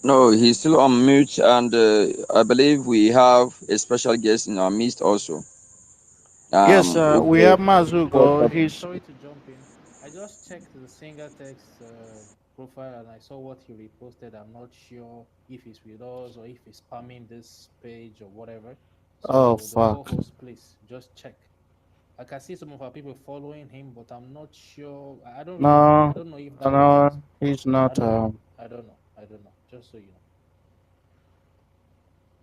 No, he's still on mute, and I believe we have a special guest in our midst also. Yes, Who we will have Mazuko. Sorry, He's sorry to jump in. I just checked the singer text profile and I saw what he reposted. I'm not sure if he's with us or if he's spamming this page or whatever. oh So the fuck. co-host, please just check. I can see some of our people following him, but I'm not sure. I don't really know. I No, don't know if that was. no, he's I not. don't know. I don't know. I don't know. Just so you know.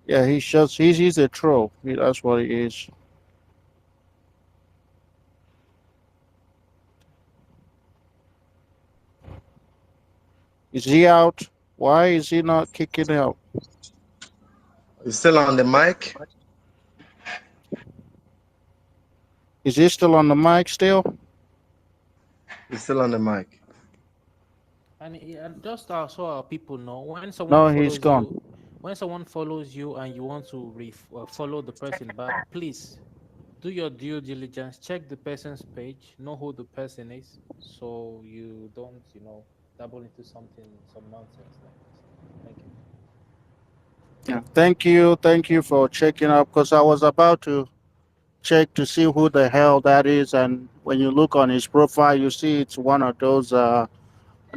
Yeah, he's a troll. That's what he is. Is he out? Why is he not kicking out? You still on the mic? Is he still on the mic still? You still on the mic? And just so our people know, No, he's gone. when someone follows you and you want to follow the person back, please do your due diligence. Check the person's page, know who the person is, so you don't, dabble into some nonsense like this. Thank you. Yeah. Thank you for checking up because I was about to check to see who the hell that is, and when you look on his profile, you see it's one of those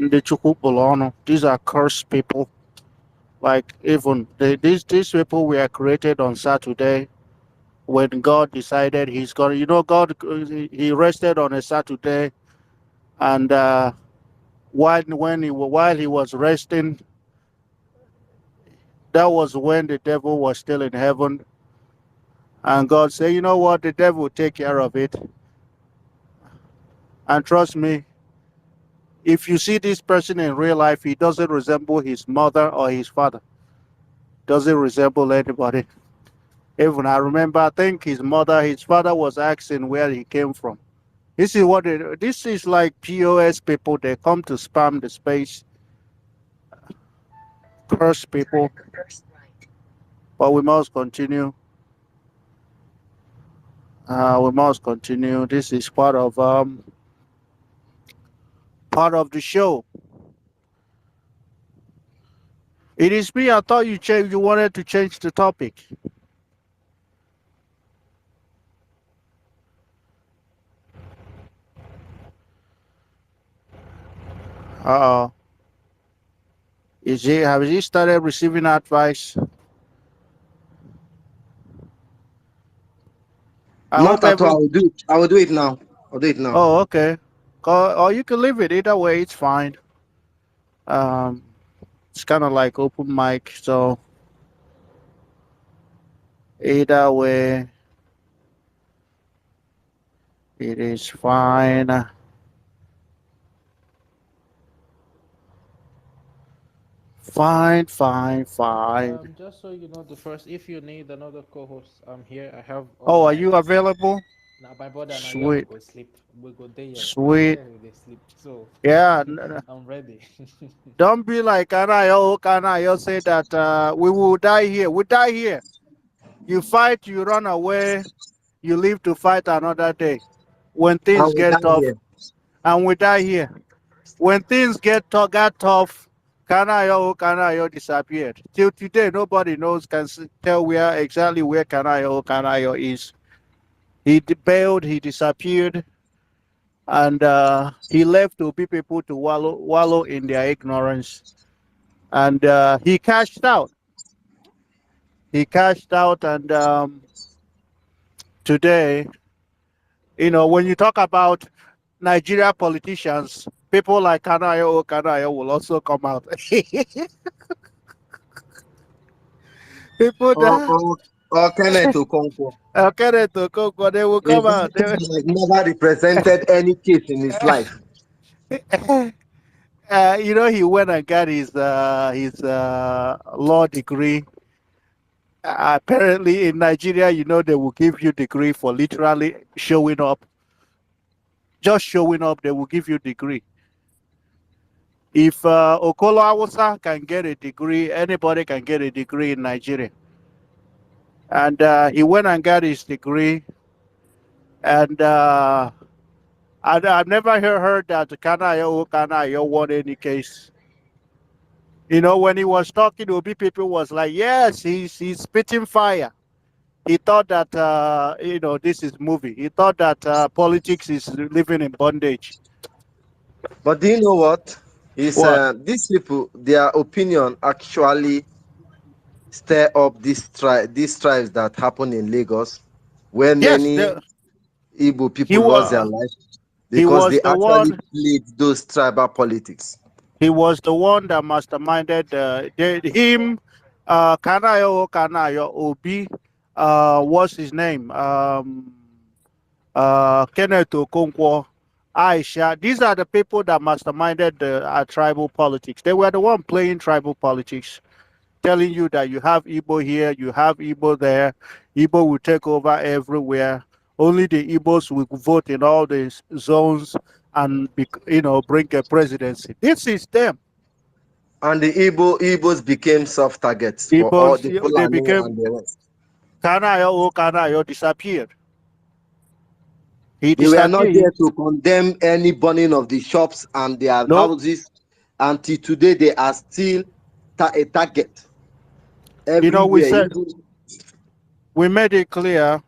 Ndị Chukwu kpụrụ ọnụ. These are cursed people. Like even these people were created on Saturday when God decided He's gonna. God He rested on a Saturday, and while He was resting, that was when the devil was still in heaven, and God said, "You know what? The devil will take care of it." And trust me, if you see this person in real life, he doesn't resemble his mother or his father. Doesn't resemble anybody. Even I remember, I think his father was asking where he came from. This is like POS people. They come to spam the space, curse people. But we must continue. We must continue. This is part of the show. It is me. I thought you wanted to change the topic. Uh oh. Have he started receiving advice? I Not hope at all. every. I will do it. I will do it now. I'll do it now. Oh, okay. Or you can leave it either way. It's fine. Um, it's kind of like open mic, so either way, it is fine. Fine, fine, fine. Just so you know, if you need another co-host, I'm here. I have all Oh, are night. you available? Now, my brother, now yeah, we Sweet, go sleep. We go there. Now sweet. there we dey sleep. So Yeah, I'm ready. don't be like Kanayo. Kanayo say that we will die here. We die here. You fight, you run away, you live to fight another day. When I things will get die tough, here. and we die here. When things got tough, Kanayo disappeared. Till today, nobody knows tell where Kanayo is. Bailed, he disappeared, and he left to be people to wallow in their ignorance. And he cashed out. He cashed out, and today, when you talk about Nigeria politicians, people like Kanayo will also come out. People Or, that or, or Kenneth Okonkwo. Kenneth Okonkwo, they will A come guy out. that has never represented any case in his life. He went and got his law degree. Apparently, in Nigeria, they will give you degree for literally showing up. Just showing up, they will give you degree. If Okolo Awusa can get a degree, anybody can get a degree in Nigeria. And he went and got his degree. And I've never heard that Kanayo won any case. You know, when he was talking, Obi people was like, yes, he's spitting fire. He thought that this is movie. He thought that politics is living in bondage. But do you know what? Is What? these people, their opinion actually stir up these strikes that happen in Lagos, where Yes, many Igbo he people lost their was life he because was they the actually one. played those tribal politics. He was the one that masterminded him. Kanayo Obi. What's his name? Kenneth Okonkwo, Aisha. These are the people that masterminded the tribal politics. They were the one playing tribal politics, telling you that you have Igbo here, you have Igbo there. Igbo will take over everywhere. Only the Igbos will vote in all these zones and bring a presidency. This is them. And the Igbos became soft targets for all Igbos, the they Fulani became and the rest. Kanayo disappeared. He They were not disappeared. there to condemn any burning of the shops and their No, houses. Until today, they are still a target we everywhere. said Even we made it clear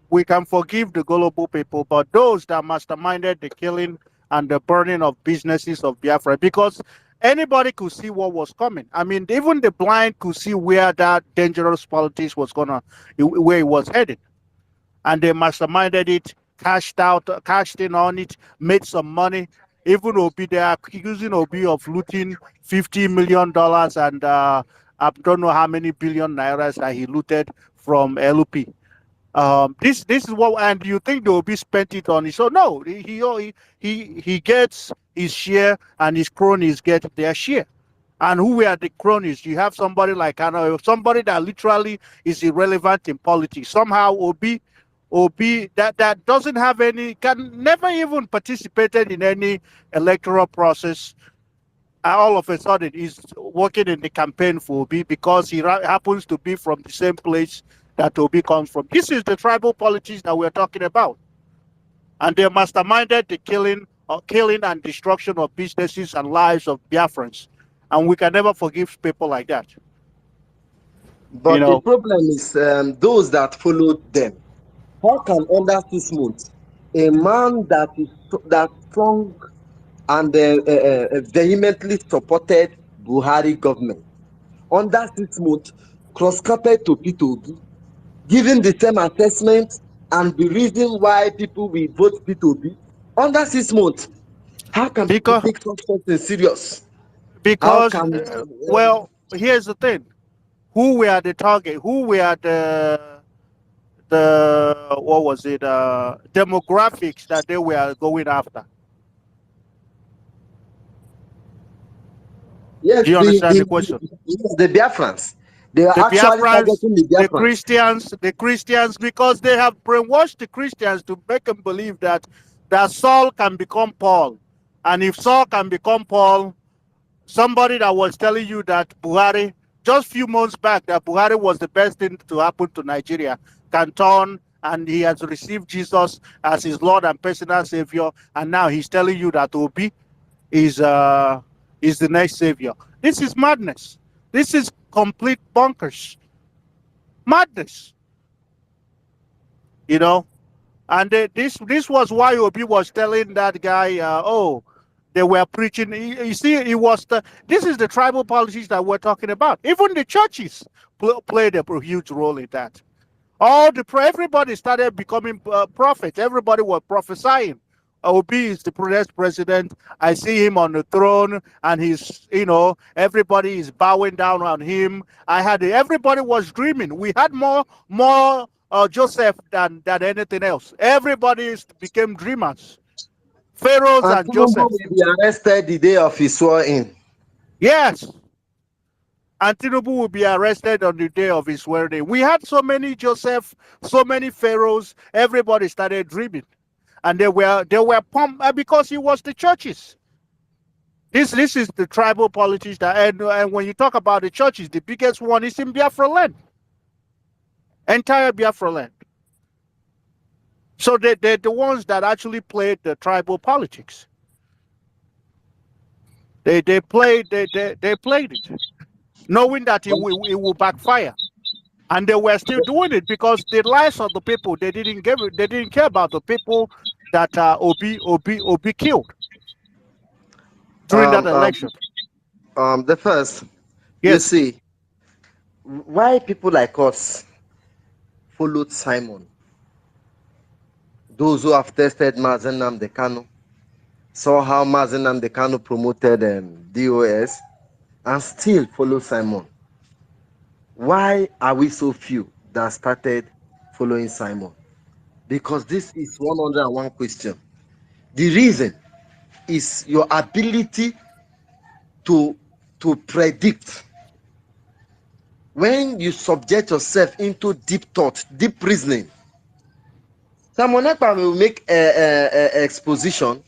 we can forgive the gullible people, but those that masterminded the killing and the burning of businesses of Biafra, because anybody could see what was coming. I mean, even the blind could see where that dangerous politics was where it was headed, and they masterminded it, cashed in on it, made some money. Even Obi, they are accusing Obi of looting $50 million and I don't know how many billion nairas that he looted from LP. This is what, and you think they will be spent it on it? So no, he gets his share, and his cronies get their share. And who were the cronies? You have somebody like somebody that literally is irrelevant in politics. Somehow Obi that doesn't have any, can never even participated in any electoral process. All of a sudden he's working in the campaign for Obi because he happens to be from the same place that Obi comes from. This is the tribal politics that we're talking about. And they masterminded the killing and destruction of businesses and lives of Biafrans. And we can never forgive people like that. You but the know, problem is those that followed them. How can under 6 months a man that strong and vehemently supported Buhari government under 6 months cross-cutted to P2B, giving the same assessment and the reason why people will vote P2B under 6 months? How can people because take such something serious? How because can well, here's the thing: who were the target? Who were the what was it? Demographics that they were going after. yes, Do you understand the question? the Biafrans, they are The actually Biafrans, targeting the Biafrans. the Christians, because they have brainwashed the Christians to make them believe that Saul can become Paul, and if Saul can become Paul, somebody that was telling you that Buhari, just few months back, that Buhari was the best thing to happen to Nigeria, can turn and he has received Jesus as his Lord and personal Savior, and now he's telling you that Obi is the next Savior. This is madness. This is complete bonkers. Madness. You know, and this was why Obi was telling that guy, oh, they were preaching. You see, it was this is the tribal politics that we're talking about. Even the churches played a huge role in that. Everybody started becoming prophets. Everybody was prophesying. Obi is the next president. I see him on the throne, and everybody is bowing down on him. Everybody was dreaming. We had more Joseph than anything else. Everybody became dreamers. Pharaohs And and Tinubu Joseph. will be arrested the day of his swearing. Yes. And Tinubu will be arrested on the day of his wedding. We had so many Joseph, so many pharaohs. Everybody started dreaming, and they were pumped because it was the churches. This is the tribal politics and when you talk about the churches, the biggest one is in Biafra land, entire Biafra land. So they're the ones that actually played the tribal politics. They played it, knowing that it will backfire. And they were still doing it because the lives of the people, they didn't care about the people that Obi killed during that Um, election. um, the first, you Yes. see, why people like us followed Simon, those who have tested Mazen Nnamdi Kanu, saw how Mazen Nnamdi Kanu promoted DOS, and still follow Simon. Why are we so few that started following Simon? Because this is 101 question. The reason is your ability to predict. When you subject yourself into deep thought, deep reasoning, Simon Ekpa will make a exposition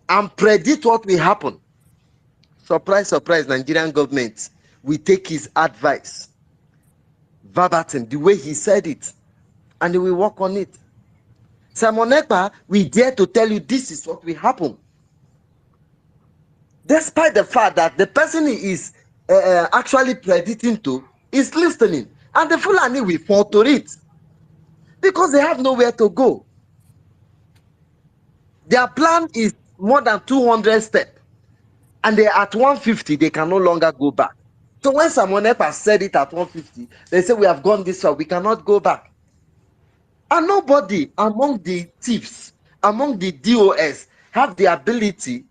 and predict what will happen. Surprise, surprise, Nigerian government will take his advice verbatim, the way he said it, and they will work on it. Simon Ekpa will dare to tell you this is what will happen, despite the fact that the person he is actually predicting to is listening, and the Fulani will fall to it because they have nowhere to go. Their plan is more than 200 steps, and they are at 150, they can no longer go back. So when Simon Ekpa said it at 150, they say we have gone this far, we cannot go back. And nobody among the thieves, among the DOS, have the ability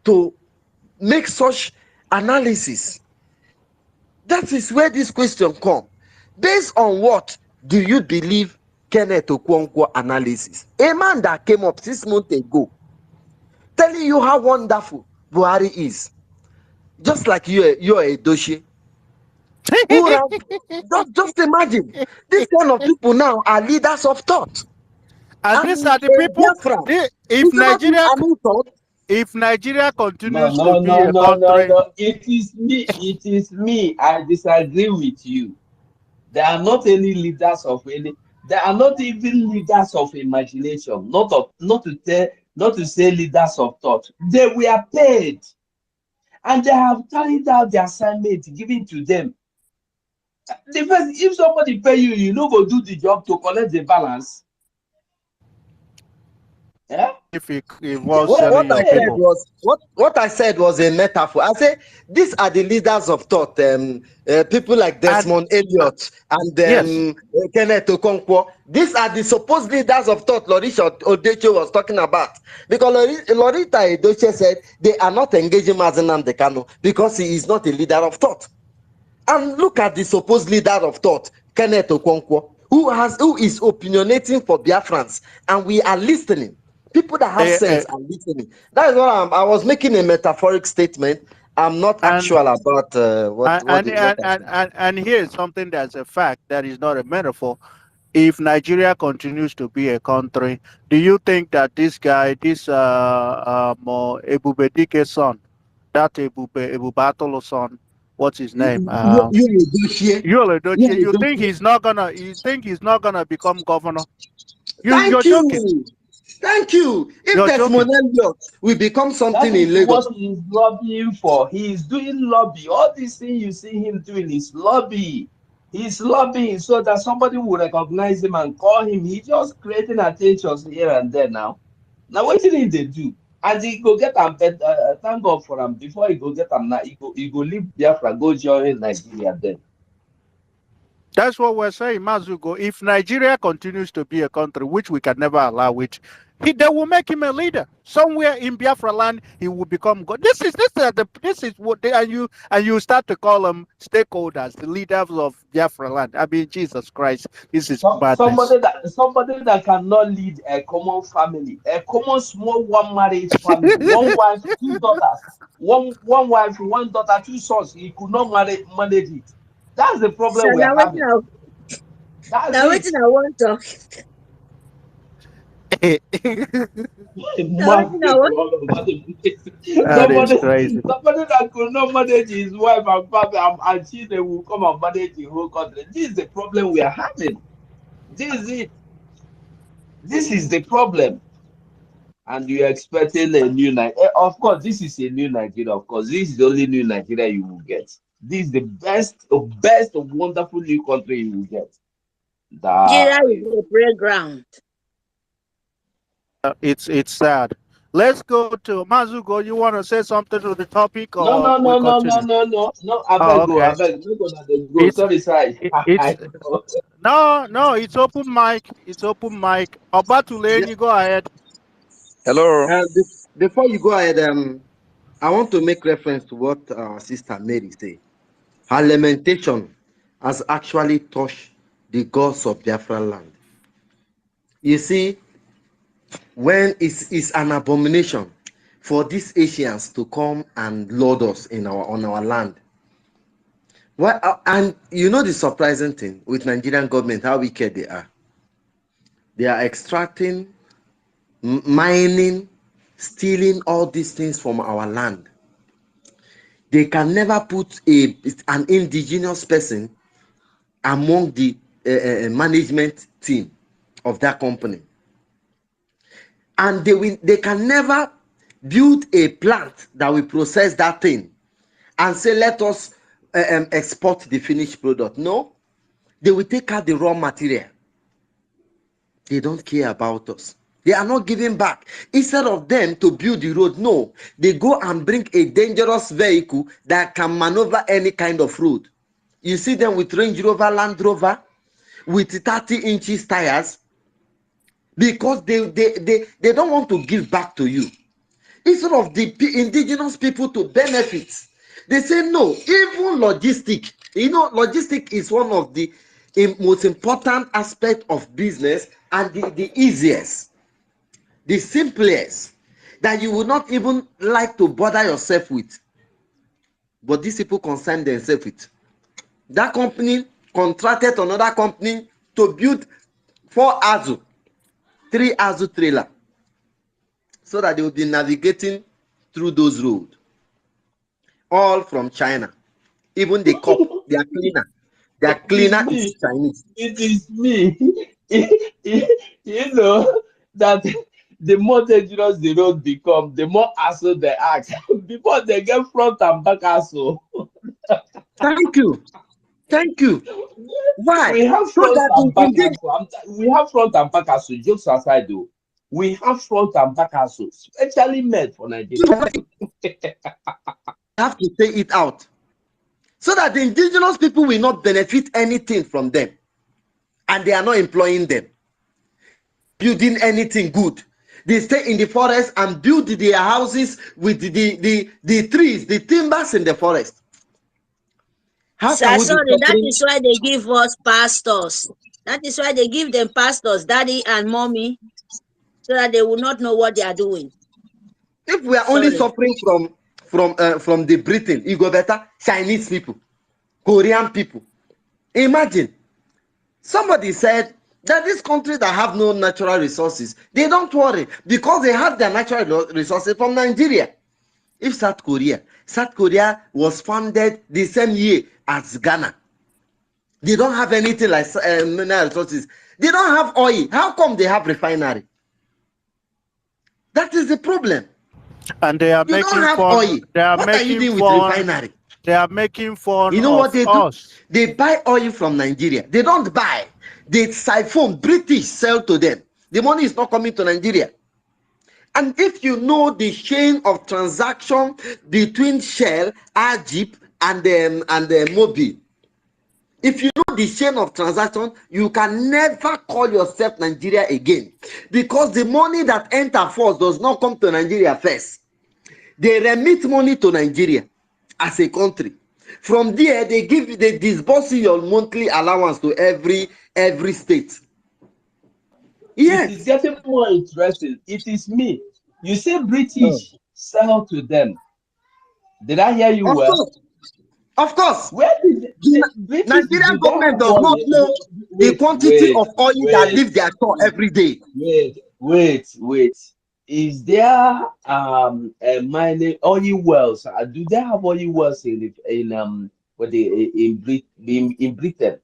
to make such analysis. That is where this question comes. Based on what do you believe Kenneth Okonkwo analysis? A man that came up 6 months ago telling you how wonderful Buhari is. Just like you're a Doshi. Who ran, just imagine, this kind of people now are leaders of thought. And these are the people. If Nigeria continues to be a country, no. It is me. I disagree with you. There are not any leaders of any. There are not even leaders of imagination. Not to say leaders of thought. They were paid, and they have carried out the assignment given to them. The first, if somebody pay you, you no go do the job to collect the balance. Yeah? if it was selling your people. What I said was a metaphor. I say these are the leaders of thought. People like Desmond Elliot and Yes. Kenneth Okonkwo. These are the supposed leaders of thought Lorisha Odeche was talking about. Because Lorita Odeche said they are not engaging Mazen Nnamdi Kanu because he is not a leader of thought. And look at the supposed leader of thought, Kenneth Okonkwo, who is opinionating for Biafrans, and we are listening. People that have sense are listening. That is what I was making a metaphoric statement. I'm not actual about and here's something that's a fact that is not a metaphor. If Nigeria continues to be a country, do you think that this guy, this Ebubedike's son, that Ebubatolo's son, what's his name? You think he's not gonna become governor? You're joking. Thank you. If Desmond Elliot will become something in Lagos, what he's lobbying for. He's doing lobby. All these things you see him doing is lobby. He's lobbying so that somebody will recognize him and call him. He's just creating attention here and there now. Now what did they do? And he go get him, thank God for him. Before he go get him now, he go leave Biafra, go join Nigeria then. That's what we're saying, Mazugo. If Nigeria continues to be a country, which we can never allow, they will make him a leader somewhere in Biafra land. He will become God. This is what they and you start to call them stakeholders, the leaders of Biafra land. I mean, Jesus Christ, this is madness. Somebody that cannot lead a common family, a common small one marriage family, one wife, 2 daughters, one wife, 1 daughter, 2 sons. He could not manage it. That's the problem so we're having. Now waiting I want to. Somebody that could not manage his wife and family and children will come and manage the whole country. This is the problem we are having. This is it. This is the problem. and you're expecting a new Nigeria. Of course, this is a new Nigeria. Of course, this is the only new Nigeria you will get. This is the best, wonderful new country you will get. Nigeria That is a playground. It's sad. Let's go to Mazugo. You want to say something to the topic, no, or no, we no, no, no, continue? no, no, no. I Oh, beg go, I okay. beg. No gonna dey go. It's Sorry, sorry. it's no. It's open mic. It's open mic. Yeah. Obatuleni, go ahead. Hello. Before you go ahead, I want to make reference to what our sister Mary said. Her lamentation has actually touched the gods of Biafra land. You see, when it's an abomination for these Asians to come and lord us on our land. And you know the surprising thing with Nigerian government, how wicked they are. They are extracting, mining, stealing all these things from our land. They can never put an indigenous person among the management team of that company. And they can never build a plant that will process that thing and say, let us export the finished product. No, they will take out the raw material. They don't care about us. They are not giving back. Instead of them to build the road, no, they go and bring a dangerous vehicle that can maneuver any kind of road. You see them with Range Rover, Land Rover, with 30 inches tires, because they don't want to give back to you. Instead of the indigenous people to benefit, they say no. Even logistic, logistic is one of the most important aspect of business, and the easiest, the simplest, that you would not even like to bother yourself with. But these people concern themselves with. That company contracted another company to build 4 Azu, 3 Azu trailer, so that they will be navigating through those roads, all from China. Even the cup, their it's cleaner is me. Chinese. It is me. You know that the more dangerous the road become, the more asshole they act. Before they get front and back asshole. Thank you. Why? We have So front that and back indeed, asshole. We have front and back asshole. Jokes aside, though, we have front and back asshole, specially made for Nigeria. have to say it out, so that the indigenous people will not benefit anything from them, and they are not employing them. They are not building anything good. They stay in the forest and build their houses with the trees, the timbers in the forest. How can Sir, we be sorry, that suffering? is why they give us pastors. That is why they give them pastors, daddy and mommy, so that they will not know what they are doing. If we are only Sorry. suffering from the Britain, you go better. Chinese people, Korean people. Imagine, somebody said that this country that have no natural resources, they don't worry, because they have their natural resources from Nigeria. If South Korea was founded the same year as Ghana. They don't have anything like mineral resources. They don't have oil. How come they have refinery? That is the problem. And they are You don't making have fun. oil. They are What are you making doing with fun. refinery? They are making fun You know what of they do? us. They buy oil from Nigeria. They don't buy. They siphon. British sell to them. The money is not coming to Nigeria. And if you know the chain of transaction between Shell, Ajip, and Mobil, if you know the chain of transaction, you can never call yourself Nigeria again, because the money that enter first does not come to Nigeria first. They remit money to Nigeria as a country. From there, they disburse your monthly allowance to every state. It is Yes. getting more interesting. It is me. You say Oh. British sell to them. Did I hear you Of well? course. Of course. Where did The British, Nigerian do they government have does oil? not know the Wait, quantity wait, of oil that wait, leaves their store wait, every day. wait. Is there mining oil wells? Do they have oil wells in Britain?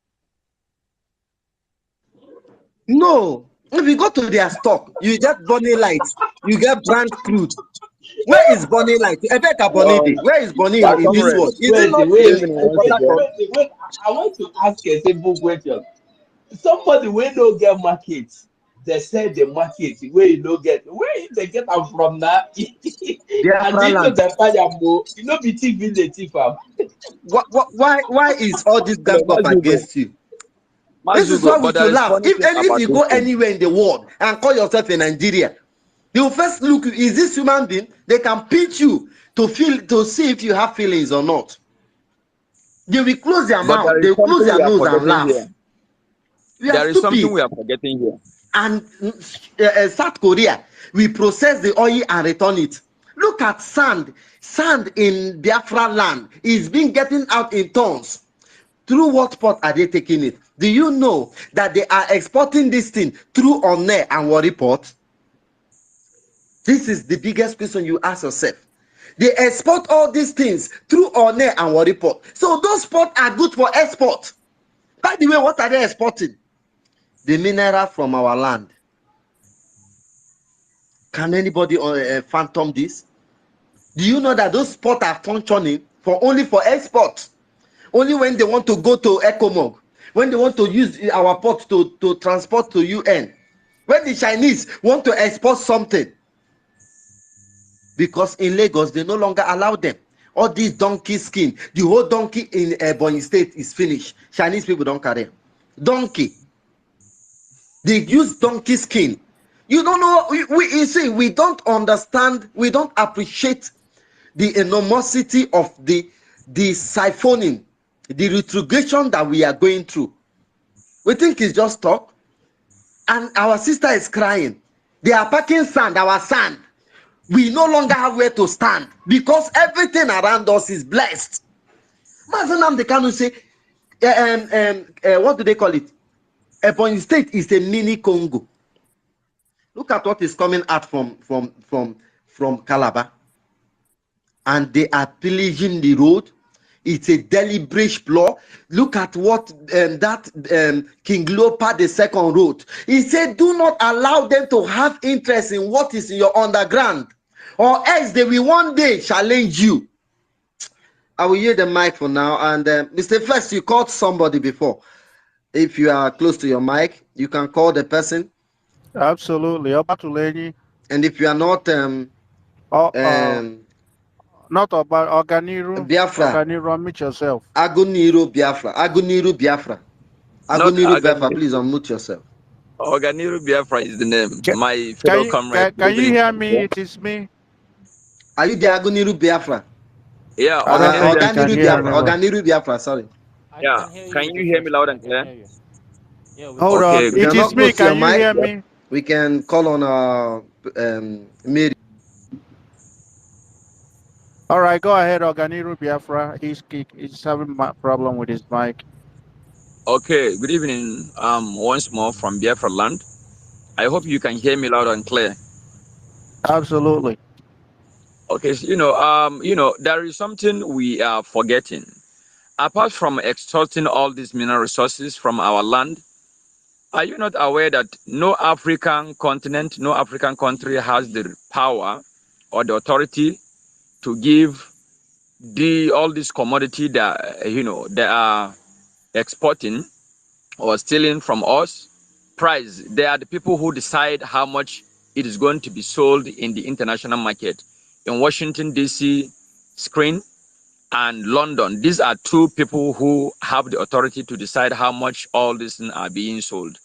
No. If you go to their stock, you get Bonnie Light, you get brand crude. Where is Bonnie Light? Ebeka Bonnie Oh, Day. Where is Bonnie But in this comrade, world? Is it wait, not good wait, in evening once Port wait, again. Harcourt? wait, wait. I want to ask a simple question. Somebody wey no get market, they sell the market wey you no get. Where they get am from now? And Biafra even land. the buy am o, you no be thief in the thief am. Why is all this You know, gang up against you? This is why Mazugo, we but should there is laugh. funny If thing and if about you this go thing. anywhere in the world and call yourself a Nigeria, they will first look, is this human being? They can pitch you to see if you have feelings or not. They will close their But mouth, there they is will close something their we are nose and forgetting here. laugh. We are There is something stupid. we are forgetting here. And South Korea, we process the oil and return it. Look at sand. Sand in Biafra land is being getting out in tons. Through what port are they taking it? Do you know that they are exporting this thing through One and Warri port? This is the biggest question you ask yourself. They export all these things through One and Warri port. So those ports are good for export. By the way, what are they exporting? The mineral from our land. Can anybody phantom this? Do you know that those ports are functioning only for export? Only when they want to go to ECOMOG, when they want to use our port to transport to UN, when the Chinese want to export something, because in Lagos they no longer allow them. All these donkey skin, the whole donkey in Ebonyi State is finished. Chinese people don't carry them. Donkey, they use donkey skin. You don't know. You see, we don't understand. We don't appreciate the enormosity of the siphoning, the retrogression that we are going through. We think it's just talk, and our sister is crying. They are packing sand, our sand. We no longer have where to stand because everything around us is blessed. Mazenam Dekanu say, what do they call it? Ebonyi State is a mini Congo. Look at what is coming out from Calabar, and they are pillaging the road. It's a deliberate plot. Look at what that King Leopold II wrote. He said, do not allow them to have interest in what is in your underground, or else they will one day challenge you. I will yield the mic for now. And Mr. First, you called somebody before. If you are close to your mic, you can call the person. Absolutely. About to Lenny. And if you are not Oh, not about Organiru. Biafra, Organiru, unmute yourself. Aguniru Biafra, Aguniru Biafra, Not Aguniru Biafra, please unmute yourself. Organiru Biafra is the name. Can, My can fellow you comrade, good you evening hear once me? again. It is me. Are you the Aguniru Biafra? Yeah, I don't think you can Organiru hear Biafra, anyone. Organiru Biafra, sorry. I Yeah. can hear you Can with you the hear me first. loud I and can clear? hear you. Yeah, we Hold can hear on. Okay, you. If you It are is not me. close to your Can you mic, hear me? we can call on Mary. All right, go ahead, Organiru Biafra. He's having a problem with his mic. okay. Good evening. Once more from Biafra land. I hope you can hear me loud and clear. Absolutely. Okay, so, there is something we are forgetting. Apart from extracting all these mineral resources from our land, are you not aware that no African continent, no African country has the power or the authority to give all this commodity that they are exporting or stealing from us price? They are the people who decide how much it is going to be sold in the international market. In Washington DC screen and London, these are two people who have the authority to decide how much all these things are being sold.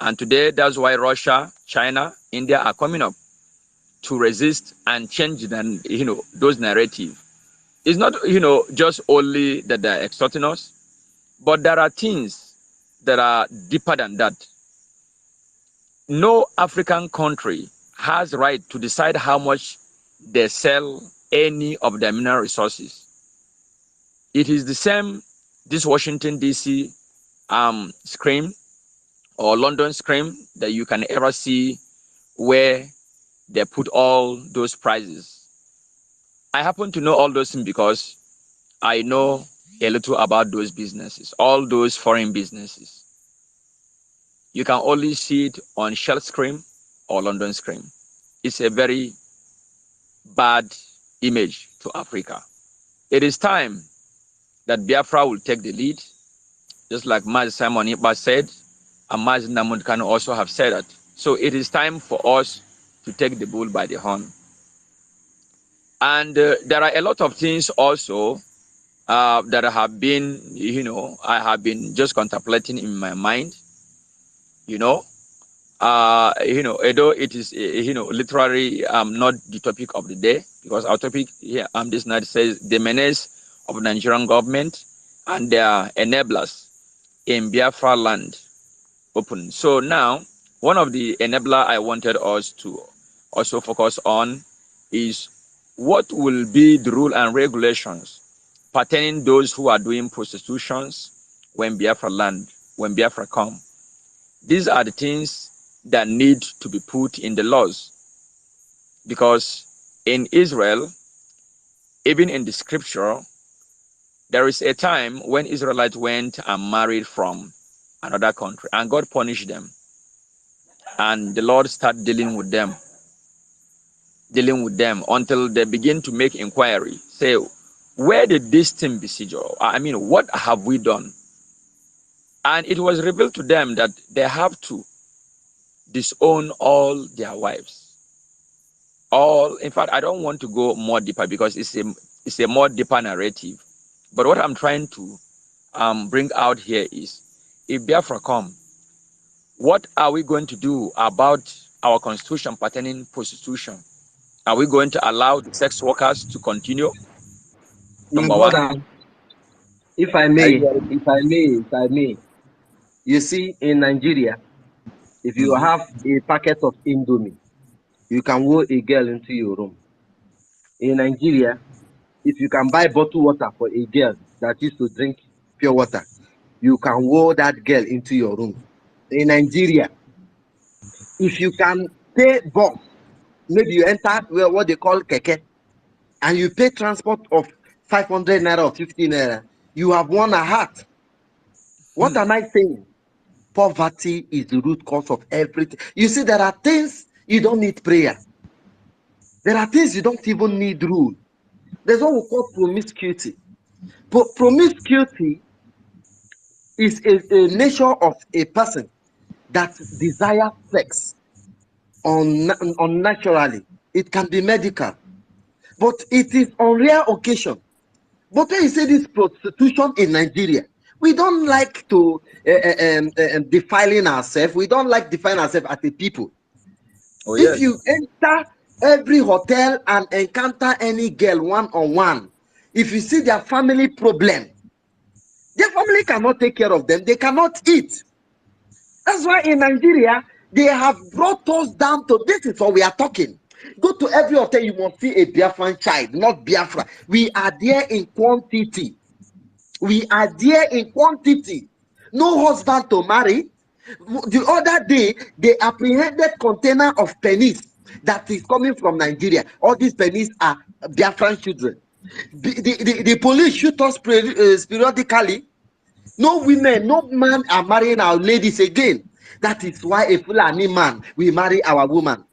And today, that's why Russia, China, India are coming up to resist and change those narrative. It's not just only that they're extorting us, but there are things that are deeper than that. No African country has right to decide how much they sell any of their mineral resources. It is the same this Washington DC scream or London scream that you can ever see where they put all those prices. I happen to know all those things because I know a little about those businesses, all those foreign businesses. You can only see it on Shell Scream or London Scream. It's a very bad image to Africa. It is time that Biafra will take the lead, just like Maz Simon Iba said, and Maz Namund can also have said that. So it is time for us to take the bull by the horn. And there are a lot of things also that have been, I have been just contemplating in my mind, although it is, literally not the topic of the day, because our topic here this night says the menace of the Nigerian government and their enablers in Biafra land open. So now, one of the enabler I wanted us to also focus on is what will be the rule and regulations pertaining those who are doing prostitutions when Biafra come. These are the things that need to be put in the laws, because in Israel, even in the scripture, there is a time when Israelites went and married from another country, and God punished them, and the Lord started dealing with them until they begin to make inquiry, say, where did this thing besiege? I mean, what have we done? And it was revealed to them that they have to disown all their wives. In fact, I don't want to go more deeper because it's a more deeper narrative. But what I'm trying to bring out here is, if Biafra come, what are we going to do about our constitution pertaining prostitution? Are we going to allow the sex workers to continue? My Number one. brother, if I Are may, you you see, in Nigeria, if you Mhm. have a packet of Indomie, you can woo a girl into your room. In Nigeria, if you can buy bottled water for a girl that used to drink pure water, you can woo that girl into your room. In Nigeria, if you can pay bus, maybe you enter what they call keke, and you pay transport of 500 naira or 50 naira, you have won a heart. What am I saying? Poverty is the root cause of everything. You see, there are things you don't need prayer. There are things you don't even need rule. There's what we call promiscuity. Promiscuity is a nature of a person that desires sex unnaturally. It can be medical, but it is on rare occasion. But when you say this prostitution in Nigeria, we don't like to defiling ourselves. We don't like defining ourselves as a people. Oh, If yes. you enter every hotel and encounter any girl one-on-one, if you see their family problem, their family cannot take care of them. They cannot eat. That's why in Nigeria, they have brought us down to this is what we are talking. Go to every hotel, you must see a Biafran child, not Biafra. We are there in quantity. We are there in quantity. No husband to marry. The other day, they apprehended container of pennies that is coming from Nigeria. All these pennies are Biafran children. The police shoot us periodically. No women, no man are marrying our ladies again. That is why a Fulani man will marry our woman.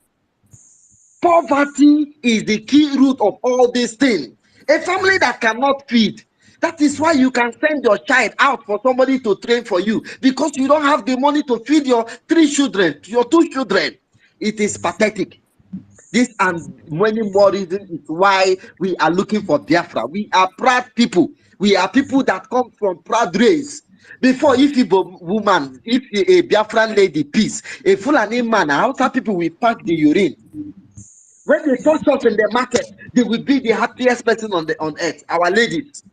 Poverty is the key root of all these things. A family that cannot feed. That is why you can send your child out for somebody to train for you, because you don't have the money to feed your 3 children, your 2 children. It is pathetic. This and many more reasons is why we are looking for Biafra. We are proud people. We are people that come from proud race. Before, if a woman, if a Biafran lady peace, a Fulani man, Hausa people will pack the urine. When they touch us in the market, they will be the happiest person on earth. Our ladies.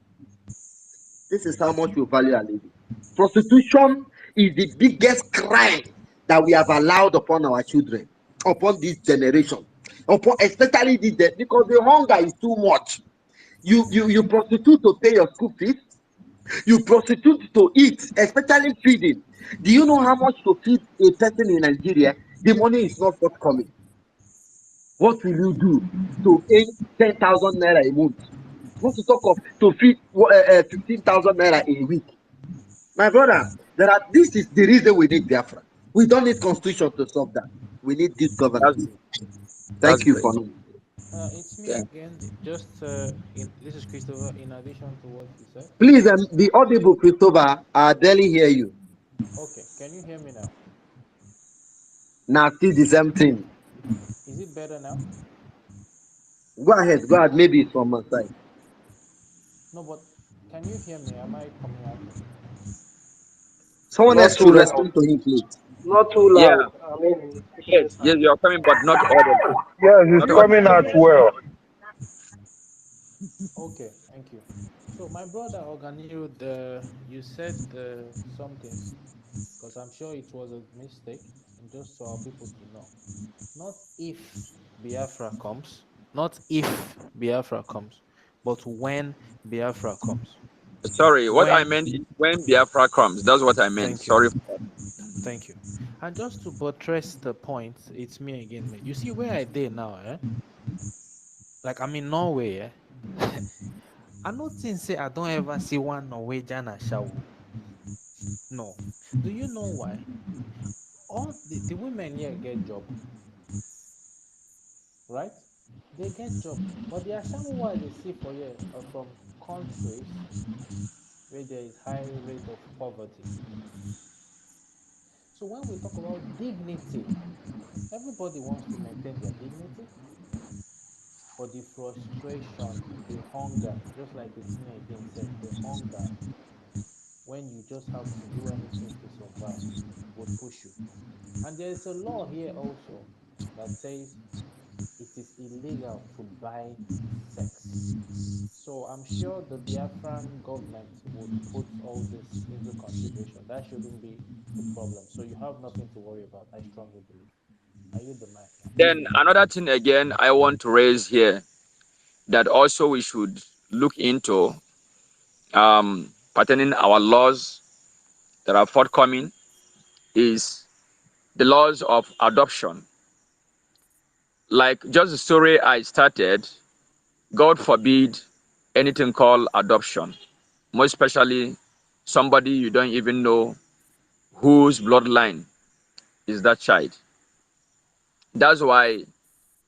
This is how much we value our ladies. Prostitution is the biggest crime that we have allowed upon our children, upon this generation, upon especially this because the hunger is too much. You prostitute to pay your school fees. You prostitute to eat, especially feeding. Do you know how much to feed a person in Nigeria? The money is not forthcoming. What will you do to earn 10,000 naira a month? Not to talk of to feed 15,000 naira a week. My brother, this is the reason we need Biafra. We don't need constitution to solve that. We need good That's governance. that's Thank you great. for now. It's me Yeah. again. Just this is Christopher. In addition to what you said, Please be audible, Christopher. I barely hear you. okay. Can you hear me now? Now, still the same thing. Is it better now? Go ahead. Go ahead. Maybe it's from my side. No, but can you hear me? Am I coming out? Someone Not else too should loud. respond to him, please. Not too Yeah. loud. I mean, it's Yes. taking Yes, time. you're coming, but not audible. Yes, it's Not coming out audible. well. Okay, thank you. So my brother Oganiru, you said something because I'm sure it was a mistake, and just so our people to know, not if Biafra comes, not if Biafra comes, but when Biafra comes. Sorry, what I When, meant is when Biafra comes. That's what I meant. thank you, Sorry. thank you. And just to buttress the point, it's me again, man. You see where I did now, eh? Like I'm in Norway, eh? I don't think say I don't ever see one Norwegian a shower. No. Do you know why? All the women here get job, right? They get job. But the Ashamu they see for here are from countries where there is high rate of poverty. So when we talk about dignity, everybody wants to maintain their dignity, but the frustration, the hunger, just like it's me again said, the hunger when you just have to do anything to survive would push you. And there is a law here also that says it is illegal to buy sex. So I'm sure the Biafran government would put all this into consideration. That shouldn't be a problem. So you have nothing to worry about, I strongly believe. Are you the mic now? Then another thing again I want to raise here that also we should look into pertaining our laws that are forthcoming is the laws of adoption. Like just the story I started, God forbid anything called adoption, most especially somebody you don't even know whose bloodline is that child. That's why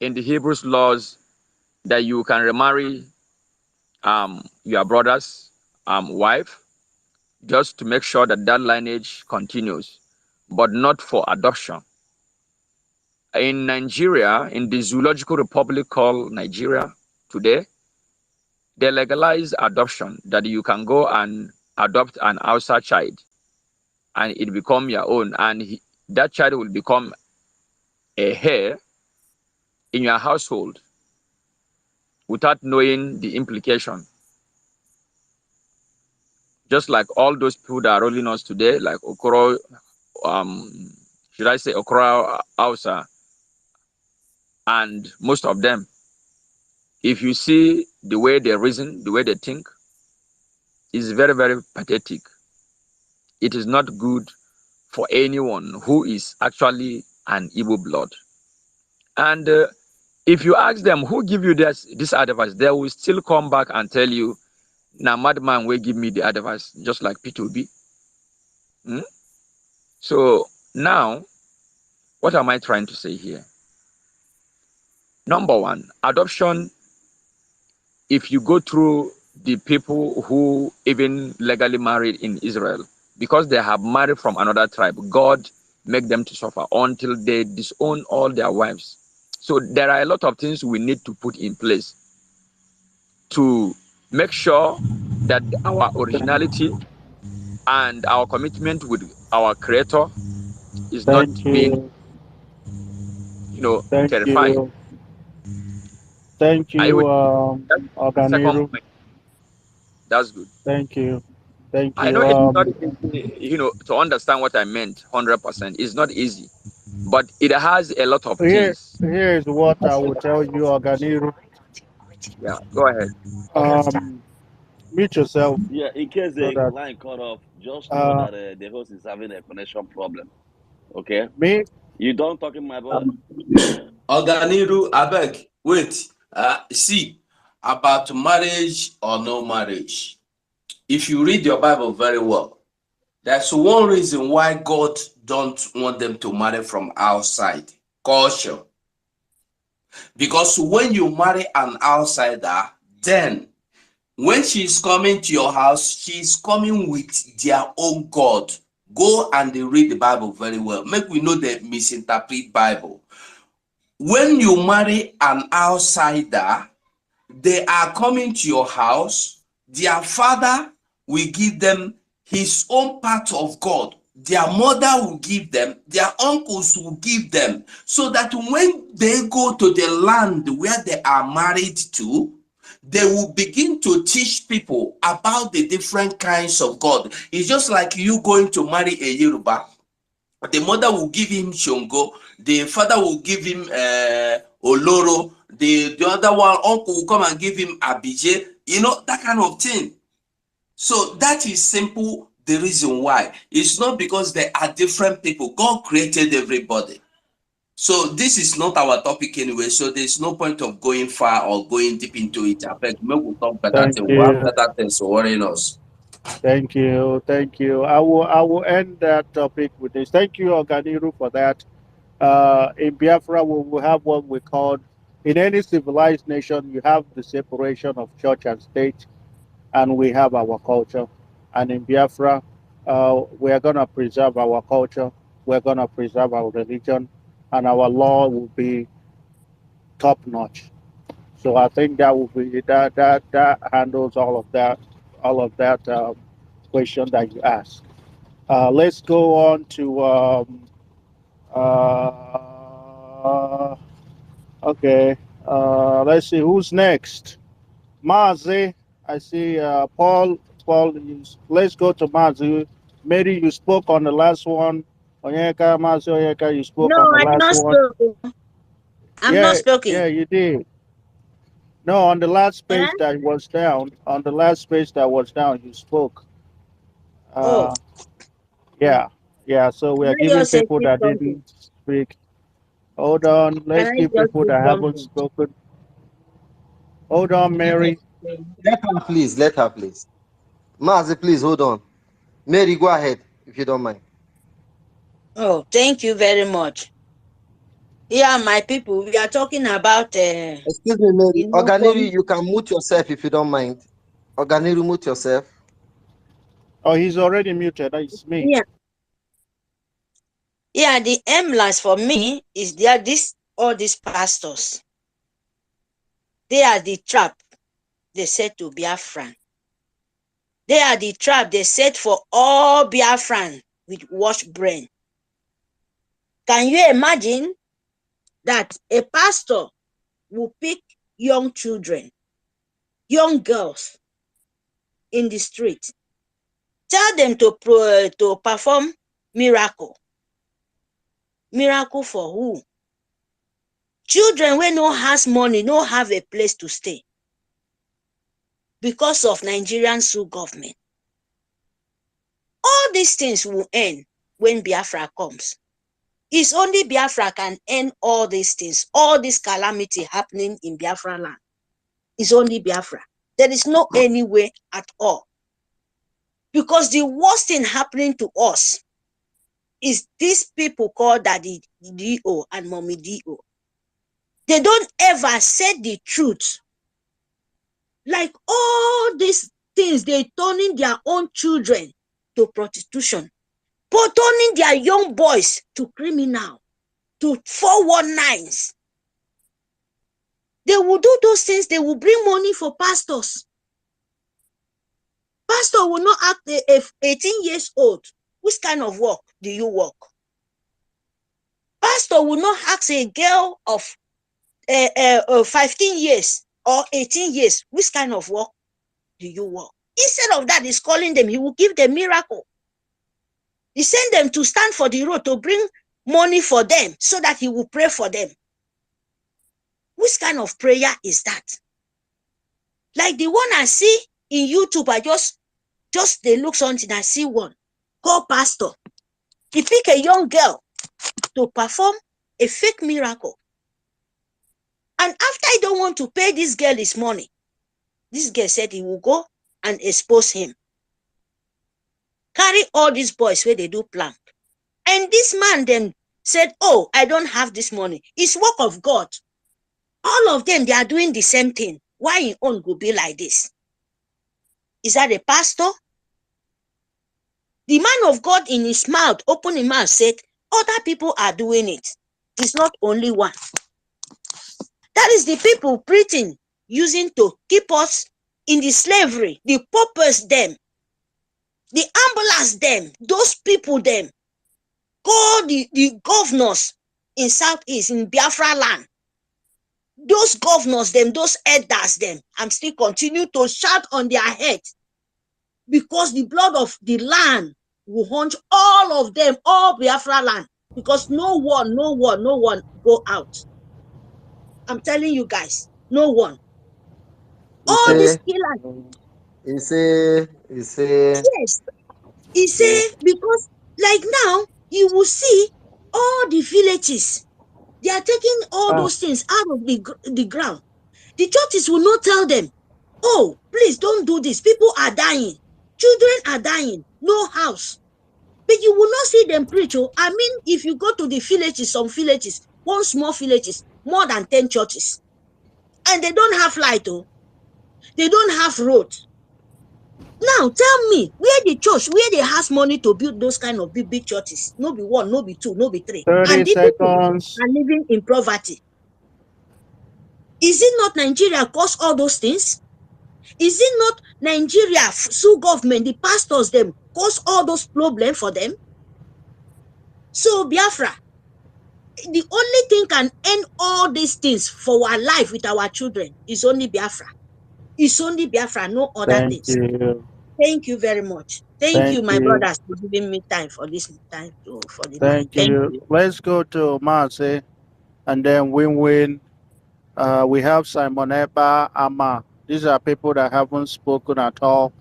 in the Hebrews laws that you can remarry your brother's wife just to make sure that that lineage continues, but not for adoption. In Nigeria, in the zoological republic called Nigeria today, they legalize adoption that you can go and adopt an outside child and it become your own and that child will become a heir in your household without knowing the implication. Just like all those people that are rolling us today, like Okoro, should I say Okoro Hausa, and most of them, if you see the way they reason, the way they think, is very, very pathetic. It is not good for anyone who is actually an Igbo blood. And if you ask them who give you this advice, they will still come back and tell you, "Na madman will give me the advice," just like P2B. Hmm? So now, what am I trying to say here? Number one, adoption. If you go through the people who even legally married in Israel, because they have married from another tribe, God make them to suffer until they disown all their wives. So there are a lot of things we need to put in place to make sure that our originality and our commitment with our creator is not Thank being, you. Thank terrified. you. Thank Are you you, with me? That's the second Organiru. point. That's good. Thank you. Thank I you. know it's not easy, to understand what I meant 100%. It's not easy, but it has a lot of things. Here is what I will tell you, Organiru. Yeah, go ahead. Um, Mute yourself Yeah, in case so the that line cut off, just know uh, that the host is having a connection problem. Okay? me. You done talking, my brother? Oganiru, abeg, wait. See, about marriage or no marriage. If you read your Bible very well, That's one reason why God don't want them to marry from outside culture. Because when you marry an outsider, then when she's coming to your house, she's coming with their own God. Go and read the Bible very well. Make we know the misinterpret Bible. When you marry an outsider, they are coming to your house. Their father will give them his own part of God. Their mother will give them, their uncles will give them, so that when they go to the land where they are married to, they will begin to teach people about the different kinds of God. It's just like you going to marry a Yoruba. The mother will give him Shongo, the father will give him Oloro, the other one, uncle will come and give him Abije, that kind of thing. So that is simple the reason why. It's not because they are different people. God created everybody. So this is not our topic anyway, so there's no point of going far or going deep into it. I beg, maybe we'll talk better Thank thing. We'll have you. better things worrying us. Thank you. Thank you. I will end that topic with this. Thank you, Oganiru, for that. In Biafra, we will have what we call, in any civilized nation, you have the separation of church and state, and we have our culture. And in Biafra, we are going to preserve our culture, we're going to preserve our religion, and our law will be top notch. So I think that will be that handles all of that question that you asked. Let's go on to uh, okay. Let's see who's next. Mazi, I see Paul. Paul, let's go to Mazi. Mary, you spoke on the last one. Onyeka, Mazi, Onyeka, you spoke No, on the I'm last not one. speaking. I'm not Yeah, speaking. yeah, you did. No, on the last Eh? page that was down. On the last page that was down, you spoke. Oh, Uh, yeah, yeah. So we can are I giving just say people that something? didn't speak. Hold on. Can Let's I give just people say that haven't something? spoken. Hold on, Mary. Let her please. Let her please. Mazi, please hold on. Mary, go ahead if you don't mind. Oh, thank you very much. Yeah, my people, we are talking about, Excuse me, Mary. from, Oganiru, you can mute yourself if you don't mind. Oganiru, mute yourself. Oh, he's already muted. It's me. yeah, yeah. The MLAS for me is all these pastors. They are the trap they set to Biafran. They are the trap they set for all Biafran with washed brain. Can you imagine that a pastor will pick young children, young girls in the street, tell them to perform miracle? Miracle for who? Children wey no has money, no have a place to stay because of Nigerian Sioux government. All these things will end when Biafra comes. It's only Biafra can end all these things, all this calamity happening in Biafra land. It's only Biafra. There is no any way at all. Because the worst thing happening to us is these people called Daddy D.O. and Mommy D.O. They don't ever say the truth. Like all these things, they turning their own children to prostitution, but turning their young boys to criminal, to 419s. They will do those things. They will bring money for pastors. Pastor will not ask a 18 years old, which kind of work do you work? Pastor will not ask a girl of 15 years or 18 years, which kind of work do you work? Instead of that, he's calling them. He will give them miracle. He sent them to stand for the road to bring money for them so that he will pray for them. Which kind of prayer is that? Like the one I see in YouTube, I just they look something, I see one. Call pastor. He pick a young girl to perform a fake miracle. And after I don't want to pay this girl his money, this girl said he will go and expose him. carry all these boys where they do plank. And this man then said, oh, I don't have this money. It's work of God. All of them, they are doing the same thing. Why in own go be like this? Is that a pastor? The man of God in his mouth, opened his mouth, said, other people are doing it. It's not only one. That is the people preaching, using to keep us in the slavery, the paupers them, the ambulance them, those people them, call the governors in Southeast, in Biafra land. Those governors them, those elders them, I'm still continue to shout on their head because the blood of the land will hunt all of them, all Biafra land, because no one go out. I'm telling you guys, no one. You All these say, killers. Yes, he say, because like now, you will see all the villages, they are taking all those things out of the ground. The churches will not tell them, oh, please don't do this. People are dying. Children are dying. No house. But you will not see them preach. Oh, I mean, if you go to the villages, some villages, one small villages, more than 10 churches. And they don't have light. Oh, they don't have road. Now tell me, where the church, where they has money to build those kind of big churches? No be one, no be two, no be three. 30 And the people seconds. are living in poverty. Is it not Nigeria cause all those things? Is it not Nigeria sue government, the pastors them cause all those problems for them? So Biafra, the only thing can end all these things for our life with our children is only Biafra. It's only Biafra, no other Thank things. you. Thank you very much. Thank Thank you, my you. brothers, for giving me time for this time for the night. Thank Thank you. you. Let's go to Marcy and then win-win. We have Simon Eba, Ama. These are people that haven't spoken at all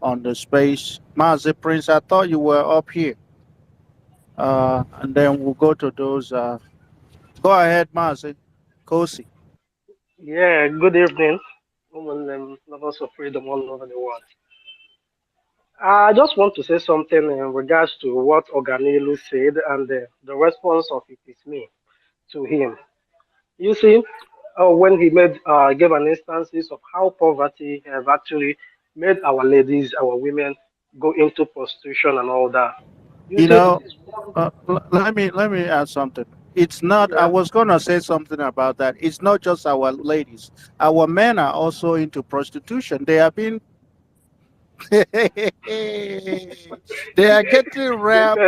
on the space. Marcy Prince, I thought you were up here. And then we'll go to those. Go ahead, Marcy. Kosi. Yeah, good evening, women and lovers of freedom all over the world. I just want to say something in regards to what Oganilu said and the response of it is me to him. You see, when he gave an instances of how poverty have actually made our ladies, our women go into prostitution and all that. You You see, know, let me add something. It's not. I yeah. was gonna say something about that. It's not just our ladies. Our men are also into prostitution. They are being. They are getting wrapped.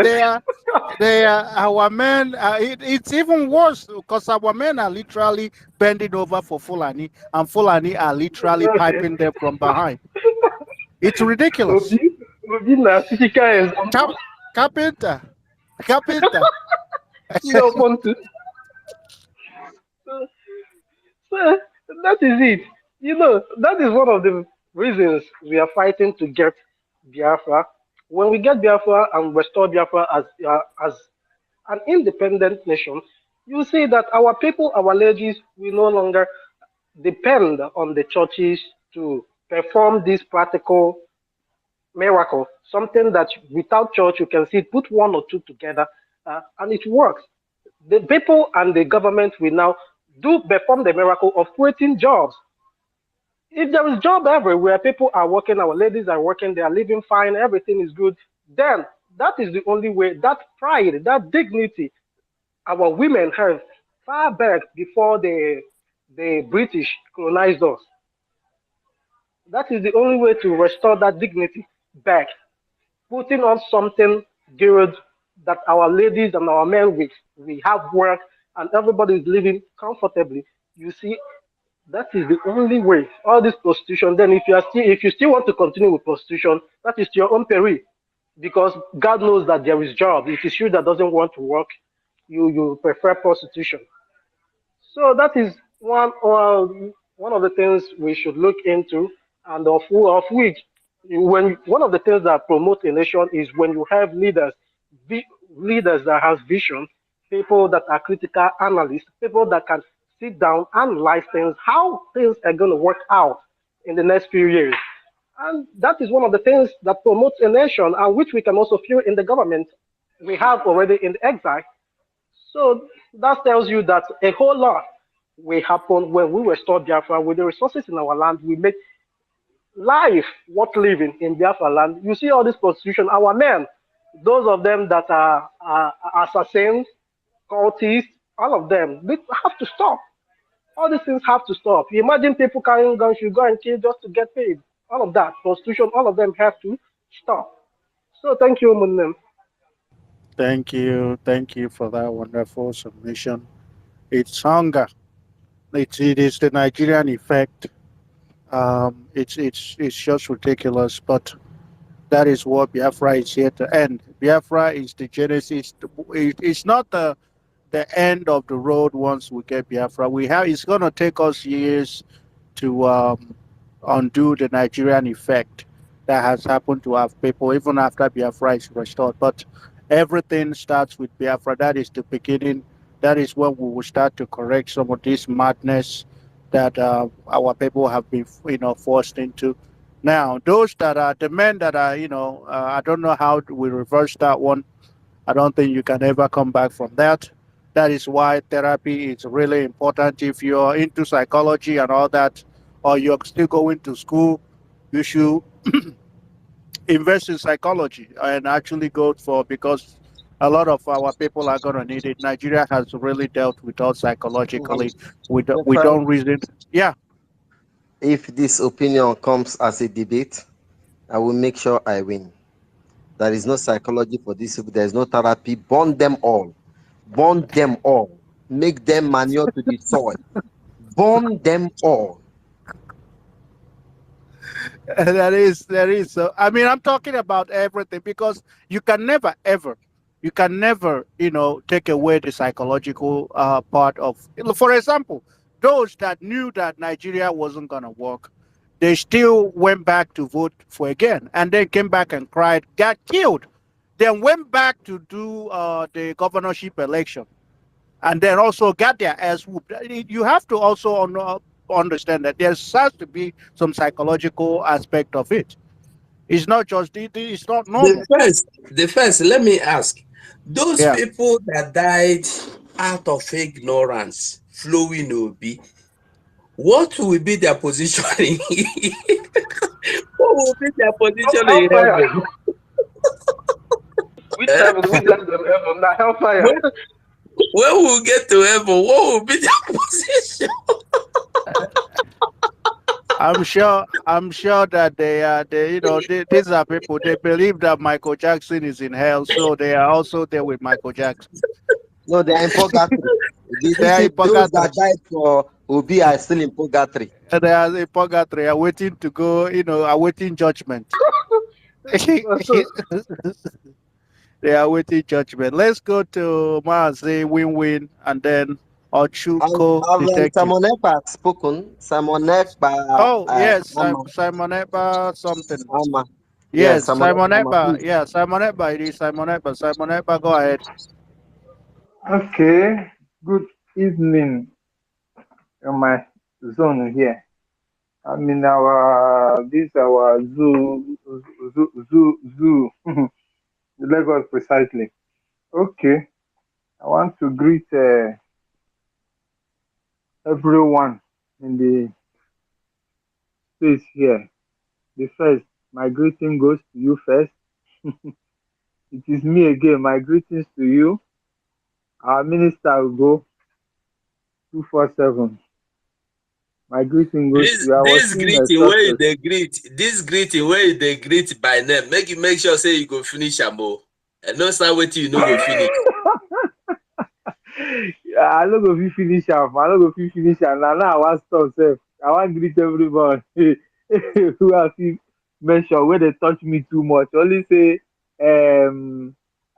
They are. Our men. It's even worse because our men are literally bending over for Fulani, and Fulani are literally piping them from behind. It's ridiculous. Obi na physical example. Carpenter, carpenter. You want to. So that is it. You know, that is one of the reasons we are fighting to get Biafra. When we get Biafra and restore Biafra as an independent nation, you see that our people, our ladies, will no longer depend on the churches to perform this practical miracle. Something that without church you can see, put one or two together, and it works. The people and the government will now do perform the miracle of creating jobs. If there is job everywhere, people are working, our ladies are working, they are living fine, everything is good, then that is the only way, that pride, that dignity our women have far back before the British colonized us. That is the only way to restore that dignity back. Putting on something good that our ladies and our men we have work and everybody is living comfortably. You see, that is the only way. All this prostitution. Then, if you still want to continue with prostitution, that is to your own peril, because God knows that there is job. It is you that doesn't want to work. You prefer prostitution. So that is one of the things we should look into, and of which when one of the things that promote a nation is when you have leaders that have vision, people that are critical analysts, people that can sit down, analyze things, how things are going to work out in the next few years. And that is one of the things that promotes a nation and which we can also feel in the government we have already in the exile. So that tells you that a whole lot will happen when we restore Biafra with the resources in our land. We make life worth living in Biafra land. You see all this prostitution, our men, those of them that are assassins, cultists, all of them, they have to stop. All these things have to stop. You imagine people carrying guns, you go and kill just to get paid. All of that, prostitution, all of them have to stop. So thank you, Munim. Thank you for that wonderful submission. It's hunger. It is the Nigerian effect. It's just ridiculous, but that is what Biafra is here to end. Biafra is the genesis. It's not the end of the road once we get Biafra. We have It's gonna take us years to undo the Nigerian effect that has happened to our people even after Biafra is restored. But everything starts with Biafra. That is the beginning. That is when we will start to correct some of this madness that our people have been, forced into. Now, those that are the men that are, I don't know how we reverse that one. I don't think you can ever come back from that. That is why therapy is really important. If you're into psychology and all that, or you're still going to school, you should invest in psychology and actually go for, because a lot of our people are going to need it. Nigeria has really dealt with us psychologically. We Stefan, don't reason. Yeah. if this opinion comes as a debate, I will make sure I win. There is no psychology for this. There is no therapy. Burn them all. Burn them all. Make them manure to the soil. Burn them all. That is. So, I mean, I'm talking about everything because you can never, ever, take away the psychological part of. For example, those that knew that Nigeria wasn't gonna work, they still went back to vote for again, and then came back and cried, got killed, then went back to do the governorship election, and then also got their ass whooped. You have to also understand that there has to be some psychological aspect of it. It's not just it's not normal. The first, let me ask, those Yeah. people that died out of ignorance, flowing Obi, what will be their position what will be their position in Hellfire. heaven? Which Eh? heaven? Which land of heaven? Now hellfire. When, when we will get to heaven, what will be their position? I'm sure that these are people, they believe that Michael Jackson is in hell, so they are also there with Michael Jackson. No, they are in purgatory. Did you They are see in those purgatory. that died for Obi are still in purgatory? They are in purgatory, are waiting to go, awaiting judgment. So, They are waiting judgment. Let's go to Mazi Win-Win and then Ochuko Have Detective. Simon Ekpa spoken? Simon Ekpa, Oh, yes, Ama, Simon Eba something. Ama. Yeah, Yes, Simon Simon Ekpa, Ama, Eba. please. Yeah, Simon Eba. It is Simon Eba. Simon Eba, go ahead. Okay, good evening in my zone here. I'm in our zoo, Lagos precisely. Okay, I want to greet everyone in the space here. The first, my greeting goes to you first. It is me again. My greetings to you. Our minister will go 247. My greeting goes to This you. I was this seeing a greeting where success. they greet, this greeting where they greet by name, make sure say you go finish am o. And no start waiting you no go finish. I no go fit finish am. I no go fit finish am. Now I wan stop sef. I wan greet everybody who I fit mention wey dey touch me too much. Only say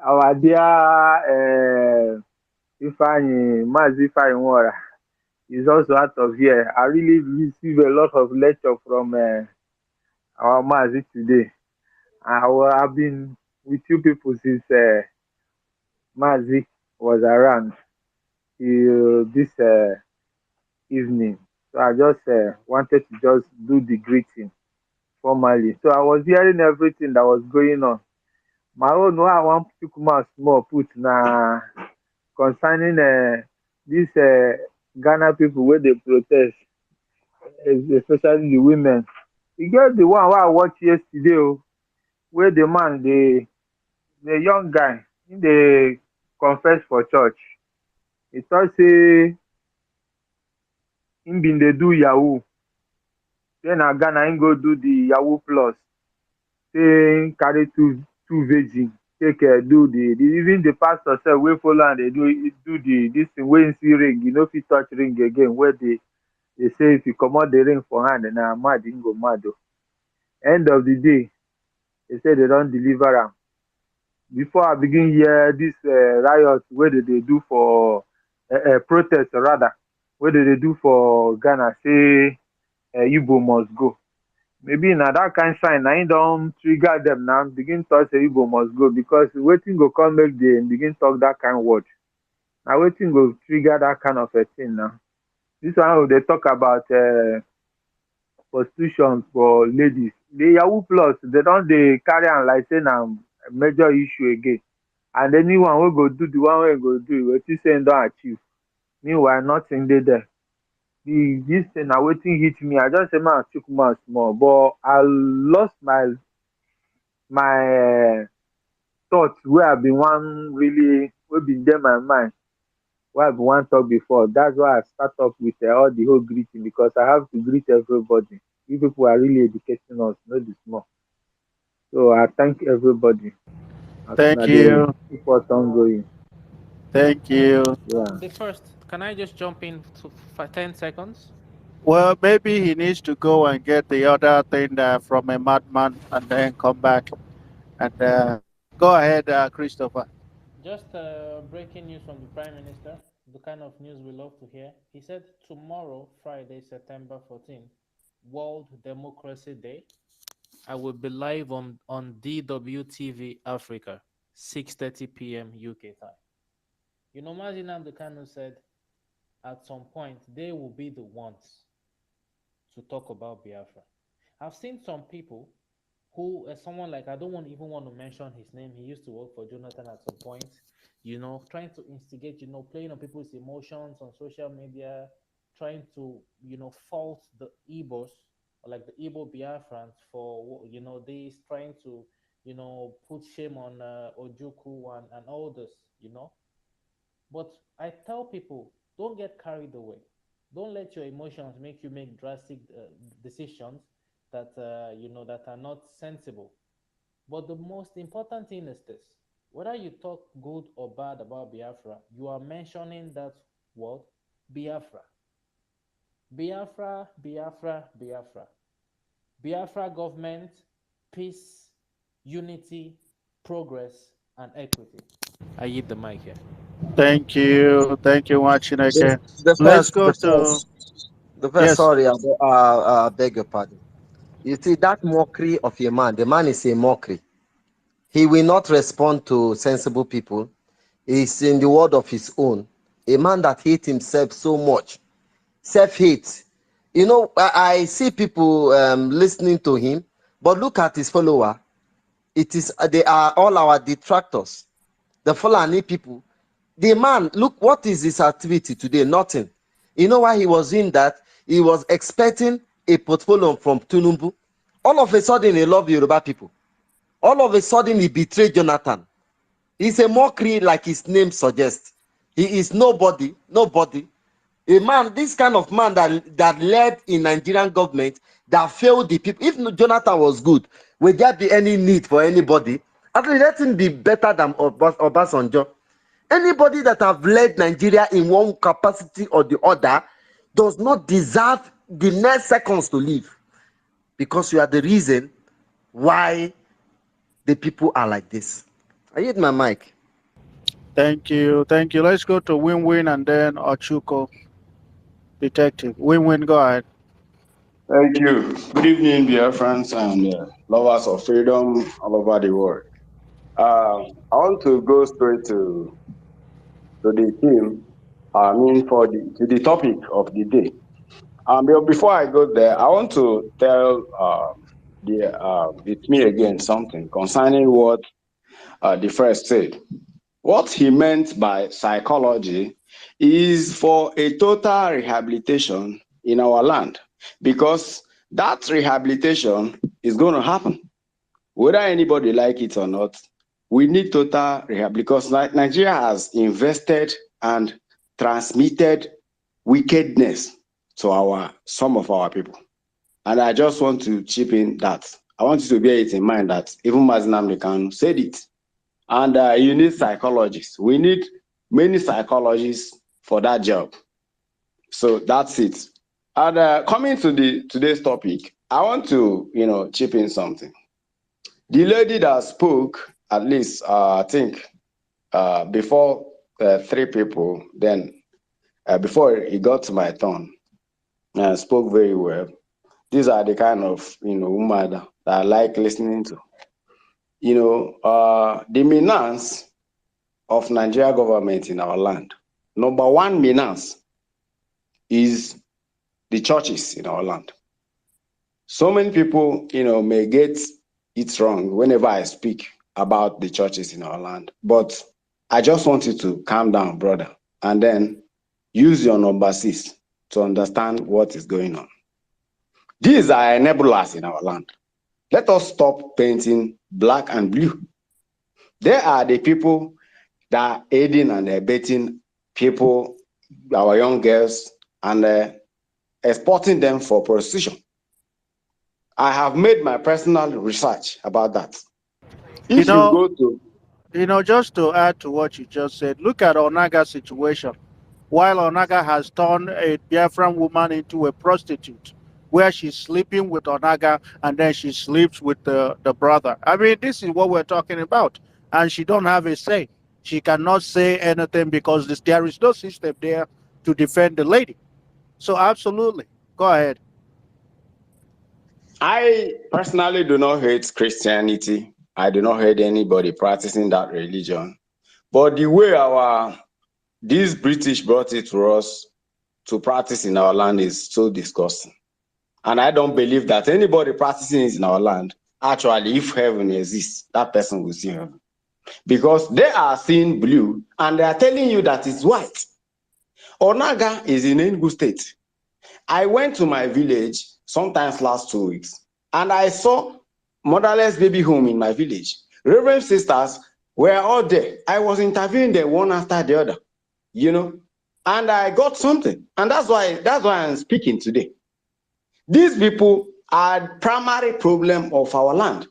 our dear Ifeanyi Mazi Ifeanyiwora is also out of here. I really receive a lot of lecture from our Mazi today. I've been with you people since Mazi was around till this evening. So I just wanted to just do the greeting formally. So I was hearing everything that was going on. My own wey I wan chook mouth small put na concerning dis Ghana people wey dey protest, especially the women. E get the one wey I watch yesterday wey the man the young guy, he dey confess for church. He talk say him bin dey do yahoo, say na Ghana him go do the yahoo plus, say him carry two virgin take do the even the pastor sef wey follow am dey do the this thing wey him see ring, you no fit touch ring again, wey dey say if you comot the ring for hand na mad him go mad o. End of the day, they say they don deliver am. Before I begin hear this riot wey they dey do for protest rather, wey they dey do for Ghana, say Igbo must go. Maybe na that kind sign na him don trigger them now, begin talk say Igbo must go, because wetin go come make them begin talk that kind word? Na wetin go trigger that kind of a thing now? This one they talk about prostitution for ladies. The Yahoo Plus, they don dey carry am like say na major issue again. And anyone wey go do the one wey go do, we think say him don achieve. Meanwhile, nothing dey there. This thing na wetin hit me. I just say man chook mouth small, but I lost my thoughts wey I been wan really, wey been dey my mind, wey I been wan talk before. That's why I start up with all the whole greeting, because I have to greet everybody. You people are really educating us, no be small. So I thank everybody as Thank una dey you. keep us ongoing. Thank you. Yeah. The first, can I just jump in for 10 seconds? Well, maybe he needs to go and get the other thing from a madman and then come back. And go ahead, Christopher. Just breaking news from the Prime Minister, the kind of news we love to hear. He said tomorrow, Friday, September 14th, World Democracy Day, I will be live on DWTV Africa, 6:30 p.m. UK time. You know, Mazi Nnamdi said at some point they will be the ones to talk about Biafra. I've seen some people who, someone like, I don't even want to mention his name. He used to work for Jonathan at some point, trying to instigate, playing on people's emotions on social media, trying to, fault the Igbos, or like the Igbo Biafrans for, this, trying to, put shame on Ojuku and all this. But I tell people, don't get carried away. Don't let your emotions make you make drastic decisions that that are not sensible. But the most important thing is this: whether you talk good or bad about Biafra, you are mentioning that word, Biafra. Biafra, Biafra, Biafra. Biafra government, peace, unity, progress, and equity. I hit the mic here. Thank you. Thank you, The, Machineke. the Let's first, go the to, first, the first. yes. Sorry, I beg your pardon. You see that mockery of a man. The man is a mockery. He will not respond to sensible people. He's in the world of his own. A man that hates himself so much, self-hate. I see people listening to him, but look at his follower. They are all our detractors, the Fulani people. The man, look, what is his activity today? Nothing. You know why he was in that? He was expecting a portfolio from Tinubu. All of a sudden, he loved Yoruba people. All of a sudden, he betrayed Jonathan. He's a mockery, like his name suggests. He is nobody, nobody. A man, this kind of man that led in Nigerian government, that failed the people. If Jonathan was good, would there be any need for anybody? At least let him be better than Obasanjo. Anybody that have led Nigeria in one capacity or the other does not deserve the next seconds to live, because you are the reason why the people are like this. I hit my mic. Thank you. Thank you. Let's go to Win Win and then Ochuko, detective. Win Win, go ahead. Thank you. Good evening, dear friends and lovers of freedom all over the world. I want to go straight to the theme, to the topic of the day. But before I go there, I want to tell it's me again, something concerning what the first said. What he meant by psychology is for a total rehabilitation in our land, because that rehabilitation is going to happen. Whether anybody like it or not, we need total rehab, because Nigeria has invested and transmitted wickedness to some of our people. And I just want to chip in that. I want you to bear it in mind that even Mazinam Kanu said it. And you need psychologists. We need many psychologists for that job. So that's it. And coming to today's topic, I want to chip in something. The lady that spoke, at least I think before three people, then before it got to my turn, spoke very well. These are the kind of women that I like listening to. The menace of Nigeria government in our land. Number one menace is the churches in our land. So many people, may get it wrong whenever I speak about the churches in our land. But I just want you to calm down, brother, and then use your number 6 to understand what is going on. These are enablers in our land. Let us stop painting black and blue. They are the people that are aiding and abetting people, our young girls, and exporting them for prostitution. I have made my personal research about that. If you go to Just to add to what you just said, look at Onaga's situation. While Onaga has turned a Biafran woman into a prostitute, where she's sleeping with Onaga and then she sleeps with the brother. I mean, this is what we're talking about. And she don't have a say. She cannot say anything because there is no system there to defend the lady. So absolutely. Go ahead. I personally do not hate Christianity. I do not hate anybody practicing that religion. But the way these British brought it to us to practice in our land is so disgusting. And I don't believe that anybody practicing it in our land, actually, if heaven exists, that person will see heaven. Because they are seeing blue and they are telling you that it's white. Onaga is in Enugu State. I went to my village sometimes last 2 weeks, and I saw motherless baby home in my village. Reverend sisters were all there. I was interviewing them one after the other, and I got something. And that's why I'm speaking today. These people are primary problem of our land.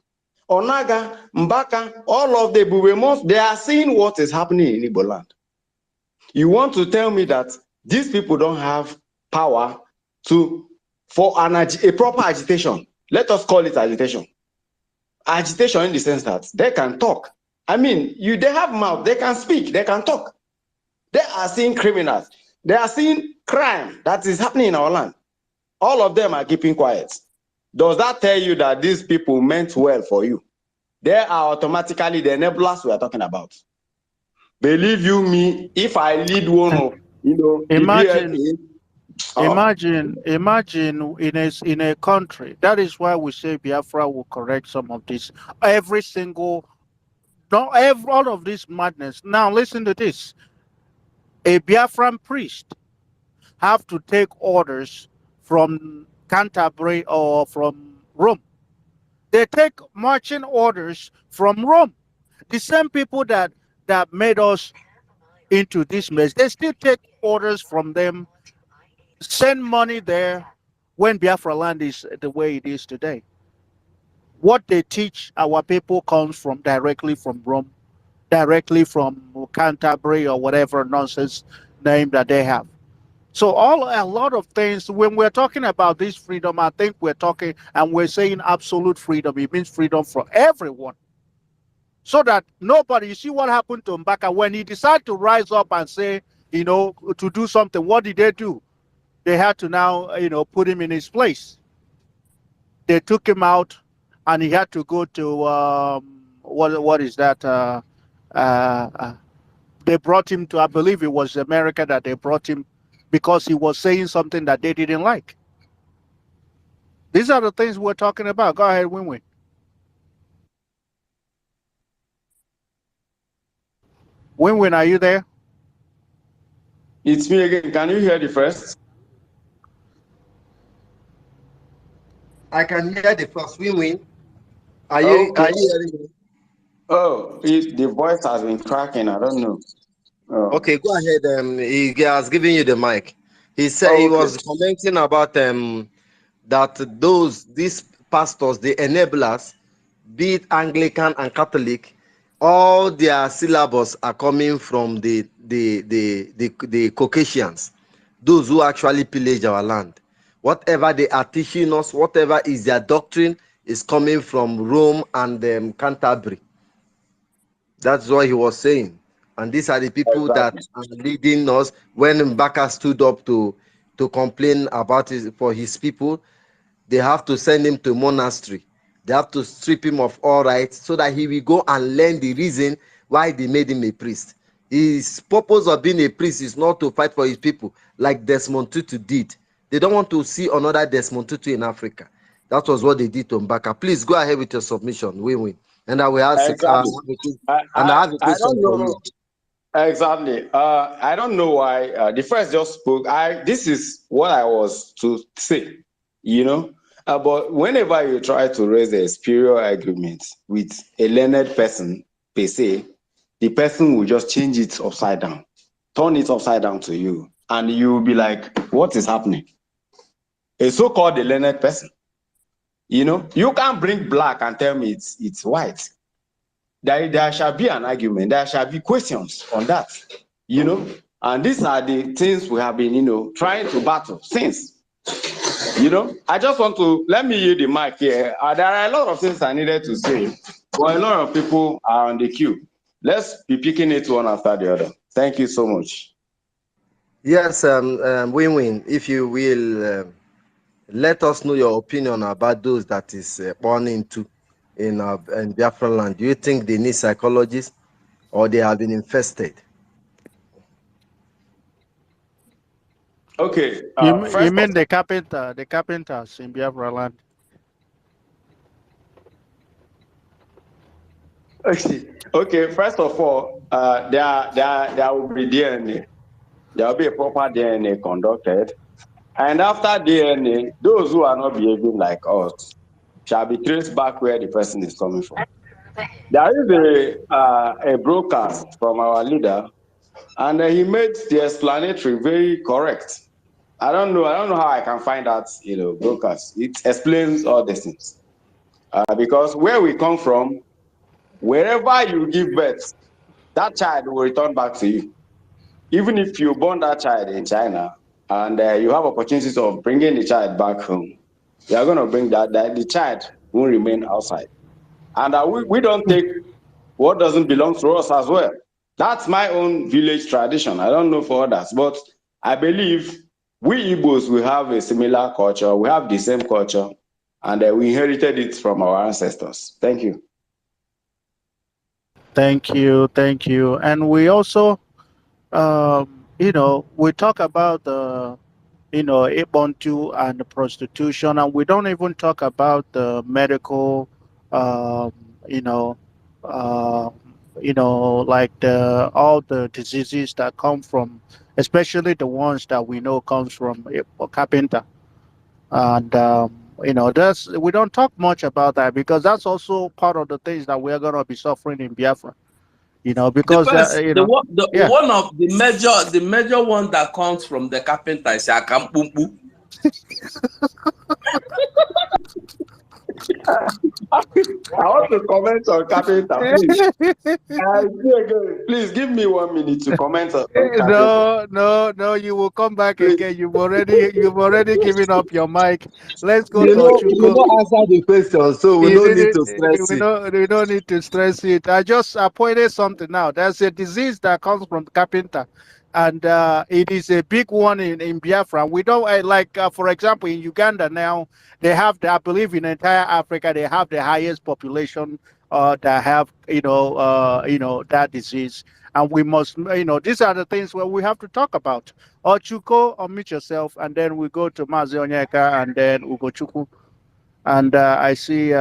Onaga, Mbaka, all of the Bubemos, they are seeing what is happening in Igbo land. You want to tell me that these people don't have power for a proper agitation? Let us call it agitation. Agitation in the sense that they can talk. I mean, they have mouth, they can speak, they can talk. They are seeing criminals. They are seeing crime that is happening in our land. All of them are keeping quiet. Does that tell you that these people meant well for you? They are automatically the enablers we are talking about. Believe you me, if I lead one of Imagine in a country. That is why we say Biafra will correct some of this. All of this madness. Now listen to this. A Biafran priest have to take orders from Canterbury or from Rome. They take marching orders from Rome. The same people that made us into this mess, they still take orders from them, send money there when Biafra land is the way it is today. What they teach our people comes directly from Rome, directly from Canterbury or whatever nonsense name that they have. So a lot of things, when we're talking about this freedom, I think we're talking and we're saying absolute freedom. It means freedom for everyone. So that nobody, you see what happened to Mbaka when he decided to rise up and say, to do something. What did they do? They had to now, put him in his place. They took him out and he had to go to, what is that? They brought him to, I believe it was America that they brought him because he was saying something that they didn't like. These are the things we're talking about. Go ahead, Win Win. Win Win, are you there? It's me again. Can you hear the first? I can hear the first win-win. Are Okay. you hearing me? Oh, the voice has been cracking. I don't know. Oh, Okay, go ahead. He has given you the mic. He said he okay. was commenting about that these pastors, the enablers, be it Anglican and Catholic, all their syllabus are coming from the Caucasians, those who actually pillage our land. Whatever they are teaching us, whatever is their doctrine, is coming from Rome and Canterbury. That's what he was saying. And these are the people that Exactly. are leading us. When Mbaka stood up to complain about for his people, they have to send him to monastery. They have to strip him of all rights so that he will go and learn the reason why they made him a priest. His purpose of being a priest is not to fight for his people like Desmond Tutu did. They don't want to see another Desmond Tutu in Africa. That was what they did to Mbaka. Please go ahead with your submission. Win-win. And I will ask, Exactly. I have a I don't question for know you. exactly. I don't know why the first just spoke. This is what I was to say, you know. But whenever you try to raise a spurious argument with a learned person per se, the person will just change it upside down, turn it upside down to you, and you'll be like, "What is happening?" A so-called learned person, you know, you can't bring black and tell me it's white. There shall be an argument, there shall be questions on that, you know. And these are the things we have been, you know, trying to battle since, you know. I just want to let me use the mic here. There are a lot of things I needed to say, but a lot of people are on the queue. Let's be picking it one after the other. Thank you so much. Yes, Win-Win, if you will let us know your opinion about those that is born into in Biafra land. Do you think they need psychologists or they have been infested? Okay, You first of mean the carpenters in Biafra land? okay, first of all, there will be DNA. There will be a proper DNA conducted. And after DNA, those who are not behaving like us shall be traced back where the person is coming from. There is a broadcast from our leader, and he made the explanatory very correct. I don't know how I can find that, you know, broadcast. It explains all these things. Because where we come from, wherever you give birth, that child will return back to you. Even if you born that child in China and you have opportunities of bringing the child back home, you are going to bring that the child will remain outside. And we don't take what doesn't belong to us as well. That's my own village tradition. I don't know for others, but I believe we Igbos, we have a similar culture. We have the same culture, and we inherited it from our ancestors. Thank you. Thank you. And we also, we talk about the, Ubuntu and the prostitution, and we don't even talk about the medical, um, you know, uh, like all the diseases that come from, especially the ones that we know comes from carpenter. And that's we don't talk much about that because that's also part of the things that we're gonna be suffering in Biafra. The Because first, yeah. one of the major one that comes from the carpenter is akampumpu. I want to comment on carpenter, please. Please give me 1 minute to comment on carpenter. No, you will come back Please. again. You've already given up your mic. Let's go to You Ochuko. know, answer the question, so we don't need to stress it. We don't need to stress it. I just pointed something out. There's a disease that comes from carpenter, and it is a big one in Biafra. We don't for example, in Uganda now they have I believe in entire Africa they have the highest population that have that disease, and we must these are the things where we have to talk about. Ochuko, unmute yourself, and then we go to Mazi Onyeka, and then Ugochukwu. And I see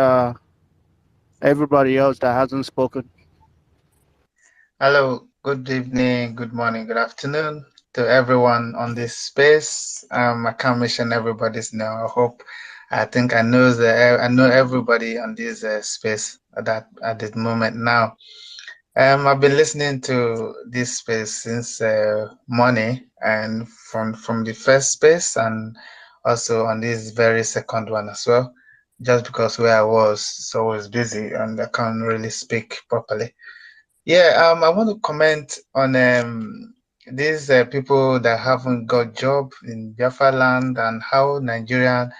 everybody else that hasn't spoken. Hello, good evening, good morning, good afternoon to everyone on this space. I can't mention everybody's name. I think I know everybody on this space at this moment now. I've been listening to this space since morning, and from the first space, and also on this very second one as well. Just because where I was so always busy and I can't really speak properly. Yeah, I want to comment on these people that haven't got job in Biafra land, and how Nigerian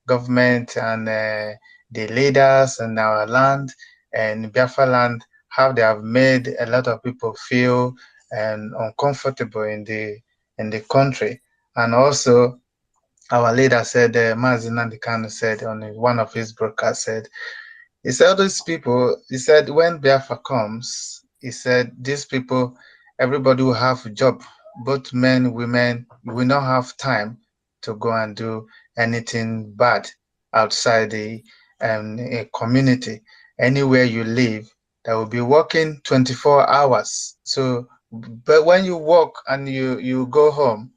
government and the leaders in our land and Biafra land, how they have made a lot of people feel uncomfortable in the country. And also our leader said, Mazin Nandekano said on one of his broadcasts, said he said, all these people, he said, when Biafra comes, he said, these people, everybody will have a job, both men, women, will not have time to go and do anything bad outside the community. Anywhere you live, they will be working 24 hours. So, but when you work and you go home,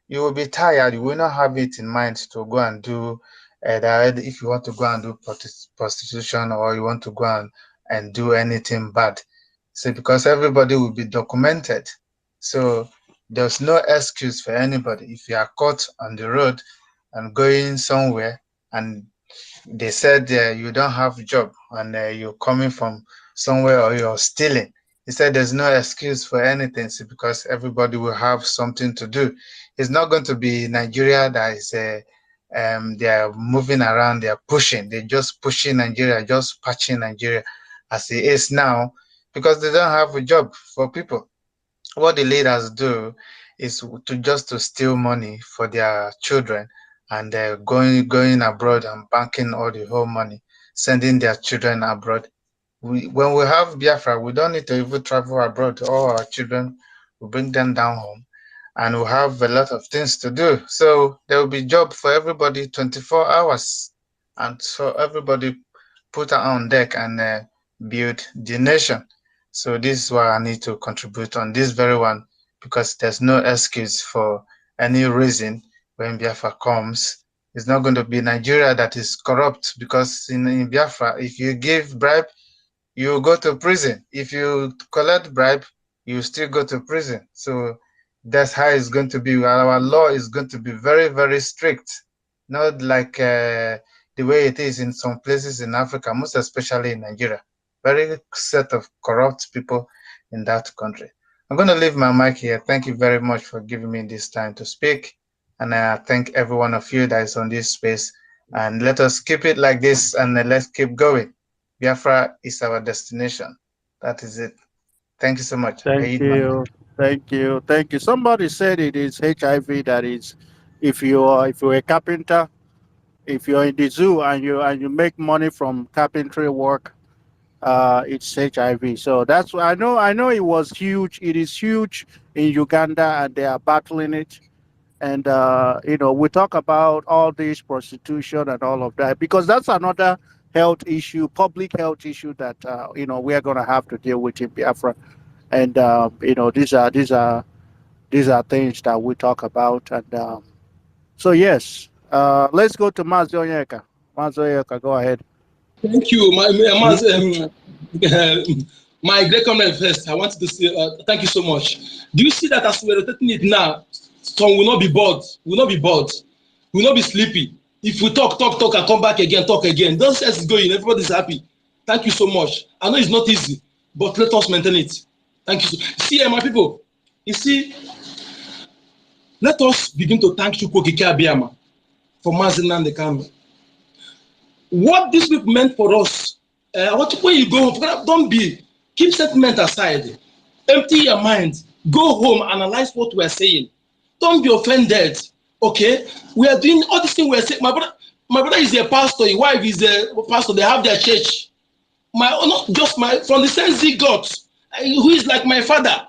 you will be tired. You will not have it in mind to go and do that. If you want to go and do prostitution, or you want to go and do anything bad. So because everybody will be documented. So there's no excuse for anybody. If you are caught on the road and going somewhere, and they said you don't have a job, and you're coming from somewhere, or you're stealing. He said there's no excuse for anything, so because everybody will have something to do. It's not going to be Nigeria that is they are moving around, they are pushing, they're just pushing Nigeria, just patching Nigeria as it is now, because they don't have a job for people. What the leaders do is to steal money for their children, and they're going abroad and banking all the whole money, sending their children abroad. When we have Biafra, we don't need to even travel abroad. All our children, we bring them down home, and we have a lot of things to do. So there will be job for everybody 24 hours, and so everybody put on deck and build the nation. So this is why I need to contribute on this very one, because there's no excuse for any reason when Biafra comes. It's not going to be Nigeria that is corrupt, because in Biafra, if you give bribe, you go to prison. If you collect bribe, you still go to prison. So that's how it's going to be. Our law is going to be very, very strict, not like the way it is in some places in Africa, most especially in Nigeria. Very set of corrupt people in that country. I'm going to leave my mic here. Thank you very much for giving me this time to speak. And I thank every one of you that is on this space. And let us keep it like this, and let's keep going. Biafra is our destination. That is it. Thank you so much. I Thank eat my mic. you, thank you, thank you. Somebody said it is HIV. That is, if you're a carpenter, if you're in the zoo and you make money from carpentry work, it's HIV. So that's why I know it was huge. It is huge in Uganda, and they are battling it. And we talk about all this prostitution and all of that, because that's another health issue, public health issue that we are going to have to deal with in Biafra. And these are things that we talk about. And so yes, let's go to Mazoyeka. Mazoyeka, go ahead. Thank you, my great comment first. I wanted to say thank you so much. Do you see that as we're rotating it now, some will not be bored, will not be sleepy. If we talk, and come back again, talk again. Don't say it's going, everybody's happy. Thank you so much. I know it's not easy, but let us maintain it. Thank you. See, my people, you see, let us begin to thank Chukwu Okike Abiyama for Mazi and the camera. What this week meant for us, when you go home, don't keep sentiment aside, empty your mind, go home, analyze what we're saying. Don't be offended, okay? We are doing all these things we're saying. My brother is a pastor, his wife is a pastor, they have their church. From the same zigot, who is like my father.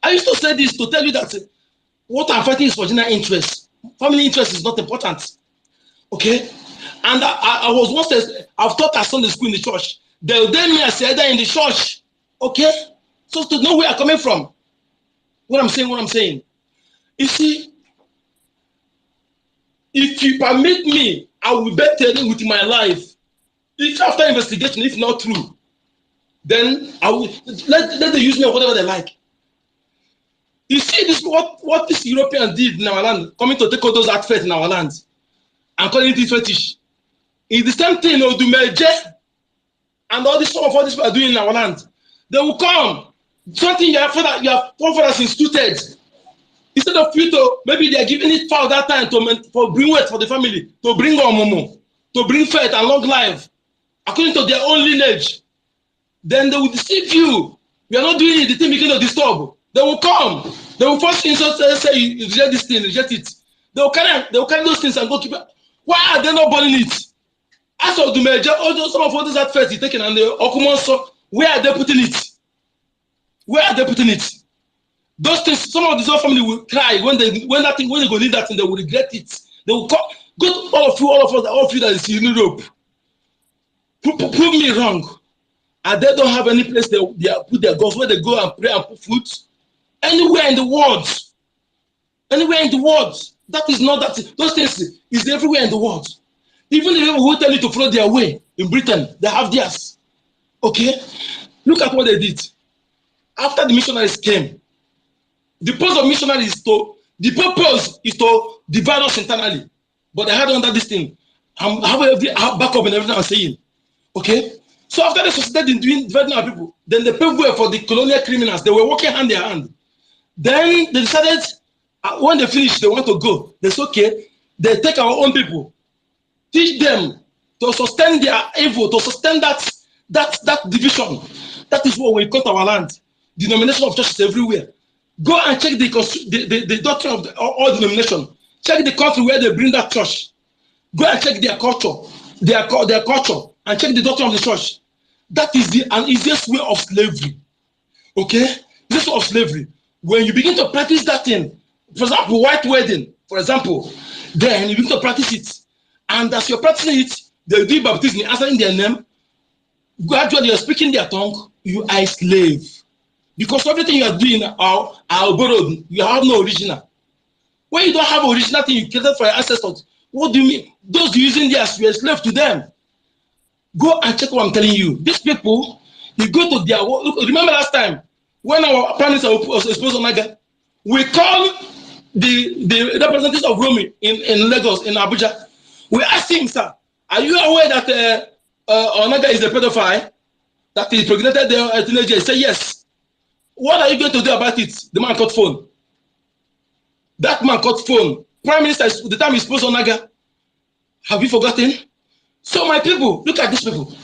I used to say this to tell you that what I'm fighting is for general interest. Family interest is not important, okay? And I was once, I've taught at Sunday school in the church. They ordained me as elder in the church. Okay? So to know where I'm coming from. What I'm saying. You see, if you permit me, I will bet telling with my life. If after investigation, if not true, then I will let them use me or whatever they like. You see, this what this European did in our land, coming to take all those artifacts in our land and calling it fetish. It's the same thing Odumeje and all this some of all this people are doing in our land. They will come. Something your forefathers instituted. Instead of you to, maybe they are giving it for that time for bring wealth for the family, to bring omomo, to bring faith and long life, according to their own lineage. Then they will deceive you. You are not doing it, the thing begin to disturb. They will come. They will first say you reject this thing, reject it. They will carry those things and go keep it. Why are they not burning it? As of the major, some of all those artifacts you taken and the Okumonso, where are they putting it? Where are they putting it? Those things, some of the whole family will cry when they go need that thing, they will regret it. They will come. Go to all of you that is in Europe. Prove me wrong. And they don't have any place they put their gods where they go and pray and put food. Anywhere in the world. Anywhere in the world. That is not that. Those things is everywhere in the world. Even the people who tell you to follow their way in Britain, they have theirs. Okay? Look at what they did. After the missionaries came, the purpose of missionaries is to divide us internally. But they had under this thing. I have backup and everything I'm saying. Okay? So after they succeeded in dividing our people, then they paved way for the colonial criminals. They were working hand in hand. Then they decided, when they finished, they want to go. They said, okay, they take our own people, teach them to sustain their evil, to sustain that division. That is what we call our land. Denomination of churches everywhere. Go and check the doctrine of all denomination. Check the country where they bring that church. Go and check their culture, and check the doctrine of the church. That is an easiest way of slavery. Okay? This way of slavery. When you begin to practice that thing, for example, white wedding, for example, then you begin to practice it. And as you're practicing it, they do baptism, answering their name. Gradually, you're speaking their tongue, you are a slave. Because everything you are doing are borrowed. You have no original. When you don't have original thing you created for your ancestors, what do you mean? Those using theirs, you are a slave to them. Go and check what I'm telling you. These people, you go to their work. Remember last time when our parents was exposed on Naga, we called the representatives of Rome in Lagos, in Abuja. We asked him, sir, are you aware that Onaga is a pedophile? That he impregnated the teenager? He said yes. What are you going to do about it? The man caught phone. That man caught phone. Prime Minister, the time he exposed Onaga. Have you forgotten? So my people, look at these people.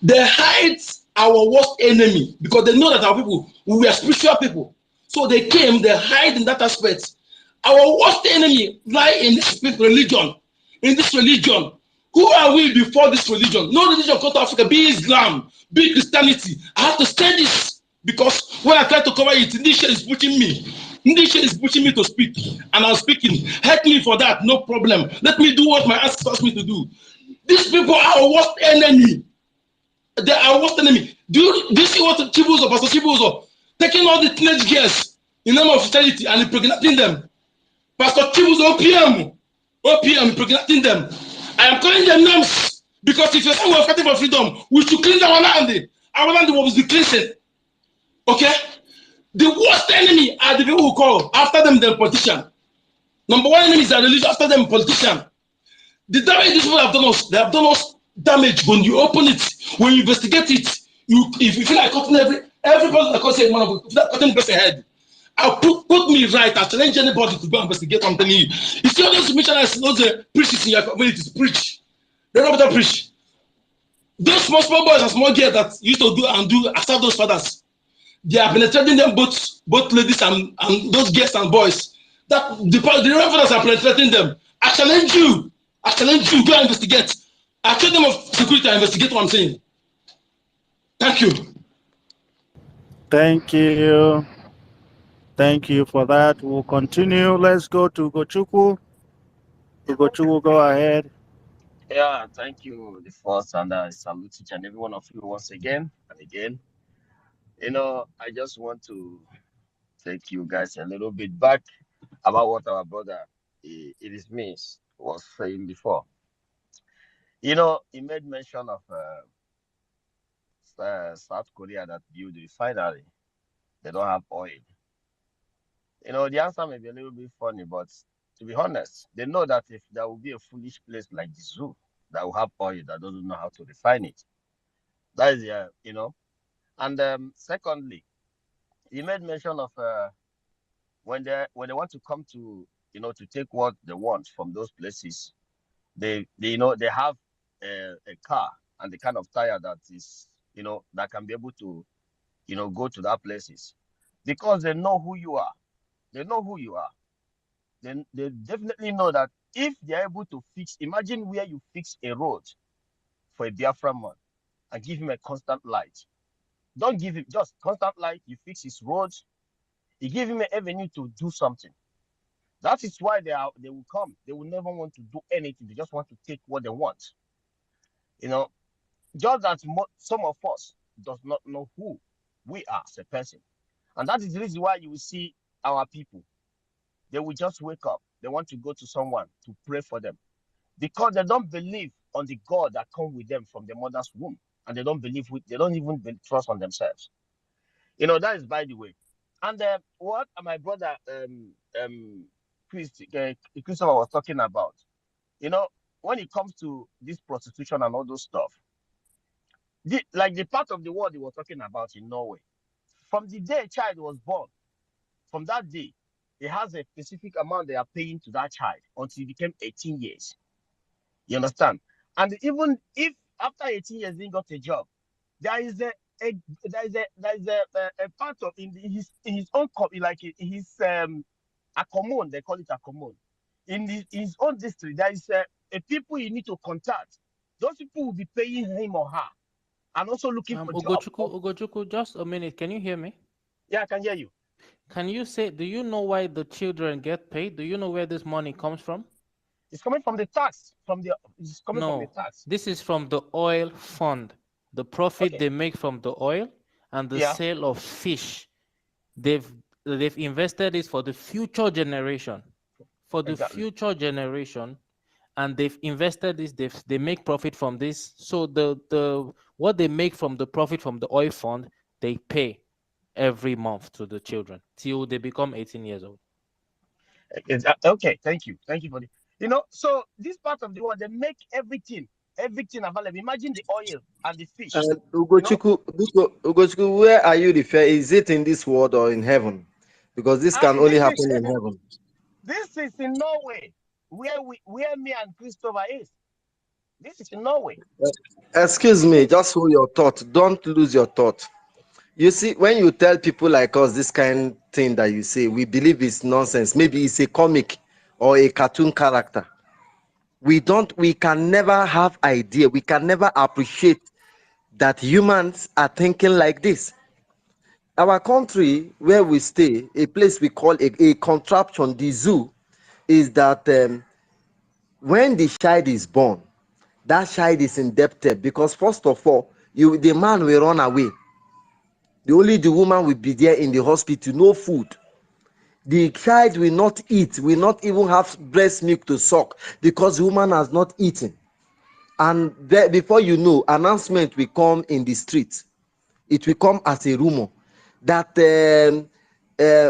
They hide our worst enemy because they know that our people, we are spiritual people. So they came, they hide in that aspect. Our worst enemy lie in this religion. In this religion. Who are we before this religion? No religion come to Africa, be Islam, be Christianity. I have to say this because when I try to cover it, Nisha is pushing me. Nisha is pushing me to speak. And I'm speaking. Help me for that, no problem. Let me do what my ancestors asked me to do. These people are our worst enemy. They are our worst enemy. Do you see what Chibuzo, Pastor Chibuzo, taking all the teenage girls in the name of Christianity and impregnating them? Pastor Chibuzo, OPM, impregnating them. I am calling them names because if you're saying we're fighting for freedom, we should cleanse our land. Our land will be cleansed. Okay? The worst enemy are the people who call after them the politician. Number one enemy is the religion, after them politician. The damage these people have done us, they have done us damage when you open it, when you investigate it. If you feel like cutting every person that calls one of that cutting person head, I'll put me right. I challenge anybody to go and investigate. I'm telling you. You see all those missionaries, those preachers in your communities preach. They don't better preach. Those small boys and small girls that used to do accept those fathers, they are penetrating them both ladies and those girls and boys. That the fathers are penetrating them. I challenge you. Go and investigate. I tell them of security and investigate what I'm saying. Thank you. Thank you. Thank you for that. We'll continue. Let's go to Gochukwu. Gochukwu, go ahead. Yeah, thank you, the first, and I salute each and every one of you once again and again. I just want to take you guys a little bit back about what our brother, it is me, was saying before. He made mention of South Korea that built the refinery. They don't have oil. The answer may be a little bit funny, but to be honest, they know that if there will be a foolish place like the zoo that will have oil that doesn't know how to refine it, that is, And secondly, he made mention of when they want to come to to take what they want from those places, they have a car and the kind of tire that is that can be able to go to that places because they know who you are. They know who you are. Then they definitely know that if they're able to fix, imagine where you fix a road for a Biafra man and give him a constant light. Don't give him just constant light. You fix his roads. You give him an avenue to do something. That is why they will come. They will never want to do anything. They just want to take what they want. Just that some of us does not know who we are as a person. And that is the reason why you will see our people. They will just wake up. They want to go to someone to pray for them because they don't believe on the God that come with them from the mother's womb. And they don't they don't even trust on themselves. That is by the way. And what my brother Christopher was talking about, when it comes to this prostitution and all those stuff, the part of the world he was talking about in Norway, from the day a child was born, from that day, it has a specific amount they are paying to that child until he became 18 years. You understand? And even if after 18 years he got a job, there is a part of in his own like his a commune, they call it a commune. In his own district, there is a people you need to contact. Those people will be paying him or her and also looking for jobs. Ugochukwu, just a minute. Can you hear me? Yeah, I can hear you. Can you say, do you know why the children get paid? Do you know where this money comes from? It's coming from the tax. From the tax. This is from the oil fund. The profit they make from the oil and the sale of fish. They've invested this for the future generation. For the future generation, and they've invested this, they make profit from this. So the what they make from the profit from the oil fund, they pay every month to the children till they become 18 years old. Okay, thank you for the so this part of the world, they make everything available. Imagine the oil and the fish. Ugochukwu, where are you referring? Is it in this world or in heaven? Because this can only happen in heaven. This is in Norway, where me and Christopher is. This is in Norway. Excuse me, just hold your thought. Don't lose your thought. You see, when you tell people like us this kind of thing that you say, we believe it's nonsense. Maybe it's a comic or a cartoon character. We can never have idea. We can never appreciate that humans are thinking like this. Our country, where we stay, a place we call a contraption, the zoo, is that when the child is born, that child is indebted because first of all, the man will run away. Only the woman will be there in the hospital, no food. The child will not eat, will not even have breast milk to suck because the woman has not eaten. And before you know, announcement will come in the street. It will come as a rumor that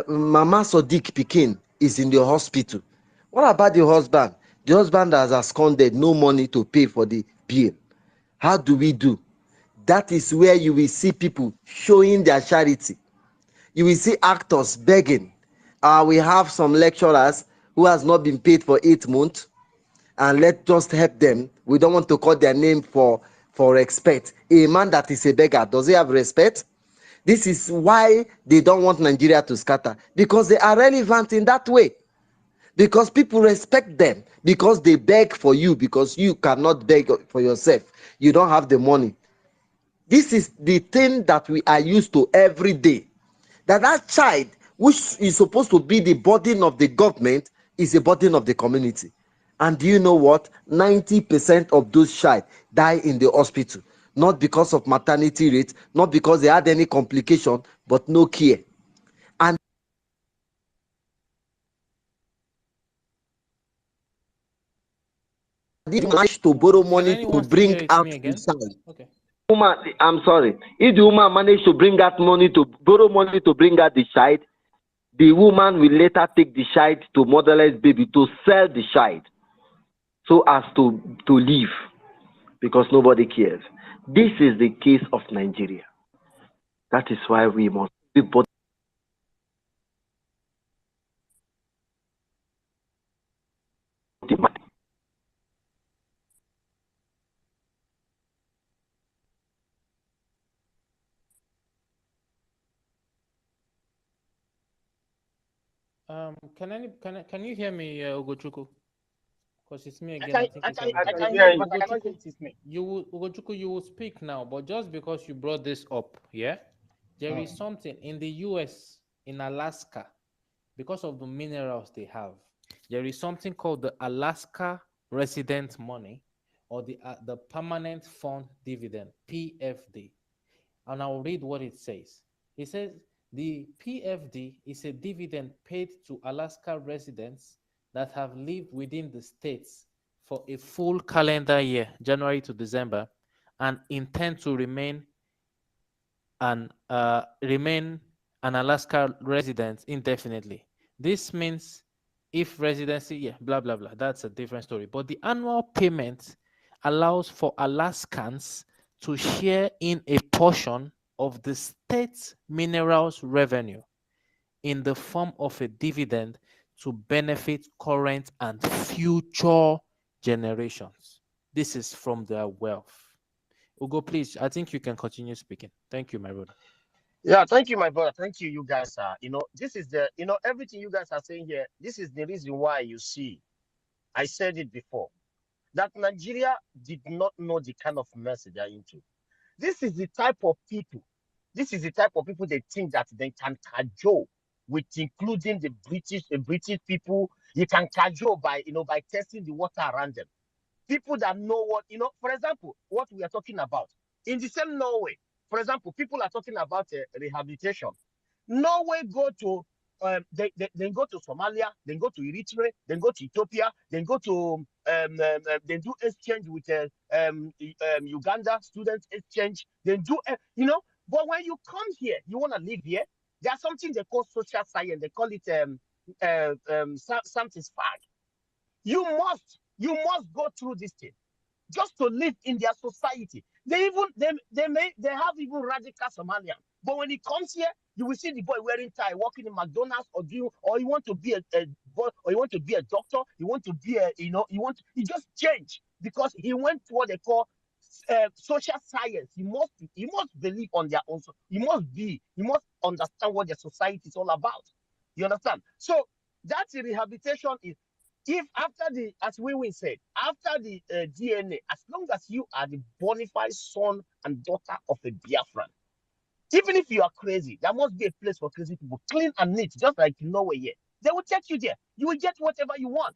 Mama Sodiq Pikin is in the hospital. What about the husband? The husband has absconded, no money to pay for the bill. How do we do? That is where you will see people showing their charity. You will see actors begging. We have some lecturers who has not been paid for 8 months, and let's just help them. We don't want to call their name for respect. A man that is a beggar, does he have respect? This is why they don't want Nigeria to scatter, because they are relevant in that way. Because people respect them, because they beg for you, because you cannot beg for yourself. You don't have the money. This is the thing that we are used to every day. That child, which is supposed to be the burden of the government, is a burden of the community. And do you know what? 90% of those child die in the hospital, not because of maternity rate, not because they had any complication, but no care. And if you manage to borrow Can money to anyone still hear bring it's out me the again? child, Okay. woman, I'm sorry, if the woman managed to bring out money to borrow money to bring out the child, the woman will later take the child to motherless baby to sell the child so as to live, because nobody cares. This is the case of Nigeria. That is why we must be both. Can you hear me, Ugochukwu? Because it's me I again. can I think it's I everybody. can hear you, but I cannot hear Ugochukwu, it is me. Ugochukwu, you will speak now, but just because you brought this up, yeah, there is something in the U.S. in Alaska, because of the minerals they have. There is something called the Alaska Resident Money, or the Permanent Fund Dividend (PFD). And I'll read what it says. It says the PFD is a dividend paid to Alaska residents that have lived within the states for a full calendar year, January to December, and intend to remain an Alaska resident indefinitely. This means if residency, yeah, blah blah blah. That's a different story. But the annual payment allows for Alaskans to share in a portion of the state's minerals revenue in the form of a dividend to benefit current and future generations. This is from their wealth. Ugo, please, I think you can continue speaking. Thank you, my brother. Yeah, thank you, my brother. Thank you, you guys. This is everything you guys are saying here. This is the reason why you see. I said it before that Nigeria did not know the kind of mess they are into. This is the type of people. This is the type of people they think that they can cajole with, including the British people. You can cajole by testing the water around them. People that know for example, what we are talking about in the same Norway. For example, people are talking about rehabilitation. Norway go to they go to Somalia, then go to Eritrea, then go to Ethiopia, then go to then do exchange with Uganda, student exchange, then do But when you come here, you want to live here. There's something they call social science. They call it something spark. You must go through this thing just to live in their society. They have even radical Somalian. But when he comes here, you will see the boy wearing tie, working in McDonald's, or you want to be a boy, or you want to be a doctor, you want to be he just change because he went to what they call social science. He must believe on their own. He must understand what their society is all about. You understand? So that's the rehabilitation is if after as we said, after the DNA, as long as you are the bona fide son and daughter of a Biafran, even if you are crazy, there must be a place for crazy people, clean and neat, just like Norway here. They will take you there. You will get whatever you want.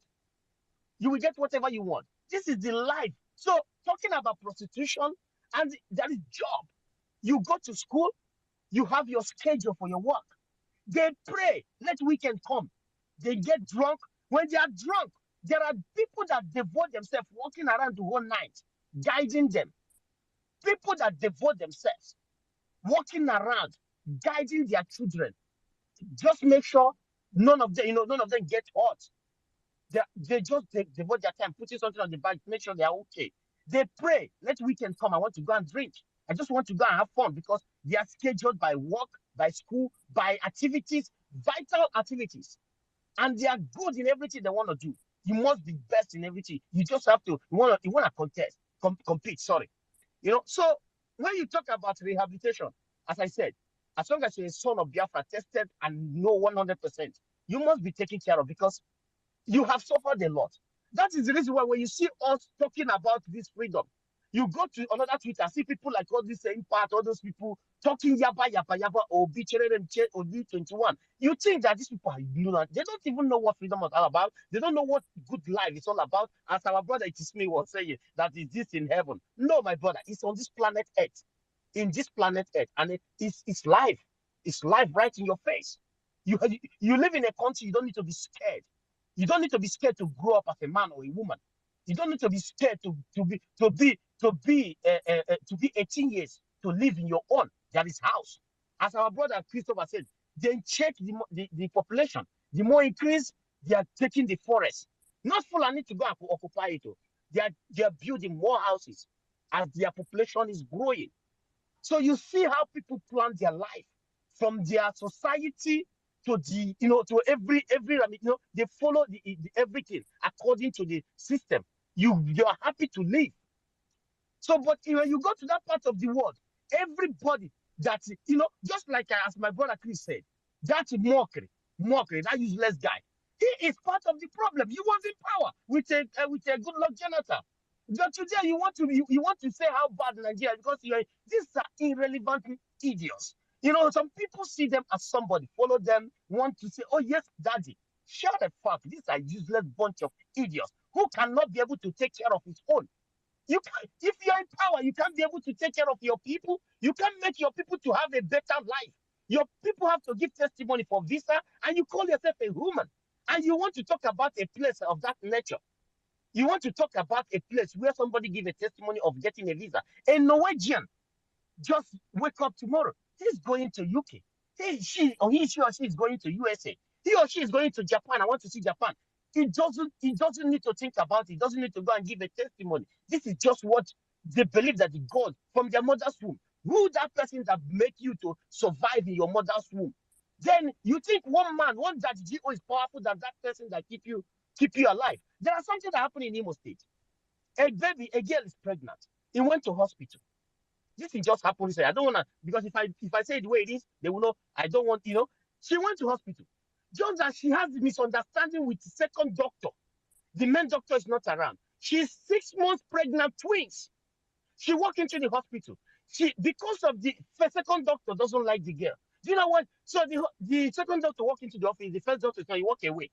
You will get whatever you want. This is the life. So talking about prostitution, and that is job. You go to school, you have your schedule for your work. They pray, let weekend come. They get drunk. When they are drunk, there are people that devote themselves walking around the whole night, guiding them. People that devote themselves walking around, guiding their children. Just make sure none of them get hurt. They just devote their time putting something on the bag, make sure they are okay. They pray, let weekend come. I want to go and drink. I just want to go and have fun because they are scheduled by work, by school, by activities, vital activities. And they are good in everything they want to do. You must be best in everything. You just have to, you want to contest, compete, sorry. So when you talk about rehabilitation, as I said, as long as you're a son of Biafra, tested and know 100%, you must be taken care of because you have suffered a lot. That is the reason why when you see us talking about this freedom, You go to another Twitter, see people like all this same part, all those people talking yaba yaba yaba or B21. You think that these people are ignorant. They don't even know what freedom is all about. They don't know what good life is all about. As our brother it is me was saying, that is this in heaven. No, my brother, it's on this planet Earth. In this planet Earth, and it's life. It's life right in your face. You live in a country, you don't need to be scared. You don't need to be scared to grow up as a man or a woman. You don't need to be scared to be 18 years to live in your own. That is house. As our brother Christopher said, then check the population. The more increase, they are taking the forest. Not full need to go and occupy it. They are building more houses as their population is growing. So you see how people plan their life from their society to the, to every, they follow the everything according to the system. You are happy to live. So, but when you go to that part of the world, everybody that, just like as my brother Chris said, that mockery, that useless guy, he is part of the problem. He was in power with a good luck Jonathan. But today you want to say how bad Nigeria, because these are irrelevant idiots. Some people see them as somebody, follow them, want to say, oh yes, daddy. Shut the fuck. These are useless bunch of idiots who cannot be able to take care of his own. You can, if you're in power, you can't be able to take care of your people. You can't make your people to have a better life. Your people have to give testimony for visa, and you call yourself a human. And you want to talk about a place of that nature. You want to talk about a place where somebody give a testimony of getting a visa. A Norwegian just wake up tomorrow. He's going to UK. She or she is going to USA. He or she is going to Japan. I want to see Japan. He doesn't need to think about it. He doesn't need to go and give a testimony. This is just what they believe, that the God from their mother's womb. Who that person that make you to survive in your mother's womb? Then you think one man, one that GO is powerful than that person that keep you alive. There are something that happened in Imo State. A girl is pregnant. He went to hospital. This thing just happened. I don't want to, because if I say it the way it is, they will know. I don't want, She went to hospital. Just that she has misunderstanding with the second doctor. The main doctor is not around. She's 6 months pregnant, twins. She walked into the hospital. Because of the second doctor doesn't like the girl. Do you know what? So the second doctor walked into the office. The first doctor said, "You walk away."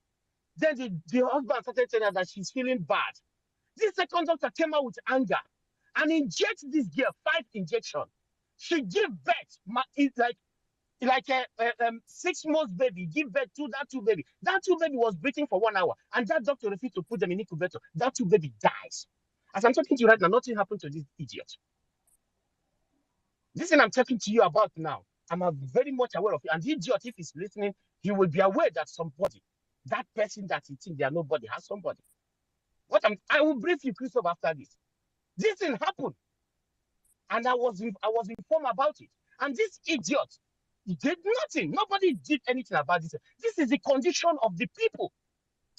Then the husband started telling her that she's feeling bad. This second doctor came out with anger and injected this girl 5 injections. She gave birth. It's like a 6 months baby. Give birth to that 2 baby. That 2 baby was breathing for 1 hour, and that doctor refused to put them in incubator. That 2 baby dies. As I'm talking to you right now, nothing happened to this idiot. This thing I'm talking to you about now, I'm very much aware of it. And the idiot, if he's listening, he will be aware that somebody, that person that he thinks they are nobody, has somebody. I will brief you, Christopher, after this. This thing happened, and I was informed about it. And this idiot, he did nothing. Nobody did anything about this. This is the condition of the people.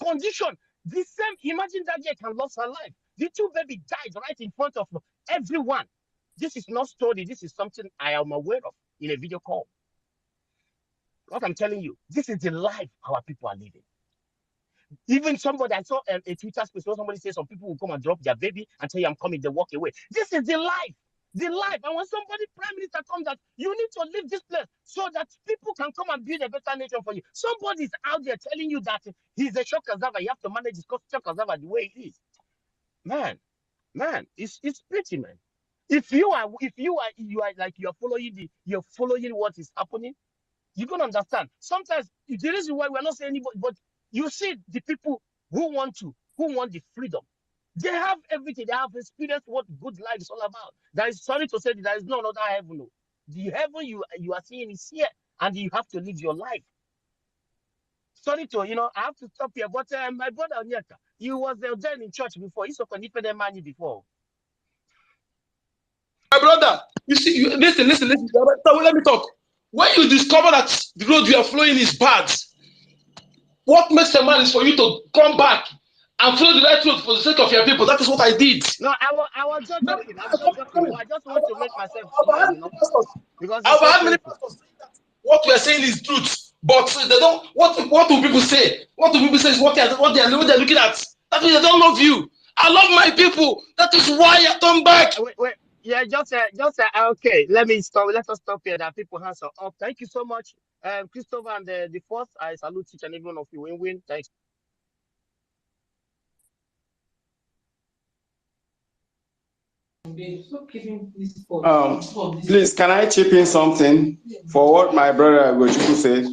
Condition. The same. Imagine that girl can lose her life. The 2 baby died right in front of everyone. This is not story. This is something I am aware of in a video call. What I'm telling you, this is the life our people are living. Even somebody, I saw a Twitter space where somebody says some people will come and drop their baby and tell you I'm coming, they walk away. This is the life. The life. And when somebody, prime minister, comes that you need to leave this place so that people can come and build a better nation for you. Somebody's out there telling you that he's a shock observer. You have to manage his shock observer the way it is. Man, it's pretty, man. If you are like you're following what is happening, you're gonna understand. Sometimes the reason why we're not saying anybody, but you see the people who want the freedom. They have everything. They have experienced what good life is all about. There is, sorry to say, there is no other heaven. No. The heaven you are seeing is here, and you have to live your life. Sorry to, I have to stop here, but my brother Onyeka, he was there in church before. He's so connected money before. My brother, you see, listen. Let me talk. When you discover that the road you are following is bad, what makes a man is for you to come back and follow the right road for the sake of your people. That is what I did. No, I was just joking. I just want to make myself smart, because I've had many pastors saying that what we are saying is truth, but they don't. What do people say? What do people say is what they are looking at. That means they don't love you. I love my people. That is why I come back. Wait. Yeah, okay. Let me stop. Let us stop here. That people hands are up. Thank you so much, Christopher and the fourth. I salute each and every one of you. Win-win. Thanks. Please, can I chip in something for what my brother Gochuku said?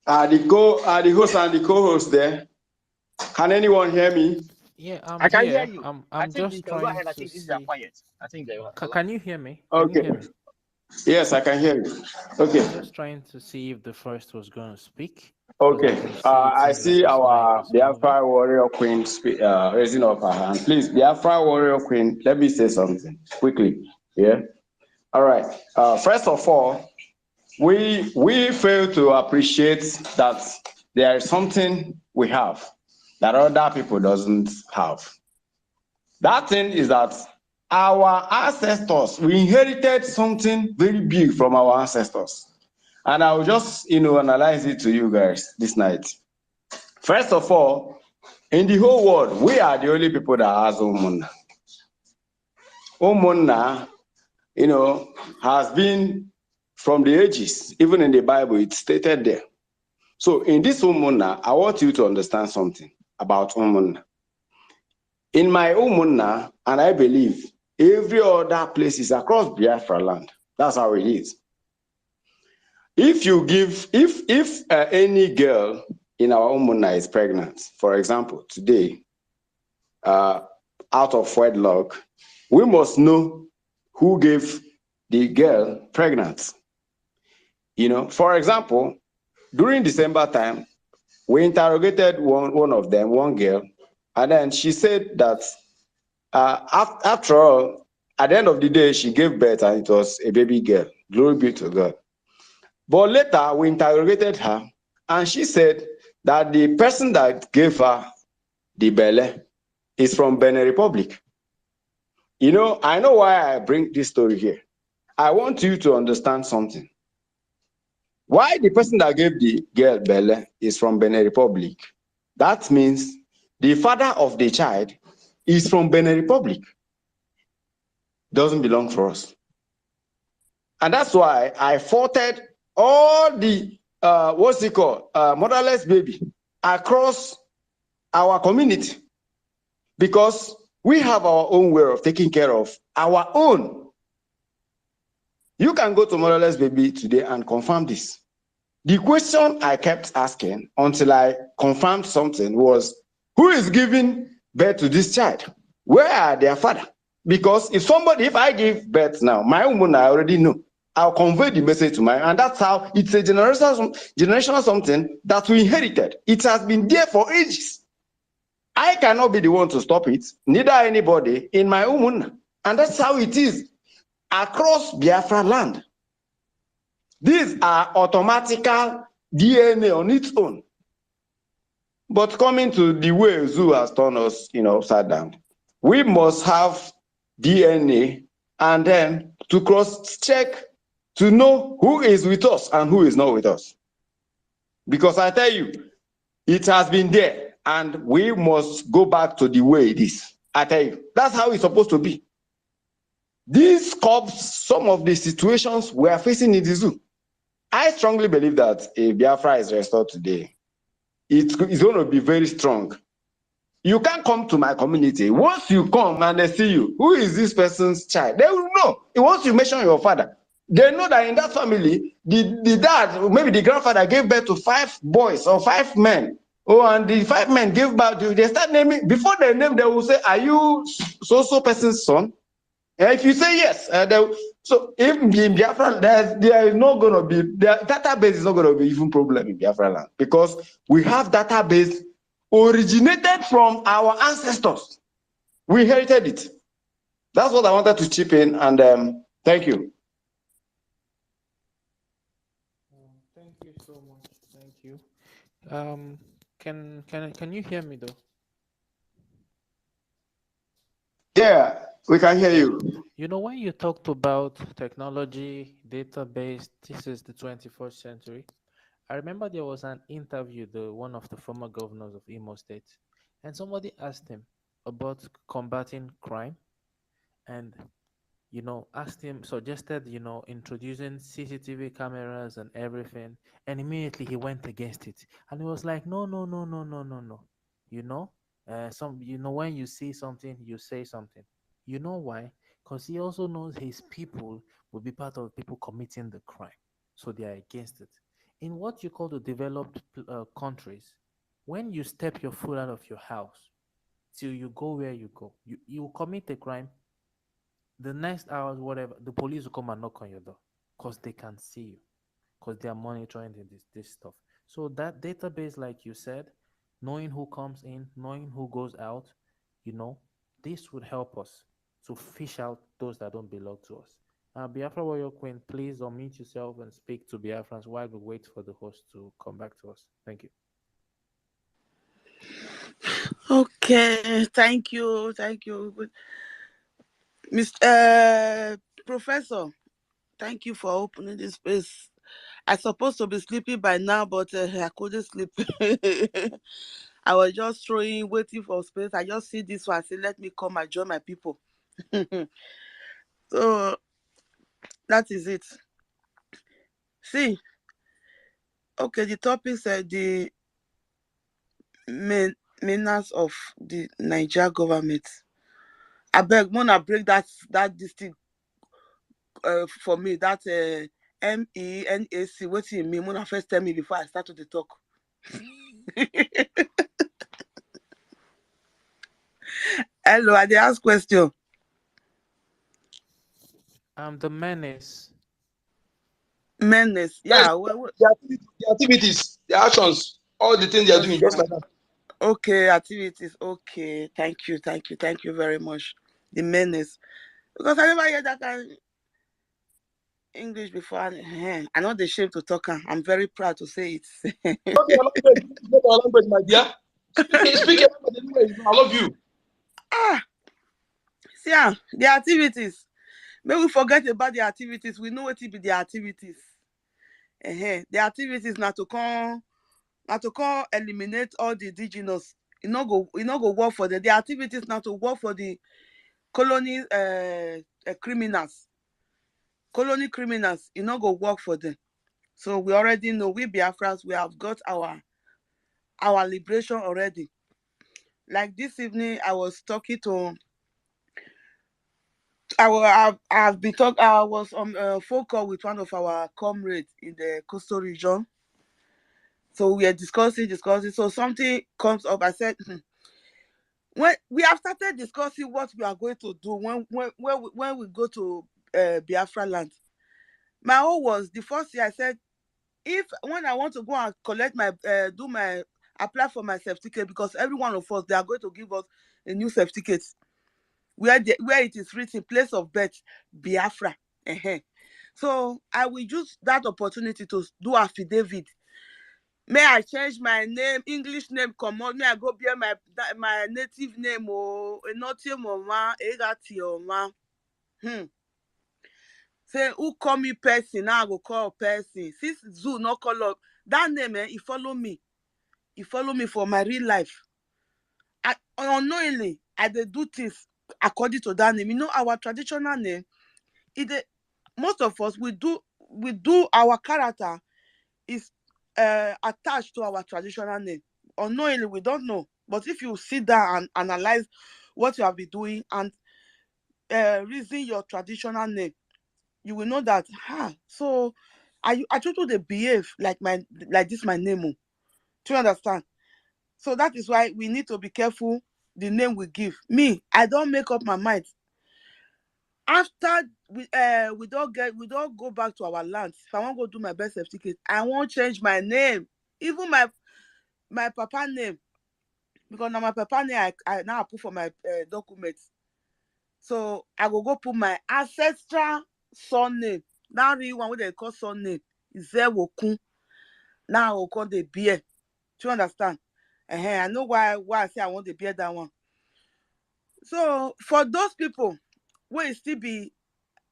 Are the host and the co-host there? Can anyone hear me? Yeah, I'm I can hear here. you. I I'm think you just can go trying ahead. I to think these are see. quiet. I think they are. Can you hear me? Can you Okay. hear me? Yes, I can hear you. Okay. Just trying to see if the first was going to speak. Okay. I can see it I seems like see his mic our is moving. Biafra warrior queen raising up her hand. Please, Biafra warrior queen, let me say something quickly. Yeah. All right. First of all, we fail to appreciate that there is something we have that other people doesn't have. That thing is that our ancestors, we inherited something very big from our ancestors. And I will just, analyze it to you guys this night. First of all, in the whole world, we are the only people that has Umunna. Umunna, has been from the ages, even in the Bible, it's stated there. So in this Umunna, I want you to understand something about Umunna. In my Umunna, and I believe every other places across Biafra land, that's how it is. If any girl in our Umunna is pregnant, for example, today, out of wedlock, we must know who gave the girl pregnant. For example, during December time, we interrogated one of them, one girl, and then she said that after all, at the end of the day, she gave birth and it was a baby girl. Glory be to God. But later, we interrogated her, and she said that the person that gave her the belle is from Benin Republic. I know why I bring this story here. I want you to understand something. Why the person that gave the girl belle is from Benin Republic? That means the father of the child is from Benin Republic. Doesn't belong for us. And that's why I faulted all the motherless baby across our community, because we have our own way of taking care of our own. You can go to motherless baby today and confirm this. The question I kept asking until I confirmed something was, who is giving birth to this child? Where are their father? Because if I give birth now, my woman, I already know. I'll convey the message to and that's how it's a generational something that we inherited. It has been there for ages. I cannot be the one to stop it, neither anybody in my own. And that's how it is across Biafra land. These are automatical DNA on its own. But coming to the way Zoo has turned us, upside down, we must have DNA and then to cross-check to know who is with us and who is not with us. Because I tell you, it has been there and we must go back to the way it is. I tell you, that's how it's supposed to be. This covers some of the situations we are facing in the zoo. I strongly believe that if Biafra is restored today, it's going to be very strong. You can't come to my community. Once you come and they see you, who is this person's child? They will know. Once you mention your father, they know that in that family, the dad, maybe the grandfather gave birth to 5 boys or 5 men. Oh, and the 5 men gave birth to, they start naming, before they name, they will say, are you so person's son? And if you say yes, so if in Biafra, there is not going to be, the database is not going to be even problem in Biafra land, because we have database originated from our ancestors. We inherited it. That's what I wanted to chip in, and thank you. Thank you so much. Thank you. Can you hear me though? Yeah, we can hear you. When you talked about technology, database, this is the 21st century. I remember there was an interview, the one of the former governors of Imo State, and somebody asked him about combating crime, and asked him, suggested, introducing CCTV cameras and everything, and immediately he went against it, and he was like, no, no, no, no, no, no, no, you know, when you see something, you say something. You know why? Because he also knows his people will be part of people committing the crime, so they are against it. In what you call the developed countries, when you step your foot out of your house till you go where you go, you commit a crime, the next hours, whatever, the police will come and knock on your door because they can see you, because they are monitoring this stuff. So that database, like you said, knowing who comes in, knowing who goes out, you know, this would help us to fish out those that don't belong to us. Biafra Warrior Queen, please unmute yourself and speak to Biafrans while we wait for the host to come back to us. Thank you. Okay, thank you. Mr. Professor, thank you for opening this space. I'm supposed to be sleeping by now, but I couldn't sleep. I was just waiting for space. I just see this one. I say, let me come and join my people. So that is it. See, okay, the topic said the menace of the Niger government. I beg, Mona, break that this thing for me. That MENAC. What you mean? Mona first tell me before I start to the talk. Hello, I dey ask question. The menace. Menace. That is Yeah. Well, the activities, the actions, all the things they are doing, just like that. Okay, activities. Okay, thank you very much. The menace, because I never hear that kind of English before. I'm not ashamed to talk. I'm very proud to say it. Not your language, not our language, my dear. Speak your language. I love you. See, the activities. May we forget about the activities. We know what it be the activities. The activities not to come eliminate all the indigenous. You no go work for them. The activities not to work for the colony criminals. Colony criminals, you no go work for them. So we already know, we Biafrans, we have got our liberation already. Like this evening, I was talking to I was on a phone call with one of our comrades in the coastal region. So we are discussing. So something comes up. I said, when we have started discussing what we are going to do when we go to Biafra land. My own was the first year I said, if when I want to go and collect my apply for my certificate, because every one of us, they are going to give us a new certificate where it is written place of birth Biafra. So I will use that opportunity to do affidavit. May I change my name, English name, come on, may I go bear my native name or not mama, egati oma. Say who call me person, now I go call person. Since Zoo no call up that name, he follow me. He follow me for my real life. Unknowingly, I dey do things according to that name. You know, our traditional name, most of us we do our character is attached to our traditional name. Unknowingly, we don't know. But if you sit down and analyze what you have been doing and reason your traditional name, you will know that so I told they behave like this my name. Do you understand? So that is why we need to be careful the name we give. Me, I don't make up my mind. After we don't go back to our land. If I want to go do my birth certificate, I won't change my name. Even my papa name. Because now my papa name I now put for my documents. So I will go put my ancestral surname. Now the one what they call surname is Zewokun. Now I will call the beer. Do you understand? I know why I say I want the beer that one. So for those people, will still be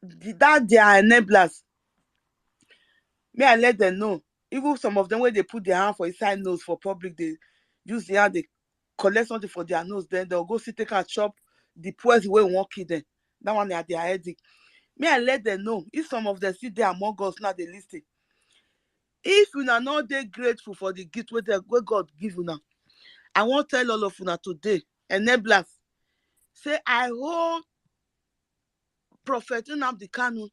that they are enablers. May I let them know. Even some of them, when they put their hand for inside nose for public, they use the hand, they collect something for their nose, then they'll go sit take a chop the poison wey won't kill them. That one they are their headache. Me, I let them know. If some of them sit there among us now, they listen. If you are not they grateful for the gift where God give you now, I want to tell all of you now today, enablers, say I hold Prophet Nnamdi Kanu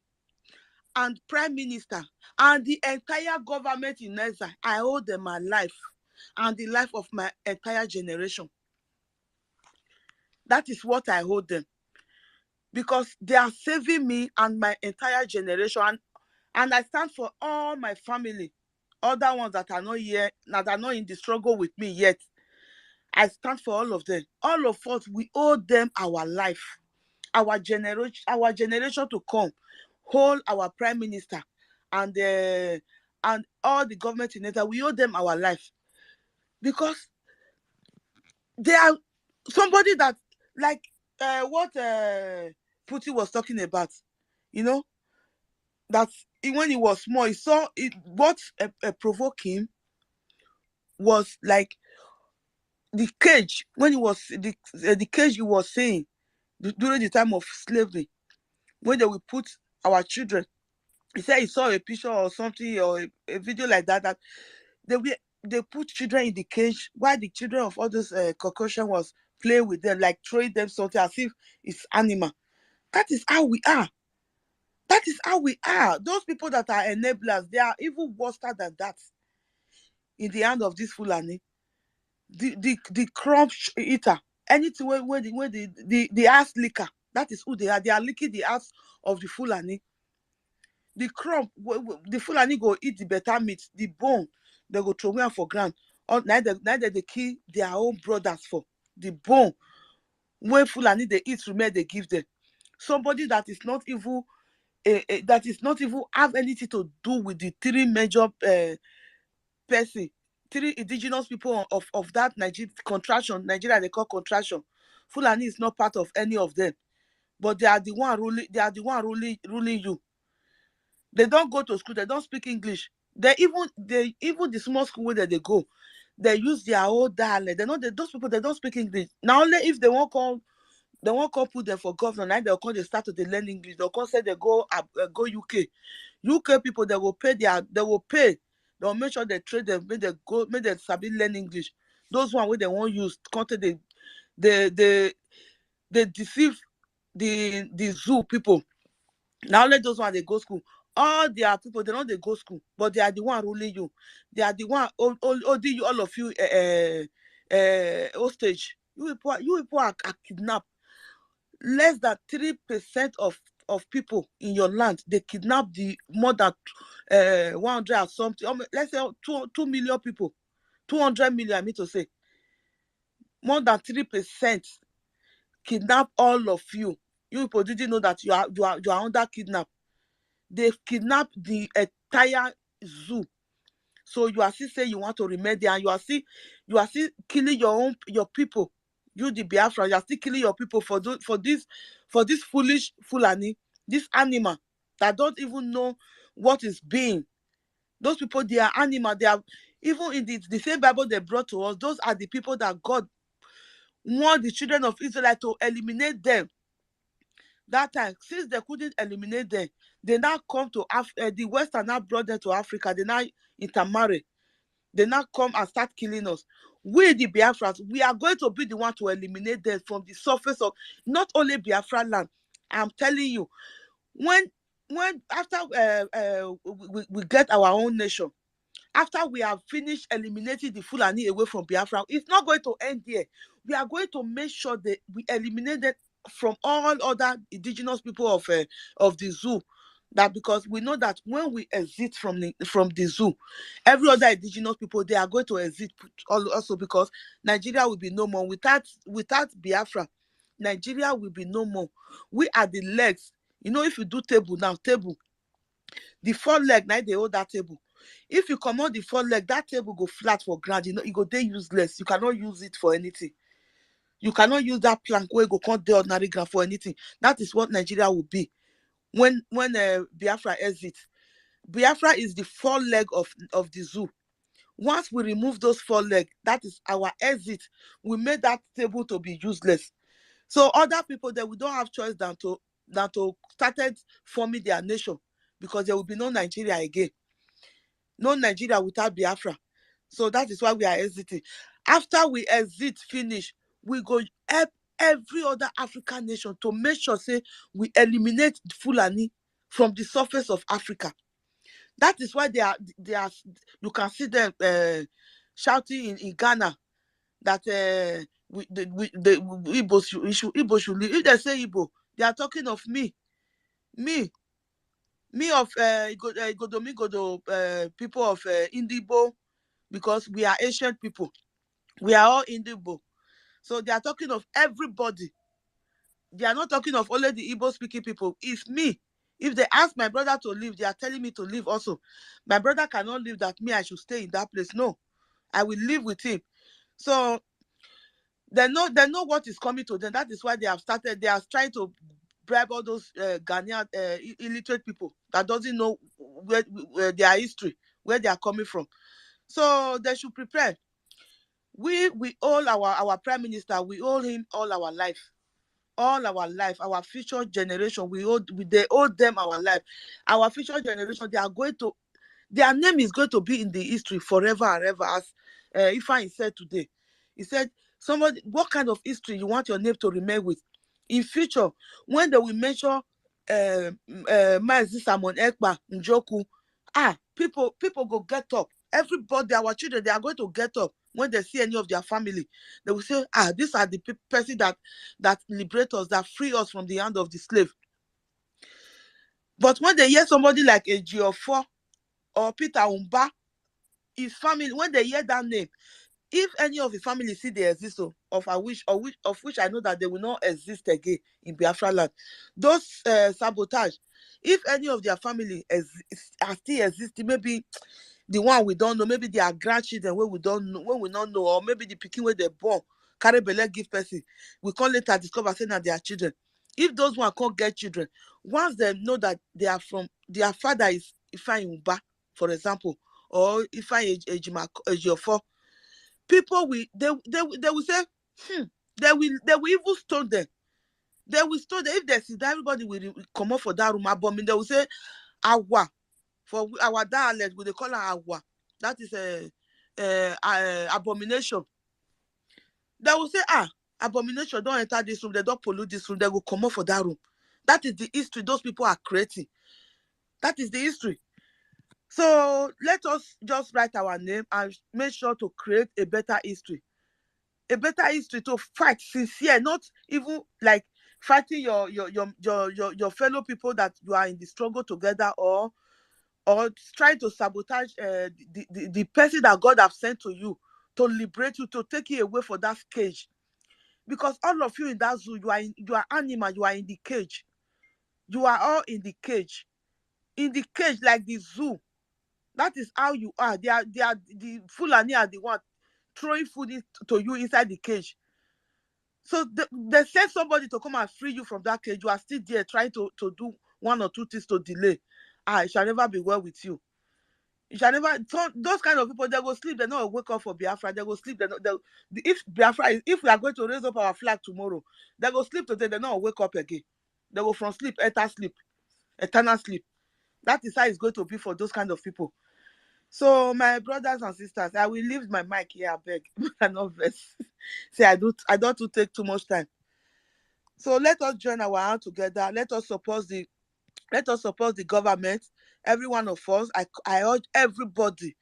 and Prime Minister and the entire government in exile. I hold them my life and the life of my entire generation. That is what I hold them. Because they are saving me and my entire generation. And I stand for all my family, other ones that are not here, that are not in the struggle with me yet. I stand for all of them. All of us, we owe them our life, our generation to come. Hold our Prime Minister and all the government in Nigeria, we owe them our life. Because they are somebody that, like what Putin was talking about, you know, that when he was small, he saw it. What provoked him was like the cage, when he was the cage he was saying during the time of slavery, when they will put our children. He said he saw a picture or something or a video like that, that they put children in the cage while the children of all those Caucasian was playing with them, like throwing them something as if it's animal. That is how we are. That is how we are. Those people that are enablers, they are even worse than that in the hand of this Fulani. The crumb eater. Anything when the ass licker, that is who they are. They are licking the ass of the Fulani. The crumb, the Fulani go eat the better meat, the bone, they go throw away for ground. Or neither they kill their own brothers for the bone. When Fulani they eat remain, they give them. Somebody that is not even have anything to do with the three major person, three indigenous people of that Nigeria they call contraction. Fulani is not part of any of them, but they are the one ruling. They are the one ruling you. They don't go to school. They don't speak English. Even the small school where they go, they use their own dialect. Those people they don't speak English. Now only if they won't call put them for governor. Now they'll call they start to learn English. They'll call say they go UK. UK people they will pay. They'll make sure they trade them. Make them sabi learn English. Those one where they won't use content. They deceive the zoo people. Now let those one they go school. All their people, they don't they go school, but they are the one ruling you. They are the one holding you, all of you hostage. You people are kidnapped. Less than 3% of people in your land, they kidnap the more than 100 or something. Let's say 2 million people, 200 million. I mean to say, more than 3% kidnap all of you. You people didn't know that you are under kidnap. They've kidnapped the entire zoo. So you are still saying you want to remain there, and you are still killing your people. You the Biafra, you are still killing your people for this foolish Fulani, this animal that don't even know what is being. Those people, they are animal. They are even in the same Bible they brought to us. Those are the people that God want the children of Israel to eliminate them. That time, since they couldn't eliminate them, they now come to the West and now brought them to Africa. They now intermarry. They now come and start killing us. We, the Biafrans, we are going to be the one to eliminate them from the surface of not only Biafra land. I'm telling you, when after we get our own nation, after we have finished eliminating the Fulani away from Biafra, it's not going to end there. We are going to make sure that we eliminate them from all other indigenous people of the zoo. That because we know that when we exit from the zoo, every other indigenous people, they are going to exit also, because Nigeria will be no more. Without Biafra, Nigeria will be no more. We are the legs. You know, if you do table, the 4 leg, now they hold that table. If you come on the 4 leg, that table go flat for ground. You know, it go there useless. You cannot use it for anything. You cannot use that plank where you go come the ordinary ground for anything. That is what Nigeria will be when Biafra exits. Biafra is the four leg of the zoo. Once we remove those four legs, that is our exit. We made that table to be useless. So other people that we don't have choice than to started forming their nation, because there will be no Nigeria again. No Nigeria without Biafra. So that is why we are exiting. After we exit finish, we go help every other African nation to make sure say we eliminate Fulani from the surface of Africa. That is why they are you can see them shouting in Ghana that the Igbo should leave. If they say Igbo, they are talking of me of Igodo people of Indibo, because we are ancient people. We are all Indibo. So they are talking of everybody. They are not talking of only the Igbo speaking people. It's me. If they ask my brother to leave, they are telling me to leave also. My brother cannot leave, that me, I should stay in that place. No, I will live with him. So they know what is coming to them. That is why they are trying to bribe all those Ghanaian illiterate people that doesn't know where their history, where they are coming from. So they should prepare. We owe our prime minister, we owe him all our life. Our future generation, they owe them our life. Our future generation, their name is going to be in the history forever and ever. As Ifeanyi said today, he said, what kind of history you want your name to remain with in future, when they will mention Mazi Simon Ekpa Njoku? People go get up. Everybody, our children, they are going to get up when they see any of their family. They will say, these are the person that liberate us, that free us from the hand of the slave. But when they hear somebody like a Ejiofor or Peter Umba, his family, when they hear that name, if any of the family see they exist, of which I know that they will not exist again in Biafra land, those sabotage, if any of their family are still existing, maybe the one we don't know, maybe their grandchildren where we don't know, when we don't know, or maybe the pikin where they born carry belle give person, we can't later discover saying that they are children. If those one can't get children, once they know that they are from, their father is Ifeanyi Uba, for example, or Ifeanyi Ejiofor, people they will say, they will even stone them. They will stone them. If they see that, everybody will come up for that room bombing. They will say Awa. For our dialect, we they call her Awa. That is a abomination. They will say, abomination, don't enter this room, they don't pollute this room, they will come up for that room. That is the history those people are creating. That is the history. So let us just write our name and make sure to create a better history. A better history to fight sincere, not even like fighting your fellow people that you are in the struggle together, or trying to sabotage the person that God have sent to you to liberate you, to take you away from that cage. Because all of you in that zoo, you are animal, you are in the cage. You are all in the cage. In the cage, like the zoo. That is how you are. They are the Fulani are the one throwing food to you inside the cage. So they send somebody to come and free you from that cage. You are still there trying to do one or two things to delay. It shall never be well with you. You shall never. Those kind of people, they go sleep. They not wake up for Biafra. They go sleep. If Biafra if we are going to raise up our flag tomorrow, they go sleep today. They not wake up again. They go from sleep, eternal sleep. That is how it's going to be for those kind of people. So my brothers and sisters, I will leave my mic here. I beg, not verse. Say I don't take too much time. So let us join our hand together. Let us support the government. Every one of us. I urge everybody.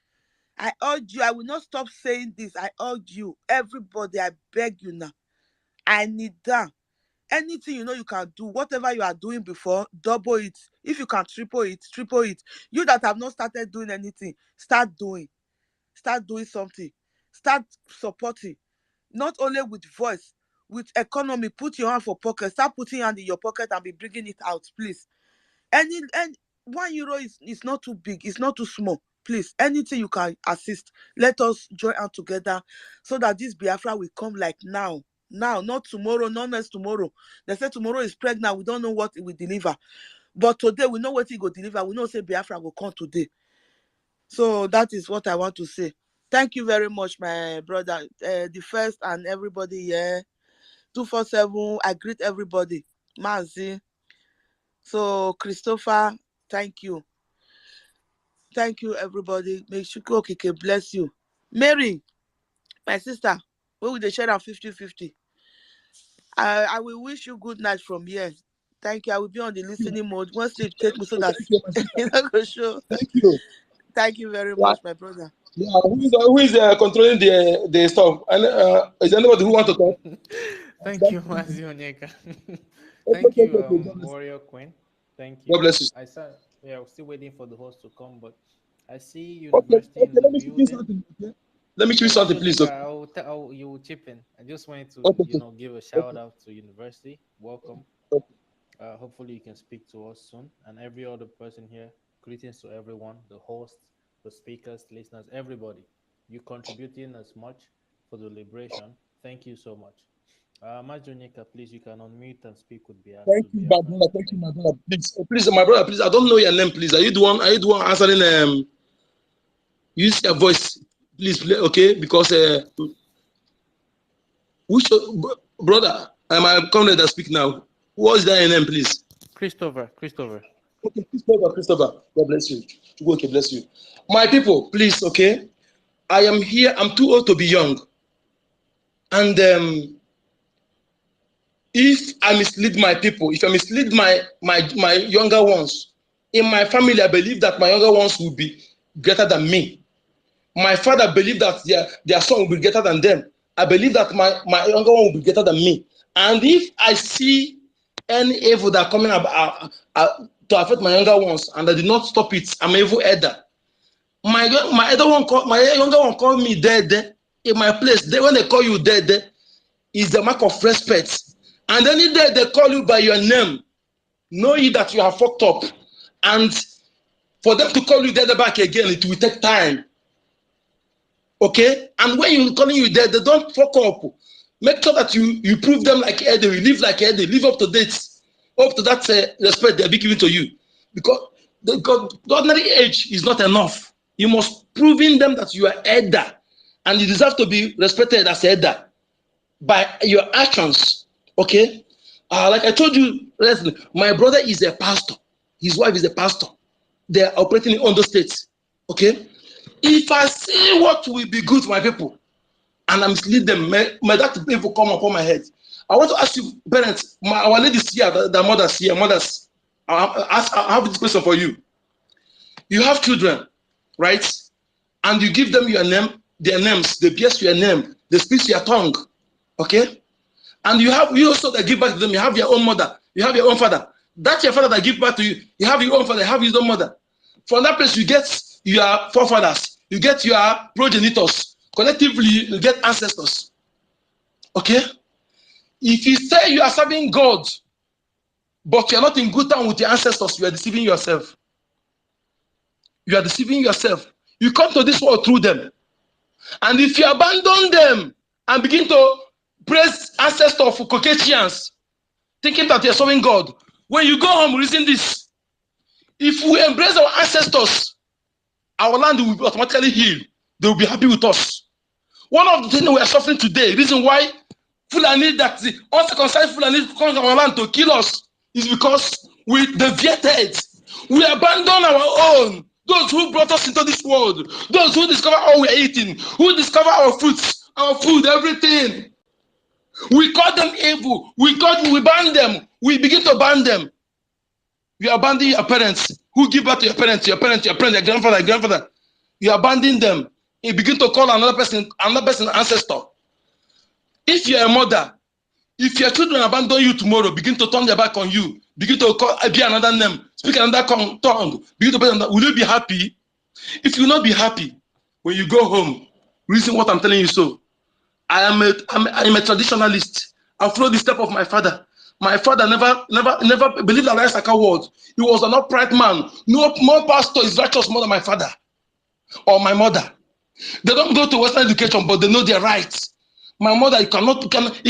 I urge you. I will not stop saying this. I urge you, everybody. I beg you now. I need that. Anything you can do, whatever you are doing before, double it. If you can triple it, triple it. You that have not started doing anything, start doing. Start doing something. Start supporting. Not only with voice, with economy. Put your hand for pocket. Start putting your hand in your pocket and be bringing it out, please. And €1 is not too big. It's not too small. Please, anything you can assist, let us join out together so that this Biafra will come like now. Now, not tomorrow, not next tomorrow. They say tomorrow is pregnant. We don't know what it will deliver. But today we know what he go deliver. We know say Biafra will come today. So that is what I want to say. Thank you very much, my brother. The first and everybody here. 247. I greet everybody. Mazi. So Christopher, thank you. Thank you, everybody. Make sure okay, bless you. Mary, my sister, we will share our 50-50. I will wish you good night from here. Thank you. I will be on the listening mode. Once sleep take me so that you not go show. Thank you. Thank you very Yeah, much, my brother. yeah. Who is controlling the stuff? And is there anybody who want to talk? Thank you, Mazi Onyeka. Thank Okay, you, okay, okay. God bless Warrior Queen. Thank you. God you. bless you. I said, yeah, we're still waiting for the host to come, but I see Okay, University okay. in the Let me give you building. something. Okay? Let me give you Yeah, something, Mazi please. Onyeka, Okay. you will chip in. I just wanted to, Okay. give a shout Okay. out to University. Welcome. Okay. Hopefully, you can speak to us soon. And every other person here, greetings to everyone, the hosts, the speakers, listeners, everybody. You contributing as much for the liberation. Thank you so much. Majonika, please, you can unmute and speak with Thank to you, my Biafra. brother. Thank you, Thank my you. brother. Please, please, my brother. Please, I don't know your name. Please, are you the one? Are you the one answering? Use your voice, please. Okay, because which brother? My comrade that speak now. What is that your name, please? Christopher, Christopher. Okay, Christopher. Christopher. God bless you. Okay, bless you. My people, please. Okay, I am here. I'm too old to be young, and if I mislead my people, if I mislead my younger ones, in my family, I believe that my younger ones will be greater than me. My father believed that their son will be greater than them. I believe that my younger one will be greater than me. And if I see any evil that coming up to affect my younger ones, and I did not stop it, I'm an evil elder. My younger one called me dead in my place. When they call you dead, is the mark of respect. And any day they call you by your name, know ye that you are fucked up. And for them to call you dead back again, it will take time. Okay? And when you're calling you dead, they don't fuck up. Make sure that you prove them like Eddie, you live like Eddie, live up to dates, up to that respect they'll be giving to you. Because the ordinary age is not enough. You must prove in them that you are elder and you deserve to be respected as elder by your actions. Okay? Like I told you, my brother is a pastor. His wife is a pastor. They are operating in Ondo State. Okay? If I see what will be good for my people and I mislead them, may that people come upon my head. I want to ask you, parents, our ladies here, the mothers here, mothers, I have this question for you. You have children, right? And you give them your name, their names, they pierce your name, they speak your tongue, okay? And you also that give back to them, you have your own mother, you have your own father. That's your father that give back to you. You have your own father, you have his own mother. From that place, you get your forefathers, you get your progenitors. Collectively, you get ancestors. Okay? If you say you are serving God, but you are not in good time with your ancestors, you are deceiving yourself. You are deceiving yourself. You come to this world through them. And if you abandon them and begin to praise ancestors for Caucasians, thinking that you are serving God, when you go home, reason this. If we embrace our ancestors, our land will be automatically healed. They will be happy with us. One of the things we are suffering today, reason why Fulani, that the uncircumcised Fulani come to our land to kill us, is because we deviated. We abandon our own. Those who brought us into this world, those who discover all we are eating, who discover our fruits, our food, everything. We call them evil. We ban them. We begin to ban them. You abandon your parents who give birth to your parents, your grandfather, your grandfather. You abandon them. You begin to call another person ancestor. If you're a mother, if your children abandon you tomorrow, begin to turn their back on you, begin to be another name, speak another tongue, begin to will you be happy? If you will not be happy, when you go home, reason what I'm telling you so. I am a traditionalist. I follow the step of my father. My father never believed that life like a word. He was an upright man. No more pastor is righteous more than my father or my mother. They don't go to Western education, but they know their rights. My mother, he cannot intimidate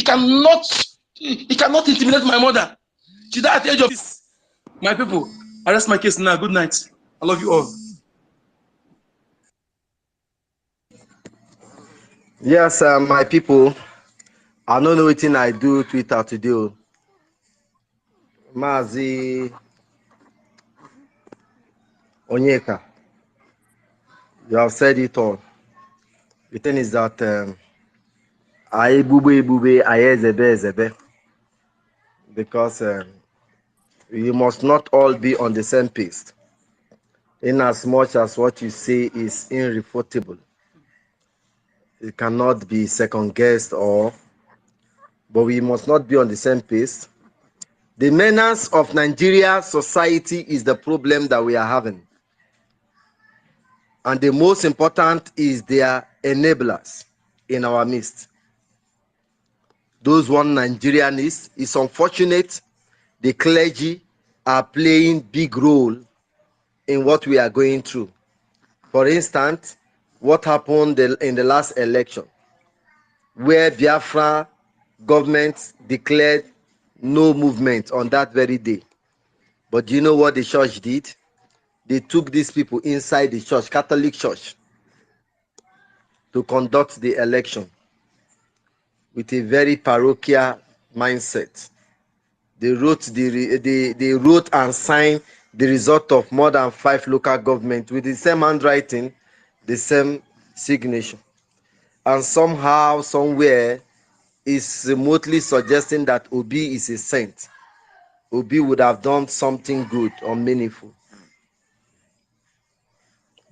my mother. She died at the age of 6. My people, I rest my case now. Good night. I love you all. Yes, my people, I don't know what I do Twitter to do. Mazi Onyeka, you have said it all. The thing is that I bube I zebe because you must not all be on the same page. In as much as what you say is irrefutable, it cannot be second guessed but we must not be on the same page. The menace of Nigeria society is the problem that we are having. And the most important is their enablers in our midst. Those one Nigerianists, it's unfortunate the clergy are playing big role in what we are going through. For instance, what happened in the last election, where Biafra government declared no movement on that very day. But do you know what the church did? They took these people inside the church, Catholic church, to conduct the election with a very parochial mindset. They wrote they wrote and signed the result of more than 5 local governments with the same handwriting, the same signature. And somehow, somewhere, is remotely suggesting that Obi is a saint. Obi would have done something good or meaningful.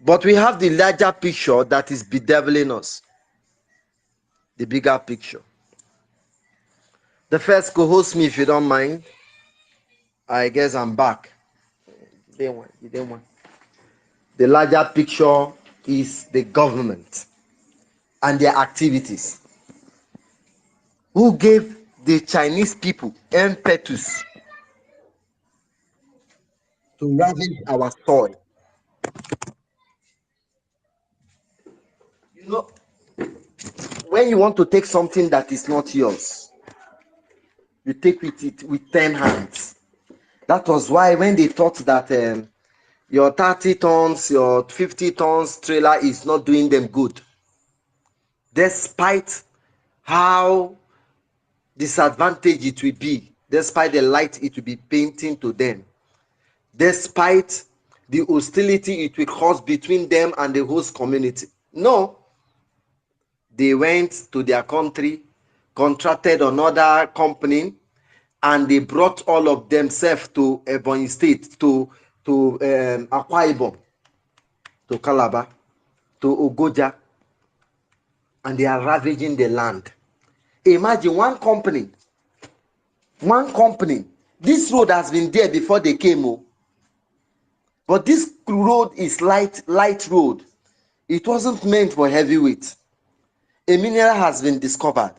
But we have the larger picture that is bedeviling us. The bigger picture. The first co-host me, if you don't mind. I guess I'm back. You didn't want. The larger picture is the government and their activities. Who gave the Chinese people impetus to ravage our soil? You know, when you want to take something that is not yours, you take it with 10 hands. That was why when they thought that your 30 tons, your 50 tons trailer is not doing them good, despite how disadvantaged it will be, despite the light it will be painting to them, despite the hostility it will cause between them and the host community. No, they went to their country, contracted another company, and they brought all of themselves to Ebonyi State, to Akwa Ibom, to Calabar, to Ogoja, and they are ravaging the land. Imagine one company. This road has been there before they came, but this road is light road. It wasn't meant for heavyweight. A mineral has been discovered.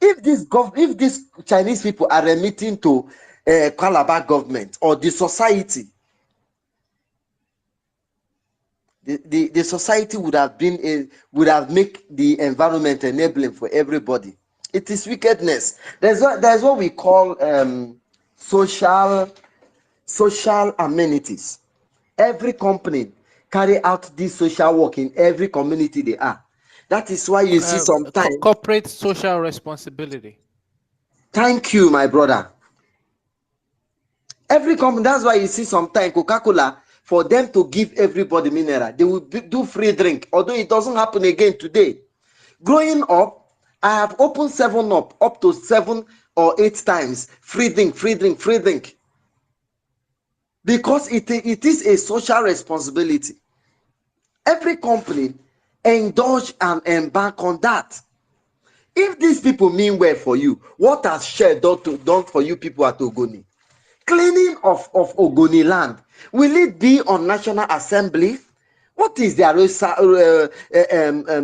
If these Chinese people are remitting to Calabar government or the society, the society would have made the environment enabling for everybody. It is wickedness. There's what we call social amenities. Every company carry out this social work in every community they are. That is why you see sometimes corporate social responsibility. Thank you, my brother. Every company, that's why you see sometimes Coca-Cola, for them to give everybody mineral, they will do free drink, although it doesn't happen again today. Growing up, I have opened 7-Up up to 7 or 8 times. Free drink. Because it is a social responsibility. Every company indulge and embark on that. If these people mean well for you, what has Shell done for you people at Ogoni? Cleaning of Ogoni land, will it be on National Assembly? What is their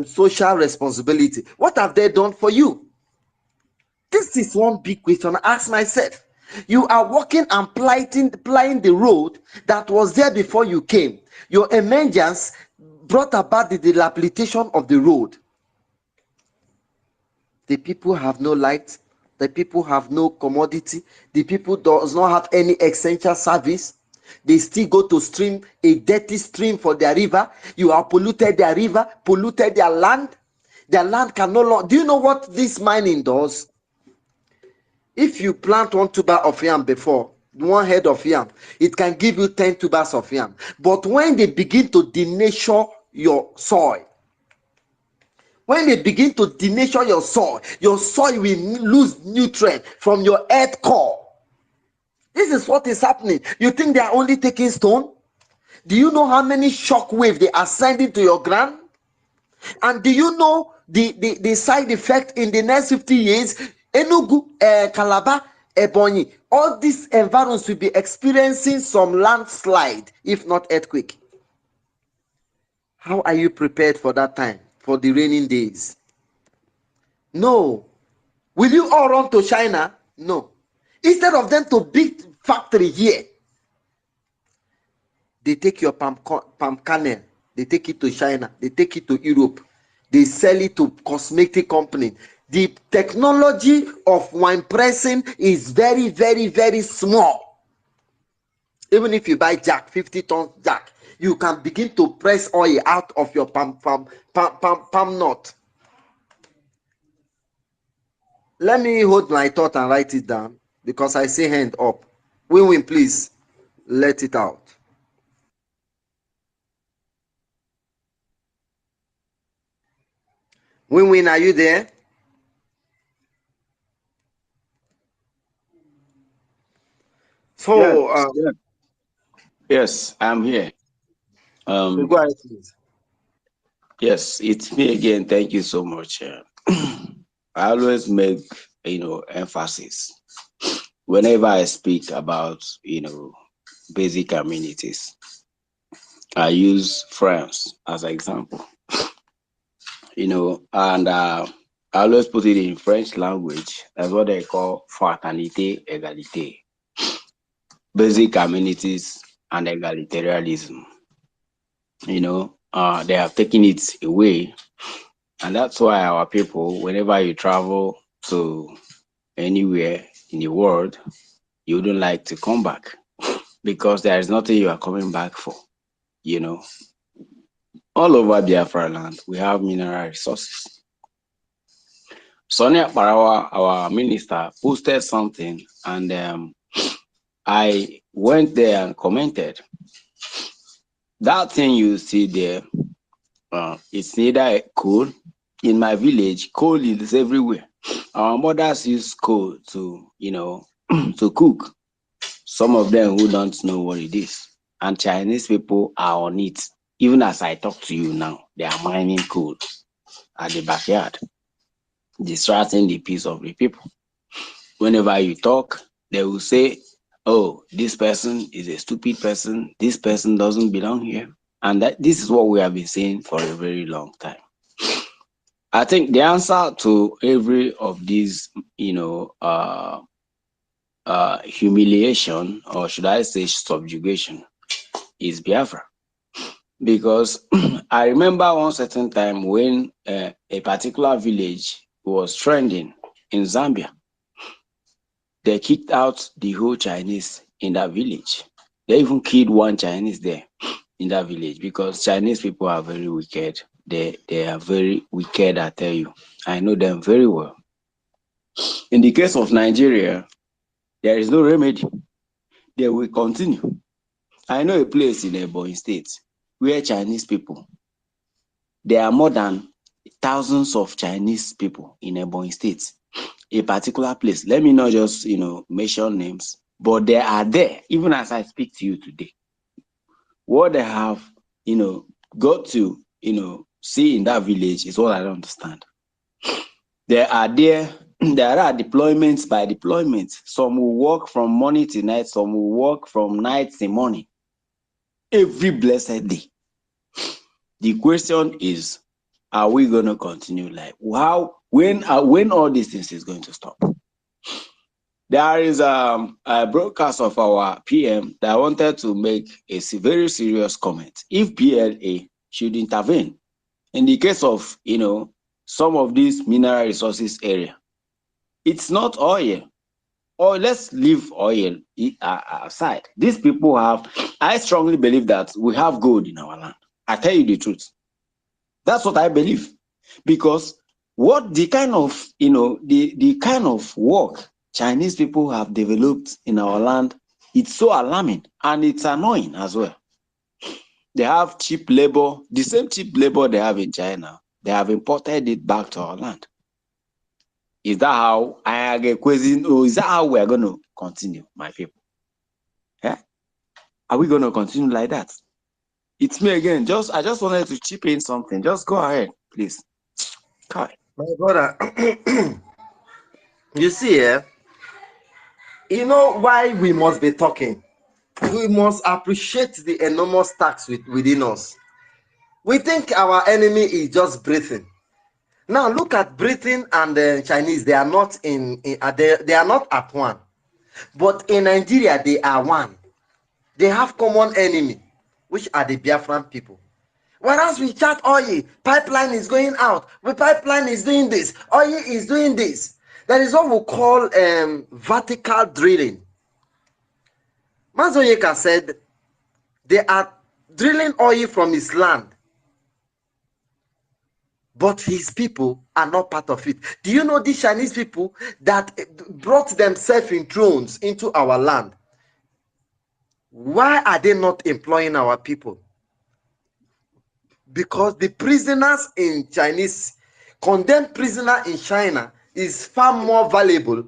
social responsibility? What have they done for you? This is one big question I ask myself. You are working and plying the road that was there before you came. Your emergence brought about the dilapidation of the road. The people have no light, The people have no commodity. The people does not have any essential service. They still go to stream a dirty stream for their river. You have polluted their river, polluted their land. Their land can no longer. Do you know what this mining does? If you plant 1 tuber of yam before, 1 head of yam, it can give you 10 tubers of yam. But when they begin to denature your soil, when they begin to denature your soil will lose nutrient from your earth core. This is what is happening. You think they are only taking stone? Do you know how many shock waves they are sending to your ground? And do you know the side effect in the next 50 years? Enugu, Calabar, Ebonyi, all these environs will be experiencing some landslide, if not earthquake. How are you prepared for that time, for the raining days? No. Will you all run to China? No. Instead of them to build factory here, they take your palm kernel, they take it to China, they take it to Europe, they sell it to cosmetic company. The technology of wine pressing is very, very, very small. Even if you buy jack, 50-ton jack, you can begin to press oil out of your palm nut. Let me hold my thought and write it down because I say hand up. Win-win, please let it out. Win-win, are you there? So, Yes, yes, I'm here. go ahead, please. Yes, it's me again. Thank you so much. I always make emphasis whenever I speak about basic amenities. I use France as an example. And I always put it in French language. That's what they call fraternité, égalité, basic amenities and egalitarianism. They have taken it away, and that's why our people, whenever you travel to anywhere in the world, you wouldn't like to come back because there is nothing you are coming back for. All over Biafra land, we have mineral resources. Sonia Parawa, our minister, posted something, and I went there and commented. That thing you see there, it's neither coal. In my village, coal is everywhere. Our mothers use coal to, to cook. Some of them who don't know what it is. And Chinese people are on it. Even as I talk to you now, they are mining coal at the backyard, distracting the peace of the people. Whenever you talk, they will say, oh, this person is a stupid person. This person doesn't belong here. And this is what we have been saying for a very long time. I think the answer to every of these, humiliation, or should I say subjugation, is Biafra. Because I remember one certain time when a particular village was trending in Zambia, they kicked out the whole Chinese in that village. They even killed one Chinese there in that village because Chinese people are very wicked. They are very wicked, I tell you. I know them very well. In the case of Nigeria, there is no remedy. They will continue. I know a place in Ebonyi State where Chinese people, there are more than thousands of Chinese people in Ebonyi State. A particular place, let me not just, mention names, but they are there, even as I speak to you today. What they have, got to, see in that village is what I don't understand. They are there. There are deployments by deployments. Some will work from morning to night. Some will work from night to morning. Every blessed day. The question is, are we going to continue like when all these things is going to stop? There is a broadcast of our PM that wanted to make a very serious comment. If PLA should intervene in the case of, some of these mineral resources area, It's not oil. Or let's leave oil aside. These people have, I strongly believe that we have gold in our land. I tell you the truth. That's what I believe. Because what the kind of, the kind of work Chinese people have developed in our land, it's so alarming and it's annoying as well. They have cheap labor, the same cheap labor they have in China, they have imported it back to our land. Is that how I get question? Or is that how we are going to continue, my people? Yeah? Are we going to continue like that? It's me again. I just wanted to chip in something. Just go ahead, please. Kai. My brother, you see, you know why we must be talking? We must appreciate the enormous tax within us. We think our enemy is just breathing. Now look at Britain and the Chinese. They are not they are not at one. But in Nigeria, they are one. They have common enemy, which are the Biafran people. Whereas we chat oil, pipeline is going out. The pipeline is doing this. Oil is doing this. That is what we call vertical drilling. Mazoyeka said they are drilling oil from his land, but his people are not part of it. Do you know these Chinese people that brought themselves in drones into our land? Why are they not employing our people? Because the prisoners in Chinese, condemned prisoner in China is far more valuable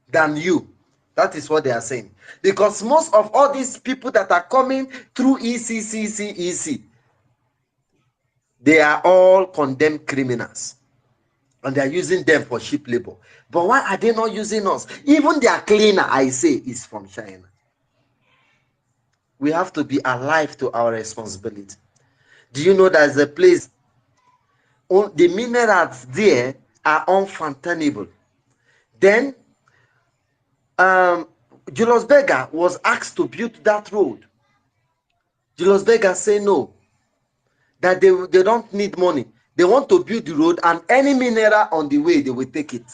than you. That is what they are saying. Because most of all these people that are coming through EC, they are all condemned criminals. And they are using them for cheap labor. But why are they not using us? Even their cleaner, I say, is from China. We have to be alive to our responsibility. Do you know there's a place, the minerals there are unfathomable. Then Julius Berger was asked to build that road. Julius Berger said no, that they don't need money. They want to build the road, and any mineral on the way, they will take it.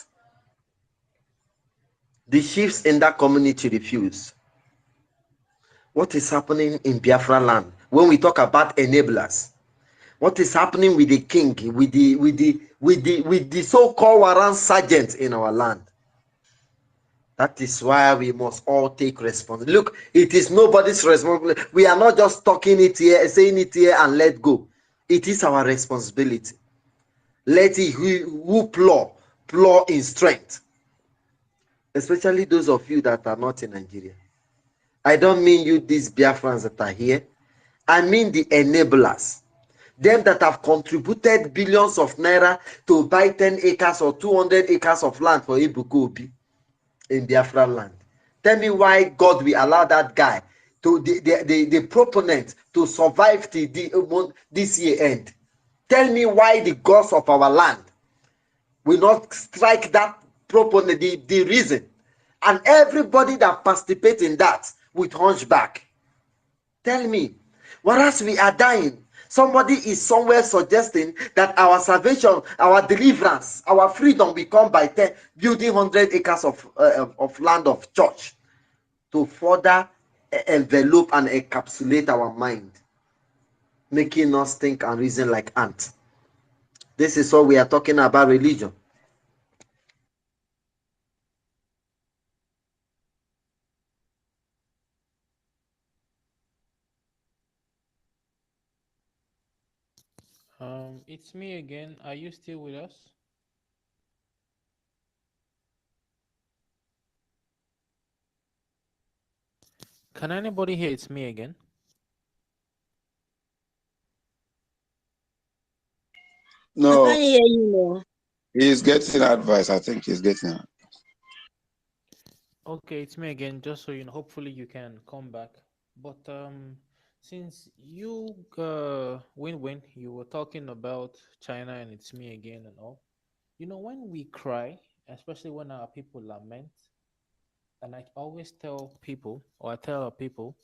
The chiefs in that community refuse. What is happening in Biafra land when we talk about enablers? What is happening with the king, with the so-called warrant sergeants in our land? That is why we must all take responsibility. Look, it is nobody's responsibility. We are not just talking it here, saying it here, and let go. It is our responsibility. Let it who plow in strength. Especially those of you that are not in Nigeria. I don't mean you, these Biafrans that are here. I mean the enablers. Them that have contributed billions of naira to buy 10 acres or 200 acres of land for Ibuku Obi in Biafra land. Tell me why God will allow that guy, to the proponent, to survive till this year end. Tell me why the gods of our land will not strike that proponent, the reason. And everybody that participates in that with hunchback. Tell me. Whereas we are dying, somebody is somewhere suggesting that our salvation, our deliverance, our freedom will come by building 100 acres of land of church to further envelop and encapsulate our mind, making us think and reason like ants. This is what we are talking about religion. It's me again. Are you still with us? Can anybody hear it's me again? I No, can't hear you more. he's getting advice. I think he's getting. Okay, it's me again. Just so you know, hopefully you can come back. But since you win, you were talking about China and it's me again and all. You know, when we cry, especially when our people lament, and I always tell people, or I tell our people,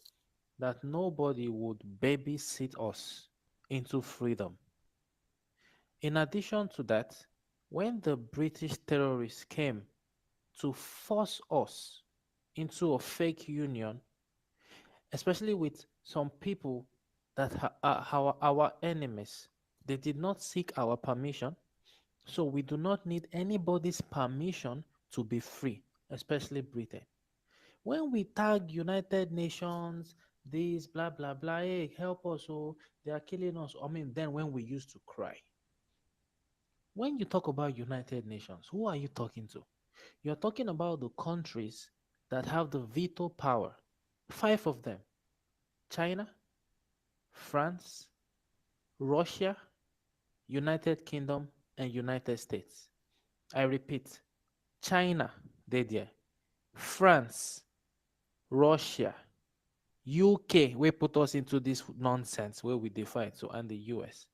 that nobody would babysit us into freedom. In addition to that, when the British terrorists came to force us into a fake union, especially with some people that are our enemies. They did not seek our permission, so we do not need anybody's permission to be free, especially Britain. When we tag United Nations, this blah blah blah, hey, help us, oh, they are killing us. I mean, then when we used to cry. When you talk about United Nations, who are you talking to? You're talking about the countries that have the veto power. 5 of them: China, France, Russia, United Kingdom, and United States. I repeat, China, they there. France, Russia, UK, we put us into this nonsense where we define, so, and the US.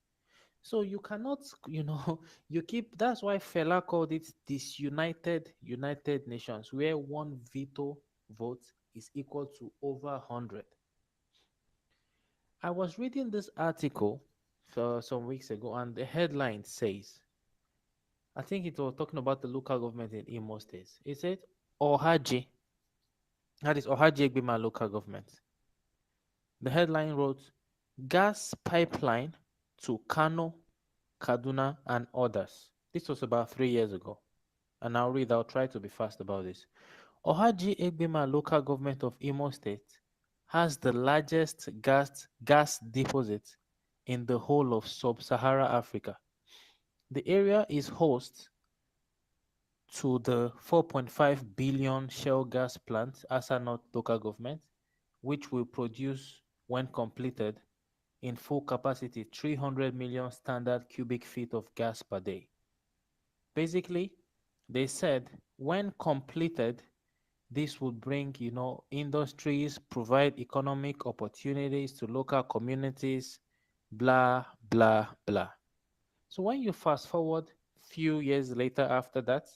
So you cannot, you keep, that's why Fela called it disunited United Nations, where one veto vote is equal to over 100. I was reading this article some weeks ago, and the headline says, I think it was talking about the local government in Imo State. It said, Ohaji, that is Ohaji Egbima local government. The headline wrote, gas pipeline to Kano, Kaduna, and others. This was about 3 years ago. And I'll try to be fast about this. Ohaji Egbima local government of Imo State has the largest gas deposit in the whole of sub-Sahara Africa. The area is host to the 4.5 billion shale gas plant, Asanot local government, which will produce, when completed, in full capacity, 300 million standard cubic feet of gas per day. Basically, they said when completed, this would bring, industries, provide economic opportunities to local communities, blah, blah, blah. So when you fast forward few years later after that,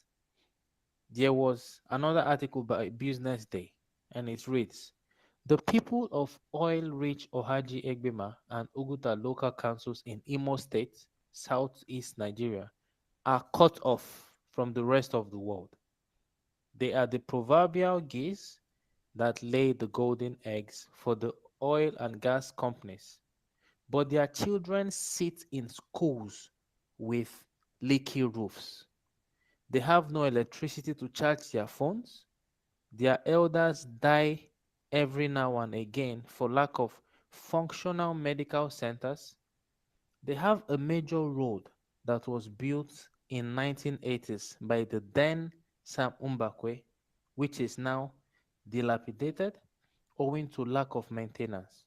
there was another article by Business Day, and it reads, the people of oil-rich Ohaji Egbima and Uguta local councils in Imo State, southeast Nigeria, are cut off from the rest of the world. They are the proverbial geese that lay the golden eggs for the oil and gas companies, but their children sit in schools with leaky roofs. They have no electricity to charge their phones. Their elders die every now and again for lack of functional medical centers. They have a major road that was built in 1980s by the then Sam Mbakwe, which is now dilapidated owing to lack of maintenance.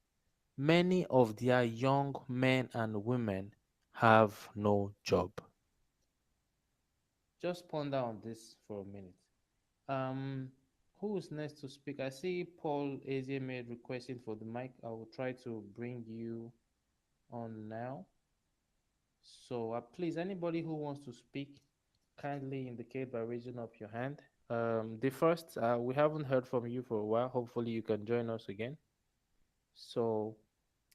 Many of their young men and women have no job. Just ponder on this for a minute. Who is next to speak? I see Paul Eze requesting for the mic. I will try to bring you on now. So please, anybody who wants to speak, kindly indicate by raising up your hand. The first, we haven't heard from you for a while. Hopefully you can join us again. So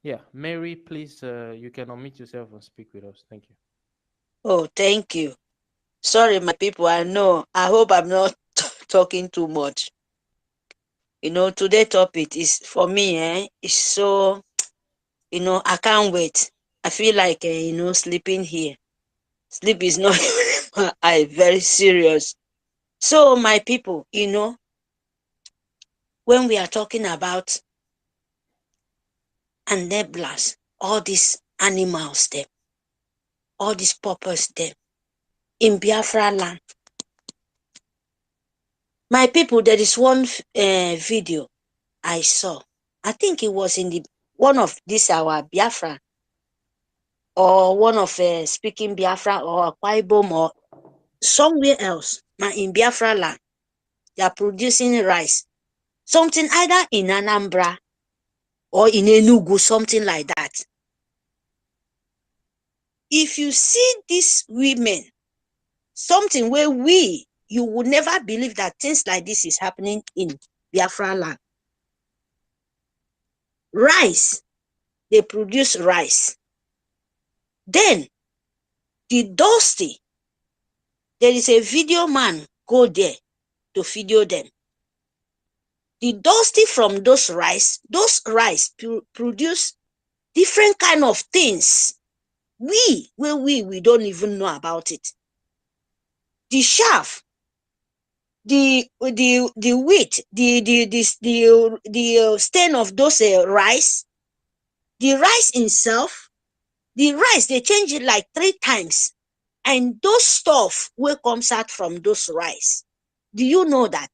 yeah, Mary, please, you can unmute yourself and speak with us. Thank you. Oh, thank you. Sorry, my people. I know. I hope I'm not talking too much. Today's topic is for me. It's so. I can't wait. I feel like sleeping here. Sleep is not very serious. So my people, when we are talking about enablers, all these animals, them, all these purpose, them in Biafra land. My people, there is one video I saw. I think it was in one of this our Biafra, or one of speaking Biafra or Akwa or somewhere else. In Biafra land, they are producing rice. Something either in Anambra or in Enugu, something like that. If you see these women, something where you would never believe that things like this is happening in Biafra land. Rice, they produce rice. Then, the Dusty, there is a video man go there. to video them. The dusty from those rice produce different kind of things. We don't even know about it. The chaff, the wheat, the stain of those rice, the rice itself, the rice they change it like 3 times, and those stuff will comes out from those rice. Do you know that?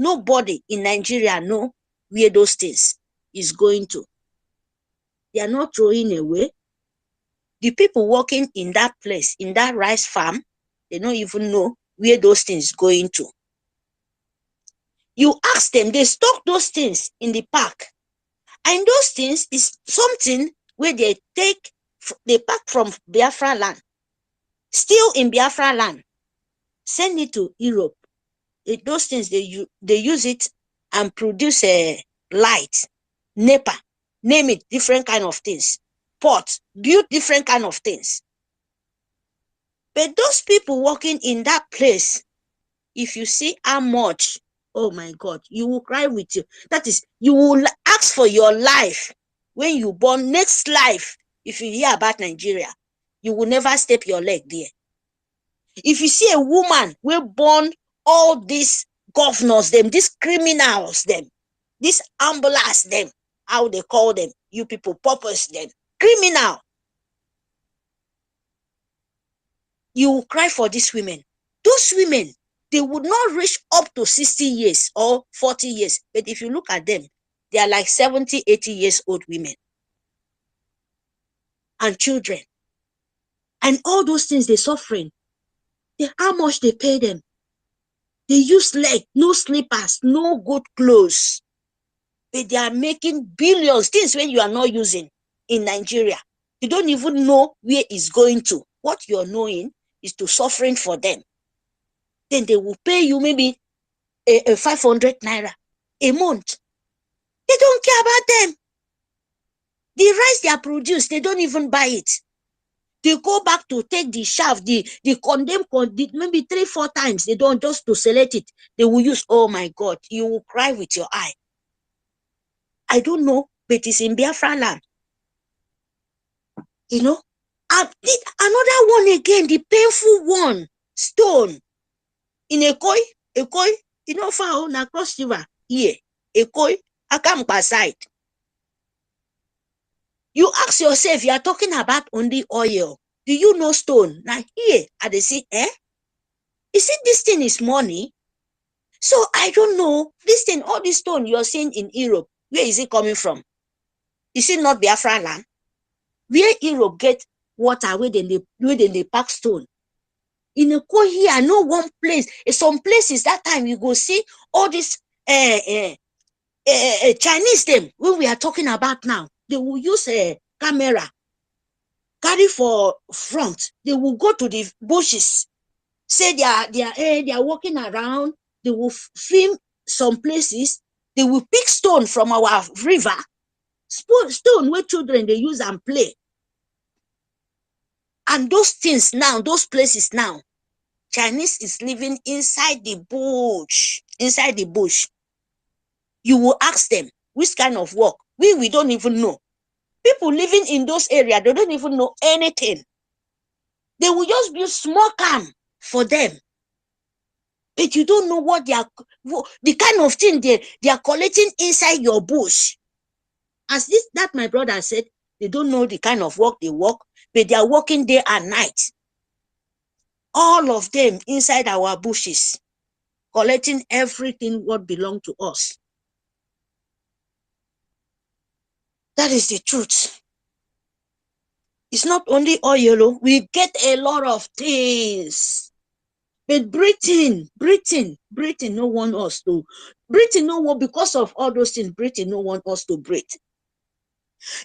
Nobody in Nigeria know where those things is going to. They are not throwing away. The people working in that place, in that rice farm, they don't even know where those things going to. You ask them, they stock those things in the park. And those things is something where they pack from Biafra land, still in Biafra land, send it to Europe. Those things, they use it and produce a light, NEPA, name it, different kind of things. Pot, build different kind of things. But those people working in that place, if you see how much, oh my God, you will cry with you. That is, you will ask for your life when you born. Next life, if you hear about Nigeria, you will never step your leg there. If you see a woman will born all these governors, them, these criminals, them, these ambulance, them, how they call them, you people purpose them, criminal, you will cry for these women. Those women, they would not reach up to 60 years or 40 years. But if you look at them, they are like 70, 80 years old women and children. And all those things they're suffering, how much they pay them. They use leg, no slippers, no good clothes. But they are making billions, things when you are not using in Nigeria. You don't even know where it's going to. What you're knowing is to suffering for them. Then they will pay you maybe a 500 naira a month. They don't care about them. The rice they are produced, they don't even buy it. They go back to take the shaft, the condemn, maybe 3-4 times. They don't, just to select it. They will use, oh my God, you will cry with your eye. I don't know, but it's in Biafra land. You know, I did another one again, the painful one, stone. In Ekoi, you know, found across river here, Ekoi, Akampa side. You ask yourself, you are talking about only oil. Do you know stone? Now here, at the sea, is it this thing is money? So I don't know. This thing, all this stone you're seeing in Europe, where is it coming from? Is it not Biafra land? Where Europe get water, where they pack stone? In a co here, I know one place. Some places that time you go see all this Chinese them, when we are talking about now, they will use a camera, carry for front. They will go to the bushes, say they are walking around. They will film some places. They will pick stone from our river, stone where children they use and play. And those things now, those places now, Chinese is living inside the bush, inside the bush. You will ask them, which kind of work? We don't even know. People living in those areas, they don't even know anything. They will just build small camp for them. But you don't know what the kind of thing they are collecting inside your bush. As that my brother said, they don't know the kind of work they work, but they are working day and night. All of them inside our bushes, collecting everything what belongs to us. That is the truth. It's not only oil, we get a lot of things. But Britain no want us to. Britain no want, because of all those things, Britain no want us to breathe.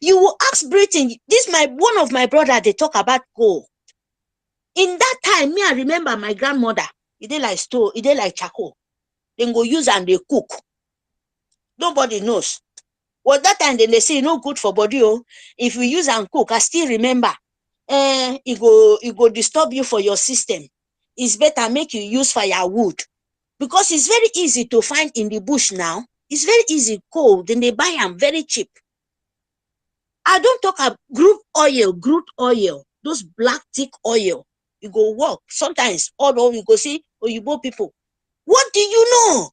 You will ask Britain, one of my brother, they talk about gold. In that time, I remember my grandmother, it did like stove, it did like charcoal. Then go use and they cook. Nobody knows. Well, that time they say no good for body. If we use and cook, I still remember. It go disturb you for your system. It's better make you use firewood. Because it's very easy to find in the bush now. It's very easy, cold, and they buy them very cheap. I don't talk about group oil, those black thick oil. You go walk. Sometimes all over you go see Oyibo people. What do you know?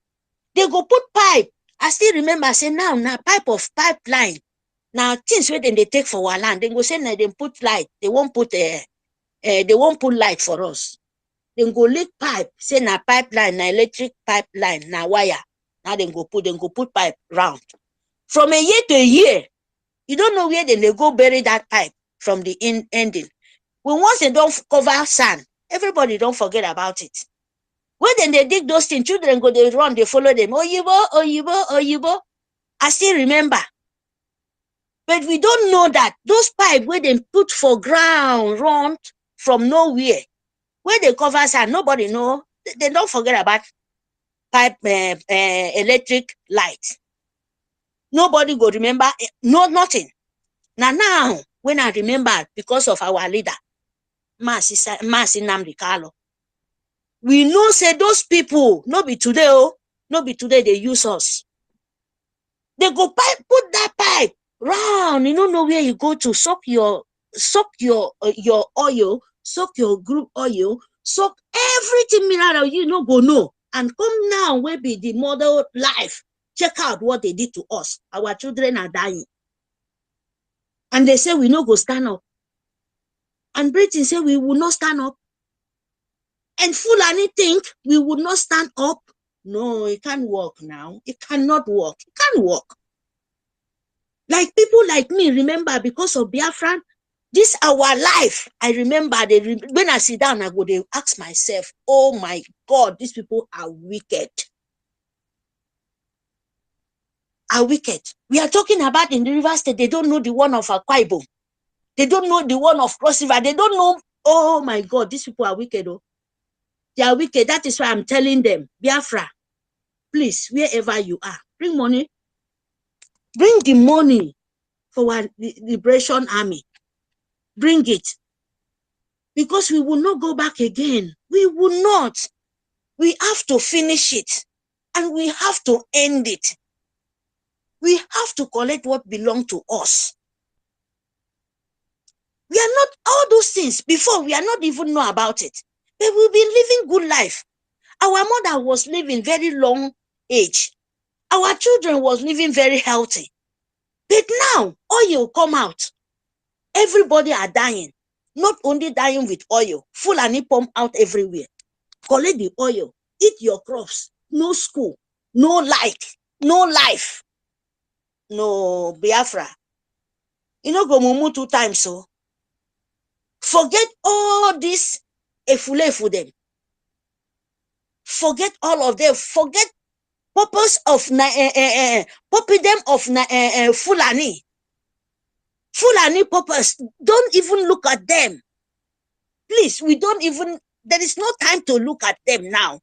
They go put pipe. I still remember I say now pipeline. Now things where then they take for our land. They go say now they put light. They won't put light for us. Then go lick pipe. Say na pipeline, na electric pipeline, na wire. Now they go put pipe round. From a year to a year, you don't know where then they go bury that pipe from the ending. When once they don't cover sand, everybody don't forget about it. When then they dig those things, children go, they run, they follow them. Oyibo. I still remember. But we don't know that those pipes where they put for ground, run from nowhere, where they cover sand, nobody know. They don't forget about pipe electric light. Nobody go remember, nothing. Now, when I remember, because of our leader, Masi Nnamdi Kanu, we know say those people, no be today they use us. They go put that pipe round. You don't know where you go to soak your oil, soak your group oil, soak everything mineral you no go know. And come now, where be the model life. Check out what they did to us. Our children are dying. And they say we no go stand up. And Britain say we will not stand up. And Fulani think we would not stand up. No, it can't work now. It cannot work. It can't work. Like people like me, remember, because of Biafra, this our life. I remember when I sit down, I go to ask myself, oh my God, these people are wicked. Are wicked. We are talking about in the River State, they don't know the one of Akwa Ibom. They don't know the one of Cross River. They don't know, oh my God, these people are wicked. Oh. They are wicked. That is why I'm telling them, Biafra, please, wherever you are, bring money. Bring the money for our liberation army. Bring it. Because we will not go back again. We will not. We have to finish it. And we have to end it. We have to collect what belongs to us. We are not, all those things before, we are not even know about it. But we've been living good life. Our mother was living very long age. Our children was living very healthy. But now, oil come out. Everybody are dying. Not only dying with oil, full and pump out everywhere. Collect the oil, eat your crops. No school, no light, no life. No Biafra. You know, go mumu 2 times so. Forget all this efulefu them. Forget all of them. Forget purpose of them of Fulani. Fulani purpose. Don't even look at them. Please, we don't even, there is no time to look at them now.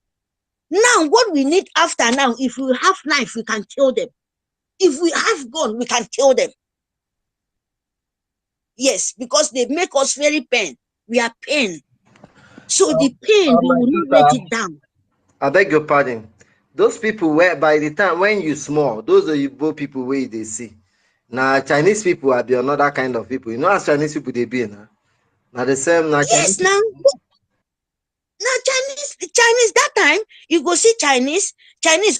Now, what we need after now, if we have knife, we can kill them. If we have gun, we can kill them. Yes, because they make us very pain. We are pain. So the pain, we will not let it down. I beg your pardon. Those people where by the time when you small, those are Igbo people where they see. Now Chinese people are the another kind of people. You know as Chinese people they be now. Now the same now. Yes, now Chinese that time you go see Chinese,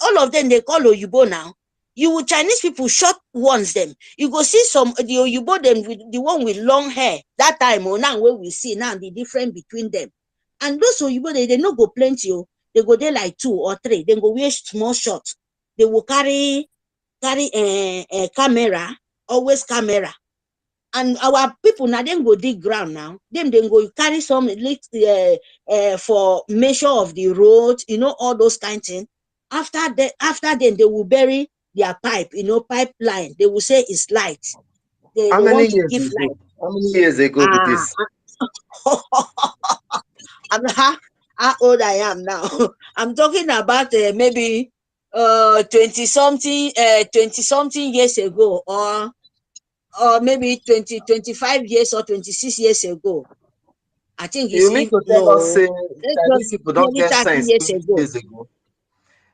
all of them they call Oyibo now. You will Chinese people short ones them. You go see some the Oyibo them with the one with long hair. That time or now where we see now the difference between them. And those Oyibo they no go plenty. They go there like 2 or 3. They go wear small shots. They will carry a camera, always camera. And our people now then go dig ground now. Then go carry some for measure of the road, you know, all those kind of things. After then they will bury their pipe, you know, pipeline. They will say it's light. They want to give light. How many years ago be this? How old I am now. I'm talking about maybe 20 something years ago, or maybe 25 years or 26 years ago. I think You mean to tell us say Chinese people don't get 30 sense years 20 ago. years ago?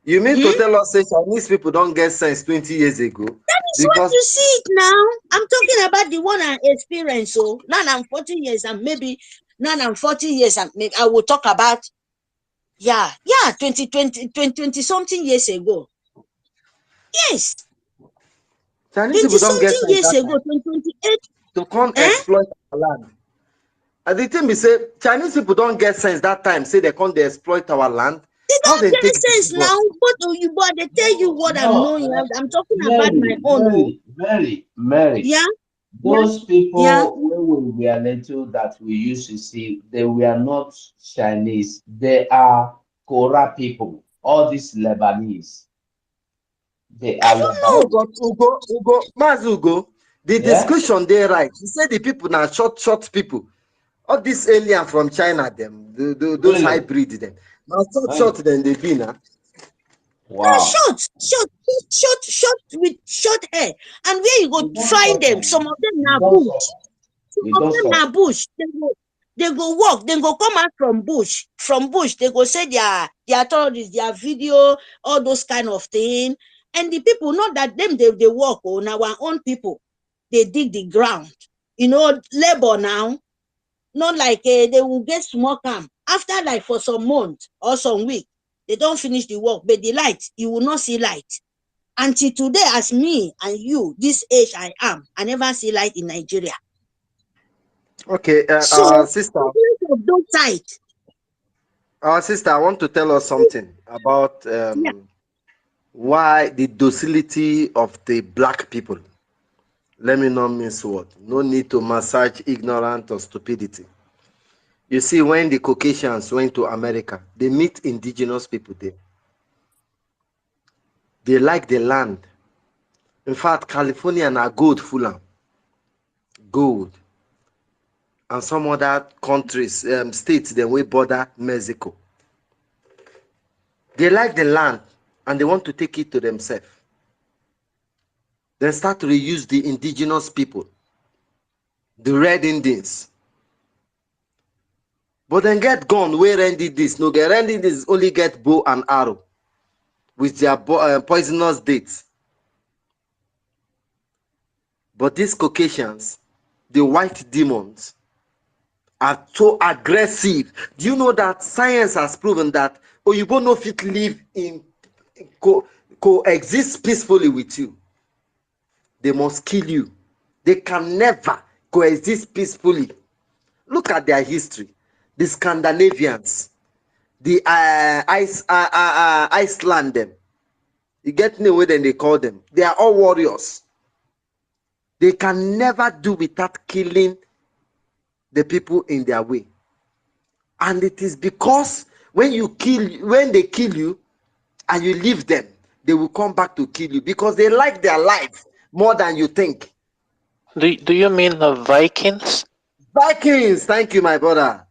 You mean to tell us say Chinese people don't get sense 20 years ago? That is what Because you see it now. I'm talking about the one I experienced. So now I'm 40 years and maybe now I'm 40 years and maybe I will talk about 20 something years ago. Yes. Chinese 20 people don't get something sense years that ago, time 2028. to come Eh? exploit our land. And the thing be say Chinese people don't get sense that time, say they come they exploit our land. They How don't they get take sense deceive us? now. But they tell you what I'm No, knowing. I'm talking about my Mary, own. Oh. Mary. Yeah, yeah, Those yeah. people when we were little that we used to see, they were not Chinese. They are Kora people. All these Lebanese. They I are don't No, Lebanese. know. but Ugo, Maz Ugo, the Yeah? description they right. You say the people now short people. All these alien from China, them, those Really? hybrid them. Now short Really? than they be now. They're Wow. short with short hair. And where you go We don't find suffer. them, some of them We now don't bush. suffer. Some We of don't them suffer. now bush. They go walk, they go come out from bush. From bush, they go say they are terrorists, their video, all those kind of thing. And the people, not that them they walk on our own people. They dig the ground. You know, labor now. Not like they will get small calm after like for some month or some week they don't finish the work, but the light you will not see light until today. As me and you, this age I never see light in Nigeria. Okay, So of those sides. our sister, I want to tell us something about Yeah, why the docility of the black people. Let me not miss word. No need to massage ignorance or stupidity. You see, when the Caucasians went to America, they meet indigenous people there. They like the land. In fact, California na gold full am. Gold. And some other countries, states, they will border Mexico. They like the land and they want to take it to themselves. Then start to reuse the indigenous people, the Red Indians. But then get gone where Red Indians no get Red Indians only get bow and arrow with their poisonous dates. But these Caucasians, the white demons, are so aggressive. Do you know that science has proven that Oyibo no fit live in coexist peacefully with you? They must kill you. They can never coexist peacefully. Look at their history. The Scandinavians, the Iceland, them. You get me way then they call them. They are all warriors. They can never do without killing the people in their way. And it is because when they kill you and you leave them, they will come back to kill you because they like their life more than you think. Do you mean the Vikings? Vikings, thank you, my brother.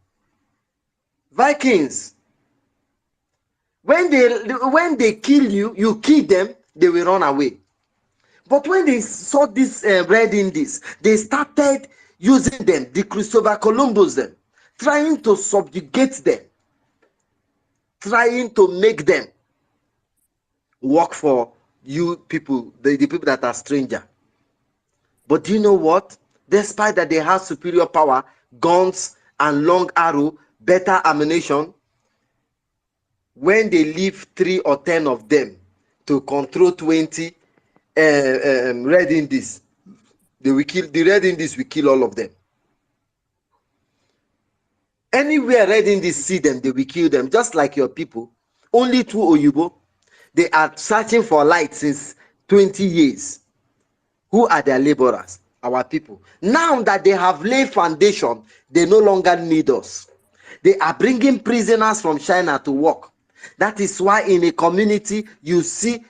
Vikings. When they kill you, you kill them, they will run away. But when they saw this Red Indies, they started using them, the Christopher Columbus them, trying to subjugate them, trying to make them work for you people, the people that are stranger. But do you know what? Despite that they have superior power, guns and long arrow, better ammunition, when they leave 3 or 10 of them to control 20 Red Indies, the Red Indies will kill all of them. Anywhere Red Indies see them, they will kill them, just like your people. Only 2 Oyibo, they are searching for light since 20 years. Who are their laborers? Our people. Now that they have laid foundation, they no longer need us. They are bringing prisoners from China to work. That is why in a community you see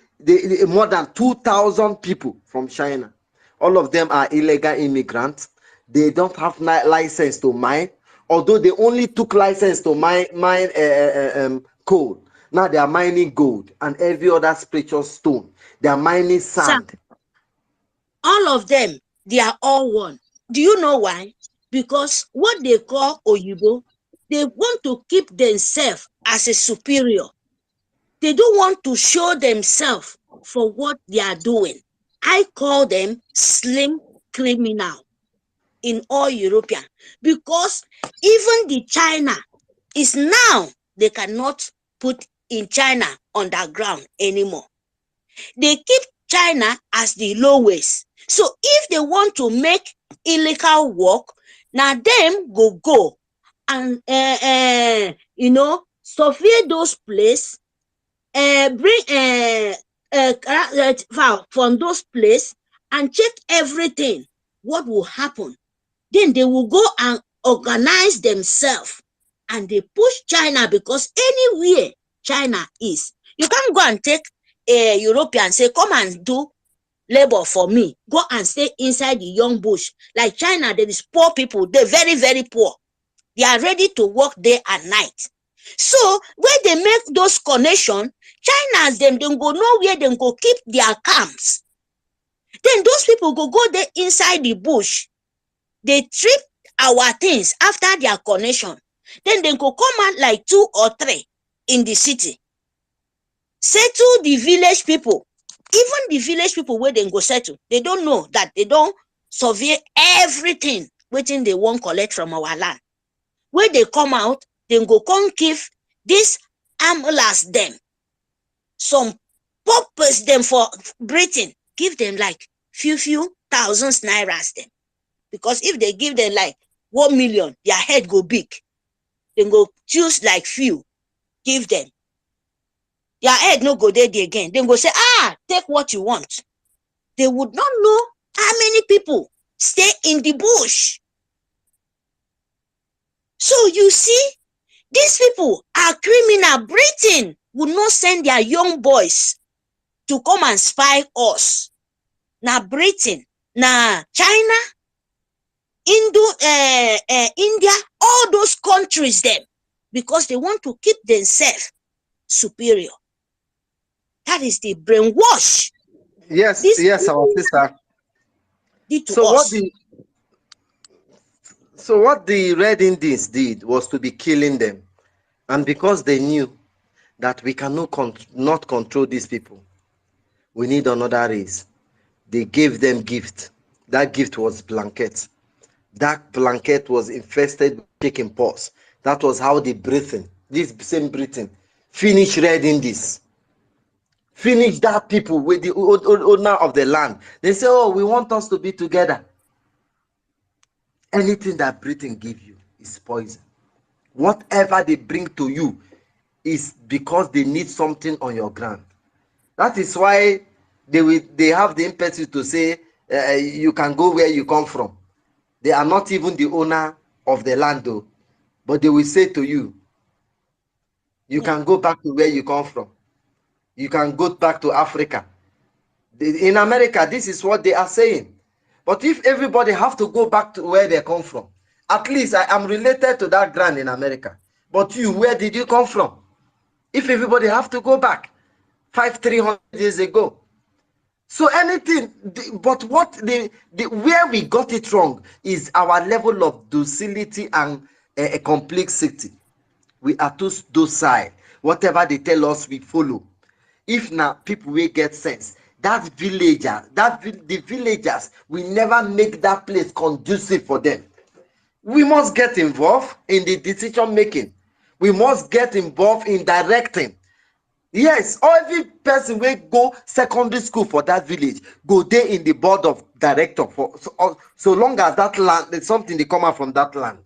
more than 2,000 people from China. All of them are illegal immigrants. They don't have license to mine, although they only took license to mine coal. Now they are mining gold and every other precious stone. They are mining sir, sand. all of them, they are all one. Do you know why? Because what they call Oyibo, they want to keep themselves as a superior. They don't want to show themselves for what they are doing. I call them slim criminal in all European, because even the China is now, they cannot put in China underground anymore. They keep China as the lowest. So if they want to make illegal work, now them go and survey those places, bring from those places and check everything. What will happen? Then they will go and organize themselves and they push China, because anywhere China is, you can't go and take a European say, come and do labor for me. Go and stay inside the young bush. Like China, there is poor people. They're very, very poor. They are ready to work day and night. So when they make those connections, China's them go nowhere, they go keep their camps. Then those people go there inside the bush. They trip our things after their connection. Then they go come out like 2 or 3 in the city. Settle the village people. Even the village people where they go settle, they don't know that they don't survey everything waiting they won't collect from our land. When they come out, they go come give this ambulance them some purpose them for breathing. Give them like few thousands nairas them. Because if they give them like 1 million, their head go big. They go choose like few, give them. Their head no go there again. They go say, take what you want. They would not know how many people stay in the bush. So you see, these people are criminal. Britain would not send their young boys to come and spy us. Now Britain, now China, India, all those countries them, because they want to keep themselves superior. That is the brainwash. Yes, our sister. So what the Red Indians did was to be killing them, and because they knew that we cannot not control these people, we need another race. They gave them gift. That gift was blanket. That blanket was infested with chicken pox. That was how the Britain, this same Britain, finished Red Indies. Finish that people with the owner of the land. They say, oh, we want us to be together. Anything that Britain give you is poison. Whatever they bring to you is because they need something on your ground. That is why they have the impetus to say you can go where you come from. They are not even the owner of the land though, but they will say to you, you can go back to where you come from. You can go back to Africa. In America, this is what they are saying. But if everybody have to go back to where they come from, at least I am related to that ground in America. But you, where did you come from? If everybody have to go back 300 years ago. So anything, but what where we got it wrong is our level of docility and complexity. We are too docile. Whatever they tell us, we follow. If now people will get sense, the villagers will never make that place conducive for them. We must get involved in the decision making. We must get involved in directing. Yes, every person will go secondary school for that village, go there in the board of director for so long as that land, there's something they come out from that land.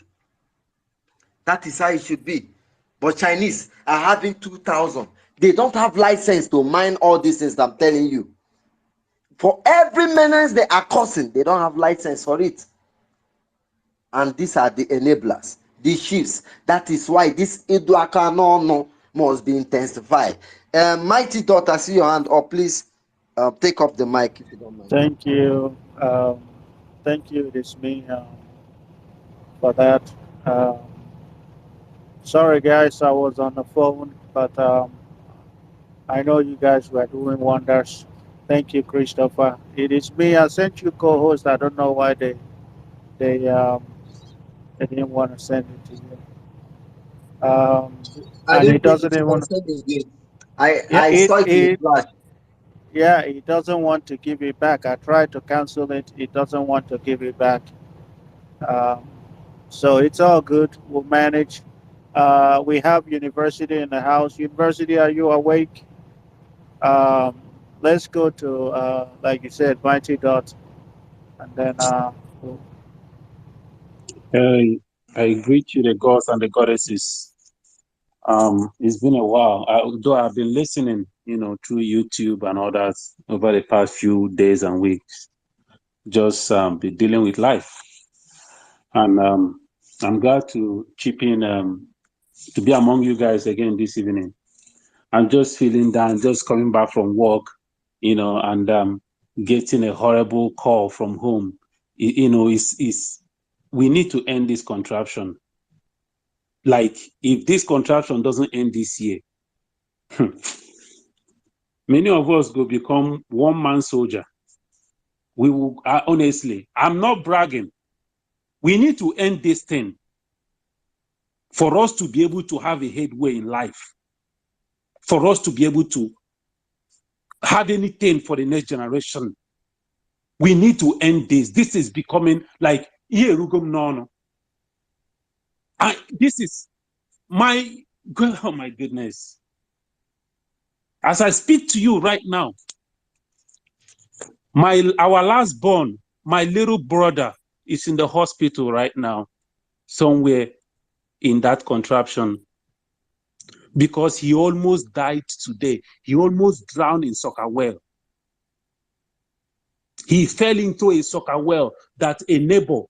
That is how it should be. But Chinese are having 2,000. They don't have license to mine all these things I'm telling you. For every menace they are causing, they don't have license for it. And these are the enablers, the chiefs. That is why this Iduaka no must be intensified. Mighty daughter, see your hand, or please take up the mic if you don't mind. Thank you. Thank you, it is me, for that. Sorry, guys, I was on the phone, but I know you guys were doing wonders. Thank you, Christopher. It is me. I sent you co-host. I don't know why they didn't want to send it to you. I And didn't it pay doesn't it. You can even. send it again. Yeah, I saw it in a flash. yeah, he doesn't want to give it back. I tried to cancel it. He doesn't want to give it back. Um, so it's all good. We'll manage. We have University in the house. University, are you awake? Um, let's go to, like you said, Mighty Dot, and then we'll- I greet you, the gods and the goddesses. It's been a while, though I've been listening, through YouTube and others over the past few days and weeks. Just be dealing with life, and I'm glad to chip in to be among you guys again this evening. I'm just feeling down, just coming back from work, and getting a horrible call from home. It's we need to end this contraption. Like, if this contraption doesn't end this year, many of us will become one-man soldier. We will, honestly, I'm not bragging. We need to end this thing for us to be able to have a headway in life, for us to be able to have anything for the next generation. We need to end this. This is becoming like, no. This is oh my goodness. As I speak to you right now, our last born, my little brother, is in the hospital right now, somewhere in that contraption, because he almost died today. He almost drowned in soccer well. He fell into a soccer well that a neighbor,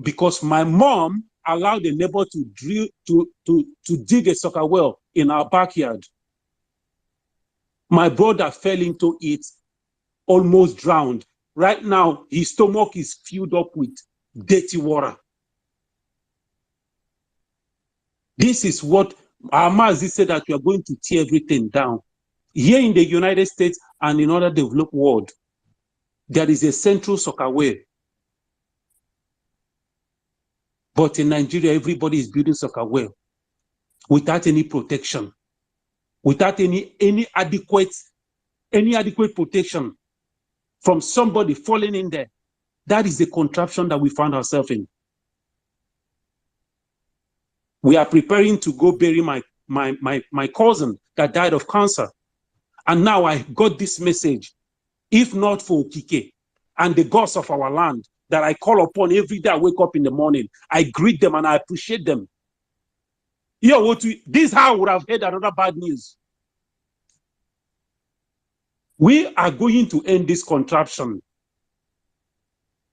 because my mom allowed the neighbor to dig a soccer well in our backyard. My brother fell into it, almost drowned. Right now, his stomach is filled up with dirty water. This is what our Mazi said, that we are going to tear everything down. Here in the United States and in other developed world, there is a central soccer well. But in Nigeria, everybody is building soccer well without any protection, without any adequate protection from somebody falling in there. That is the contraption that we found ourselves in. We are preparing to go bury my cousin that died of cancer. And now I got this message. If not for Okike and the gods of our land that I call upon every day I wake up in the morning, I greet them and I appreciate them. This is how I would have heard another bad news. We are going to end this contraption.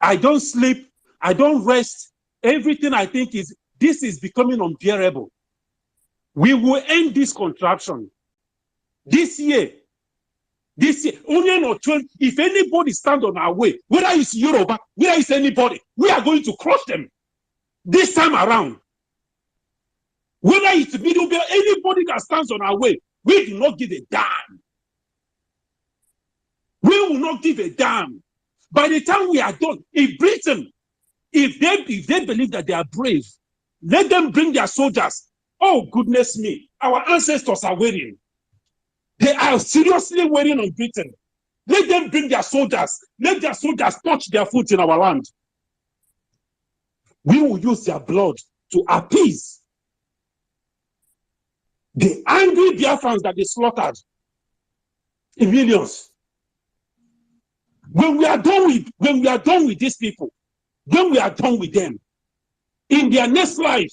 I don't sleep. I don't rest. Everything I think this is becoming unbearable. We will end this contraption this year. Only not 20. If anybody stand on our way, whether it's Yoruba, whether it's anybody, we are going to crush them this time around. Whether it's Middle Belt, anybody that stands on our way, we do not give a damn. We will not give a damn. By the time we are done, in Britain, if they believe that they are brave, let them bring their soldiers. Oh, goodness me. Our ancestors are waiting. They are seriously waiting on Britain. Let them bring their soldiers. Let their soldiers touch their foot in our land. We will use their blood to appease the angry Biafrans that they slaughtered in millions. When we are done with these people, when we are done with them, in their next life,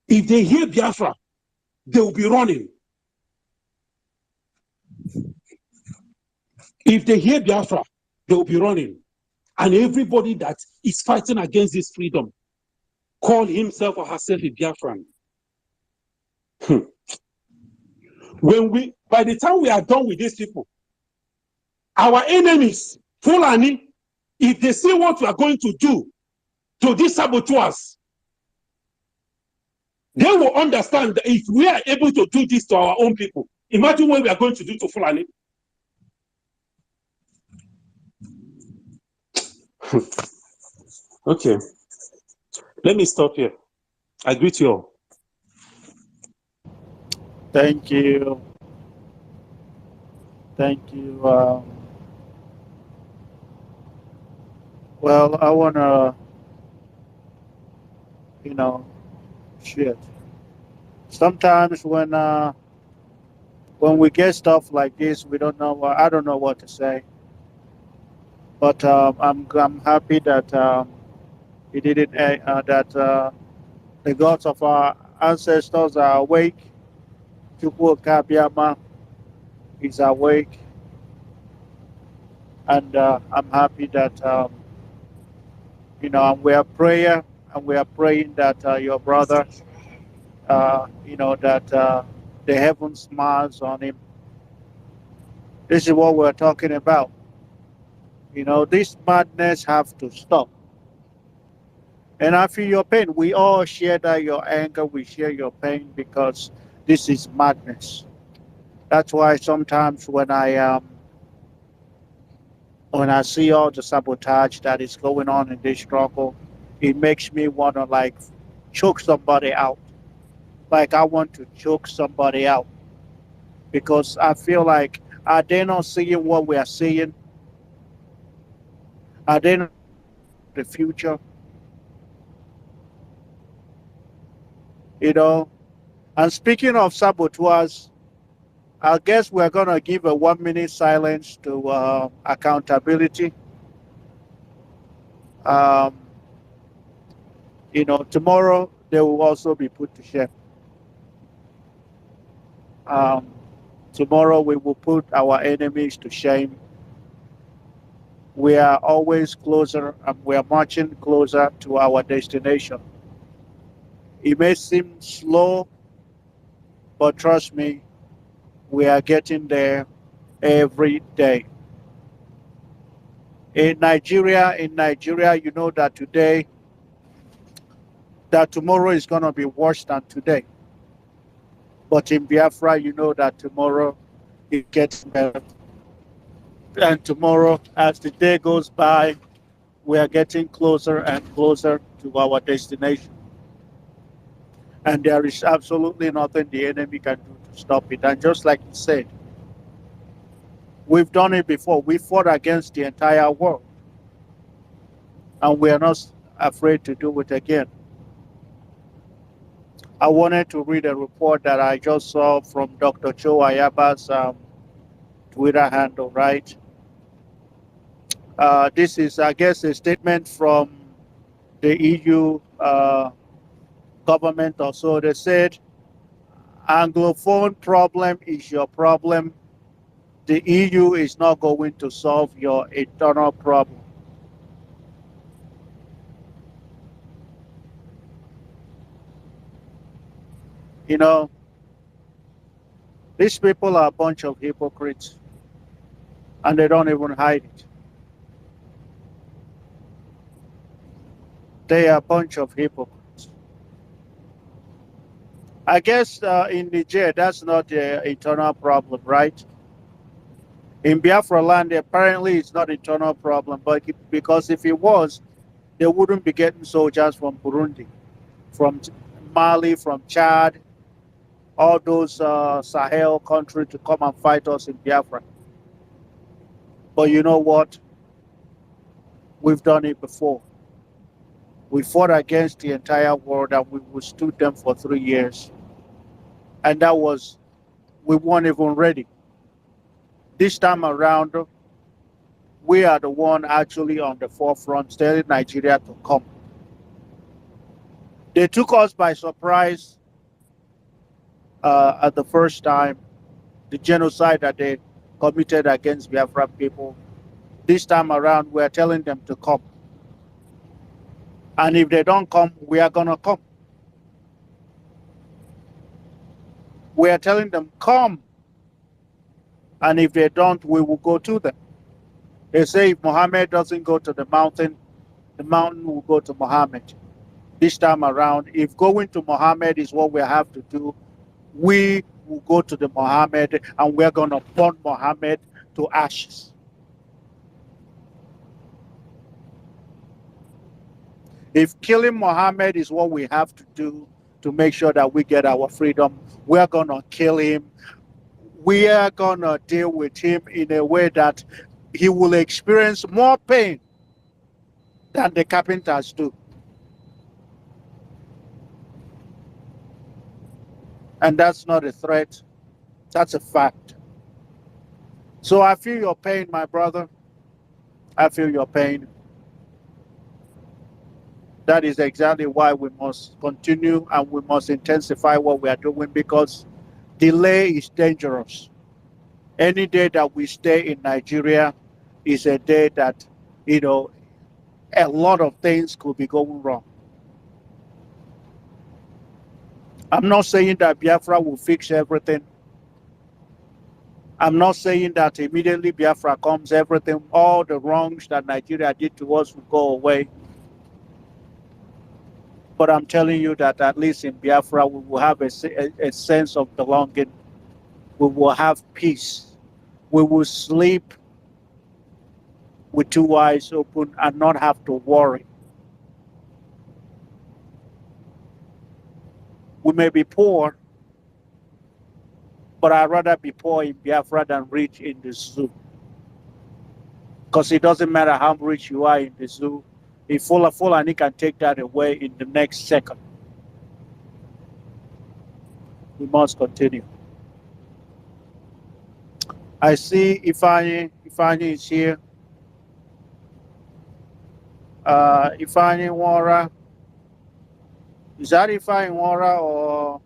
if they hear Biafra, they will be running. If they hear Biafra, they will be running. And everybody that is fighting against this freedom, call himself or herself a Biafran. By the time we are done with these people, our enemies, Fulani, if they see what we are going to do to these saboteurs, they will understand that if we are able to do this to our own people, imagine what we are going to do to Fulani. Okay, let me stop here. I greet you all. Thank you. Thank you. Well, I wanna, you know, shit. Sometimes when we get stuff like this, we don't know. I don't know what to say. But I'm happy that he didn't. That the gods of our ancestors are awake. Chukwu Kabiama is awake, and I'm happy that and we are prayer, and we are praying that your brother, that the heaven smiles on him. This is what we're talking about. This madness have to stop. And I feel your pain. We all share that your anger. We share your pain because this is madness. That's why sometimes when I see all the sabotage that is going on in this struggle, it makes me want to like choke somebody out. Like I want to choke somebody out because I feel like, are they not seeing what we are seeing? Are they not the future? You know. And speaking of saboteurs, I guess we're gonna give a 1 minute silence to accountability. Um, tomorrow they will also be put to shame. Um, Tomorrow we will put our enemies to shame. We are always closer and we are marching closer to our destination. It may seem slow, but trust me, we are getting there every day. In Nigeria, you know that tomorrow is going to be worse than today. But in Biafra, you know that tomorrow is getting better. And tomorrow, as the day goes by, we are getting closer and closer to our destination. And there is absolutely nothing the enemy can do to stop it. And just like you said, we've done it before. We fought against the entire world. And we are not afraid to do it again. I wanted to read a report that I just saw from Dr. Cho Ayaba's Twitter handle, right? This is, I guess, a statement from the EU government or so. They said, Anglophone problem is your problem. The EU is not going to solve your internal problem. You know, these people are a bunch of hypocrites, and they don't even hide it. They are a bunch of hypocrites. I guess in Niger, that's not the internal problem, right? In Biafra land, apparently it's not internal problem, but because if it was, they wouldn't be getting soldiers from Burundi, from Mali, from Chad, all those Sahel countries to come and fight us in Biafra. But you know what? We've done it before. We fought against the entire world and we withstood them for 3 years. And we weren't even ready. This time around, we are the one actually on the forefront telling Nigeria to come. They took us by surprise at the first time, the genocide that they committed against Biafra people. This time around, we're telling them to come. And if they don't come, we are going to come. We are telling them, come. And if they don't, we will go to them. They say if Muhammad doesn't go to the mountain will go to Muhammad. This time around, if going to Muhammad is what we have to do, we will go to the Muhammad and we're going to burn Muhammad to ashes. If killing Muhammad is what we have to do to to make sure that we get our freedom. We are going to kill him. We are going to deal with him in a way that he will experience more pain than the carpenters do. And that's not a threat, that's a fact. So I feel your pain, my brother. I feel your pain. That is exactly why we must continue and we must intensify what we are doing, because delay is dangerous. Any day that we stay in Nigeria is a day that, you know, a lot of things could be going wrong. I'm not saying that Biafra will fix everything. I'm not saying that immediately Biafra comes, everything, all the wrongs that Nigeria did to us will go away. But I'm telling you that at least in Biafra, we will have a sense of belonging. We will have peace. We will sleep with two eyes open and not have to worry. We may be poor, but I'd rather be poor in Biafra than rich in the zoo. Because it doesn't matter how rich you are in the zoo, if Fulani can take that away in the next second. We must continue. I see Ifani is here. Ifani Wara. Is that Ifani Wara or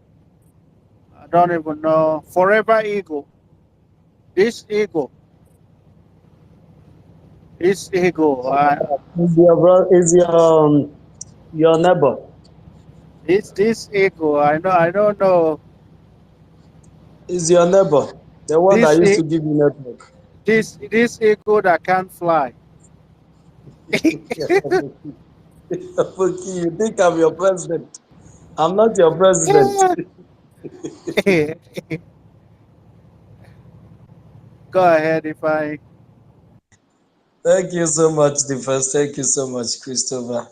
I don't even know. Forever Eagle. This Eagle. This Eagle. Is your is your neighbor? This Eagle. I don't know. Is your neighbor the one that used to give you network? This eagle that can't fly. You think I'm your president? I'm not your president. Go ahead, if I. Thank you so much, the first. Thank you so much, Christopher.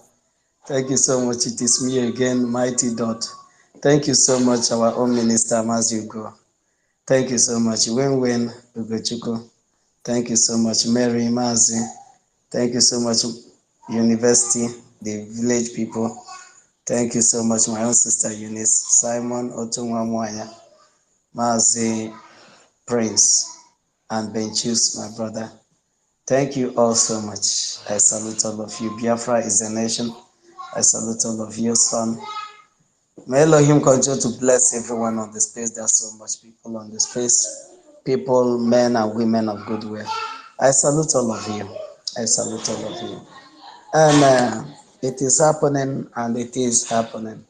Thank you so much. It is me again, Mighty Dot. Thank you so much, our own minister, Mazugo. Thank you so much, Win Ugochukwu. Thank you so much, Mary Mazi. Thank you so much, University, the village people. Thank you so much, my own sister Eunice, Simon Otunwamwanya, Mazi Prince, and Benchus, my brother. Thank you all so much. I salute all of you. Biafra is a nation. I salute all of you, son. May Elohim continue to bless everyone on the space. There are so much people on the space. People, men and women of goodwill. I salute all of you. I salute all of you. And it is happening, and it is happening.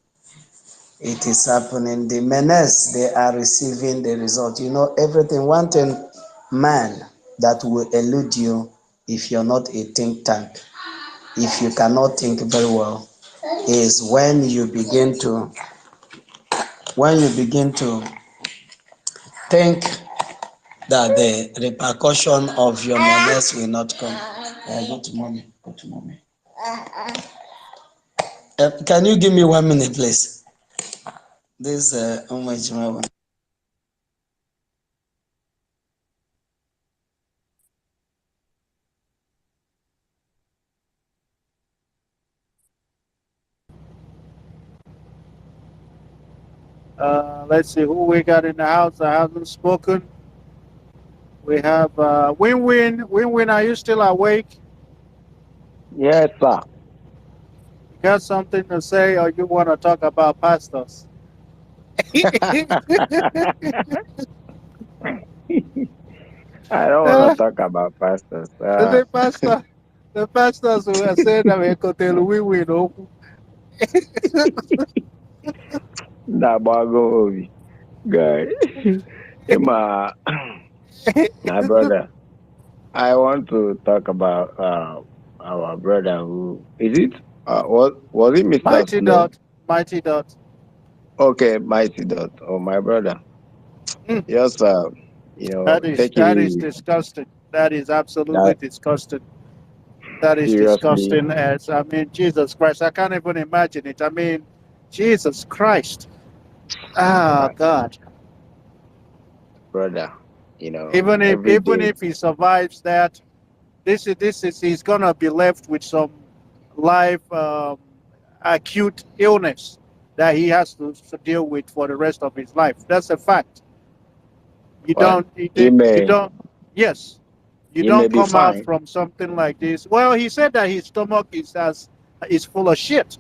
It is happening. The menace, they are receiving the result. You know, everything, one thing, man, that will elude you if you're not a think tank, if you cannot think very well, is when you begin to think that the repercussion of your menace will not come. Go to mommy. Go to mommy. Can you give me 1 minute, please? This Let's see who we got in the house that hasn't spoken. We have Win. Are you still awake? Yes, sir. You got something to say, or you want to talk about pastors? I don't want to talk about pastors. The pastors were saying that we could tell Win. That boy go over. Good. My brother. I want to talk about our brother who is it? Was it Mr. Slow? Mighty Dot. Okay, Mighty Dot. Oh, my brother. Mm. Yes, take it That is easy. disgusting. That is absolutely That disgusting. That is seriously. disgusting. As I mean, Jesus Christ, I can't even imagine it. I mean, Jesus Christ. Ah, God. Brother, Even if every day. he survives that, this is he's gonna be left with some life acute illness that he has to deal with for the rest of his life. That's a fact. You Well, don't he you may don't yes, you he may don't be come out fine. from something like this. Well, he said that his stomach is full of shit.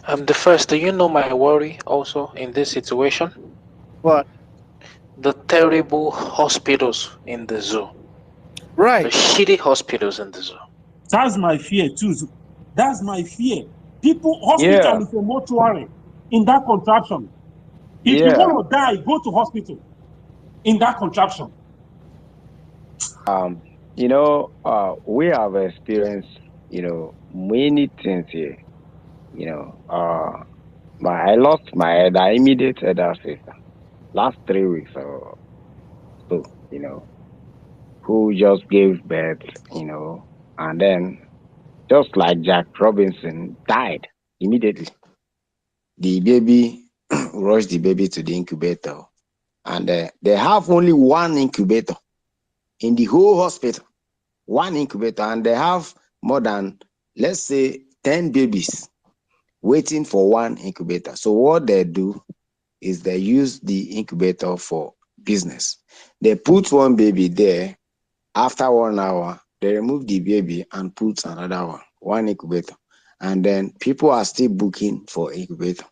The first, do you know my worry also in this situation? What? The terrible hospitals in the zoo. Right. The shitty hospitals in the zoo. That's my fear too. That's my fear. People, Yeah, hospital is a mortuary in that contraption. If you yeah. want to die, go to hospital in that contraption. Um, we have experienced, many things here. You know, I lost my elder, immediate elder sister last 3 weeks or so. Who just gave birth. And then just like Jack Robinson died immediately. The baby rushed the baby to the incubator, and they have only one incubator in the whole hospital. One incubator, and they have more than, let's say, 10 babies waiting for one incubator. So what they do is they use the incubator for business. They put one baby there. After 1 hour, they remove the baby and put another one incubator. And then people are still booking for incubator.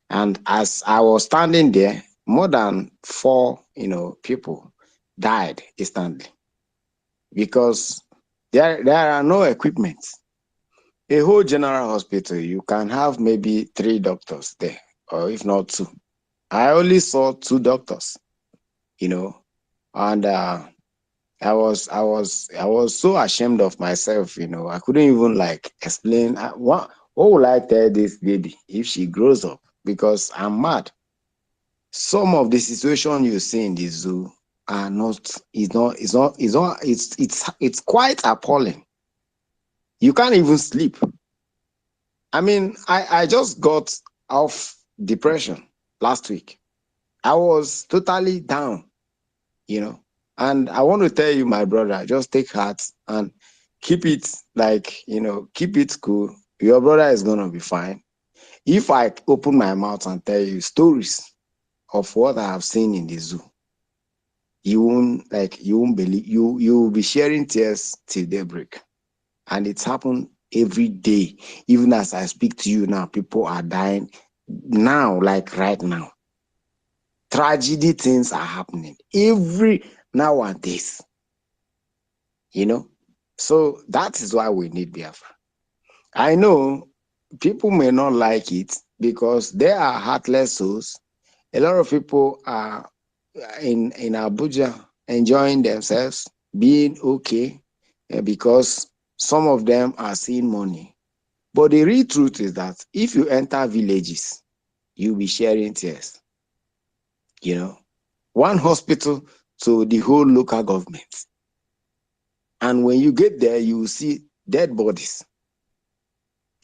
And as I was standing there, more than four, people died instantly because there are no equipment. A whole general hospital, you can have maybe 3 doctors there, or if not 2. I only saw 2 doctors, and I was so ashamed of myself. I couldn't even like explain what will I tell this baby if she grows up, because I'm mad. Some of the situation you see in the zoo are not, it's quite appalling. You can't even sleep. I mean, I just got off depression last week. I was totally down, and I want to tell you, my brother, just take heart and keep it keep it cool. Your brother is going to be fine. If I open my mouth and tell you stories of what I have seen in the zoo, you won't believe. You will be sharing tears till daybreak. And it's happened every day. Even as I speak to you now, people are dying now, like right now. Tragedy things are happening every nowadays. So that is why we need Biafra. I know people may not like it because they are heartless souls. A lot of people are in Abuja enjoying themselves, being okay, because some of them are seeing money. But the real truth is that if you enter villages, you'll be sharing tears. One hospital to the whole local government. And when you get there, you will see dead bodies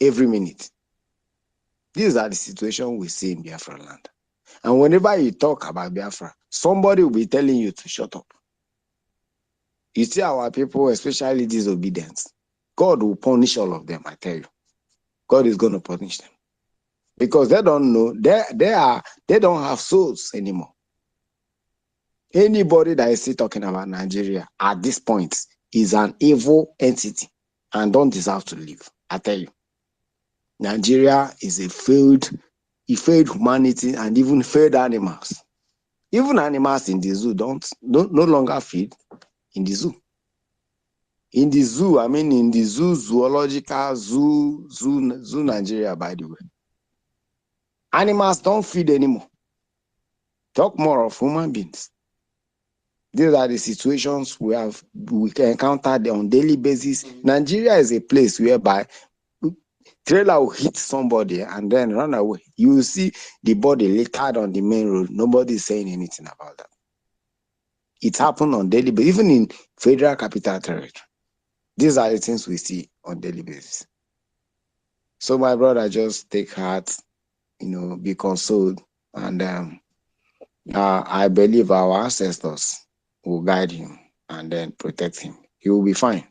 every minute. These are the situations we see in Biafra land. And whenever you talk about Biafra, somebody will be telling you to shut up. You see our people, especially disobedience, God will punish all of them, I tell you. God is going to punish them. Because they don't know, they don't have souls anymore. Anybody that is still talking about Nigeria at this point is an evil entity and don't deserve to live. I tell you. Nigeria is a failed humanity and even failed animals. Even animals in the zoo no longer feed in the zoo. In the zoo, I mean in the zoological zoo Nigeria, by the way. Animals don't feed anymore. Talk more of human beings. These are the situations we can encounter on daily basis. Nigeria is a place whereby trailer will hit somebody and then run away. You will see the body littered on the main road. Nobody is saying anything about that. It happened on daily basis, even in Federal Capital Territory. These are the things we see on daily basis. So my brother, just take heart, be consoled, and I believe our ancestors will guide him and then protect him. He will be fine.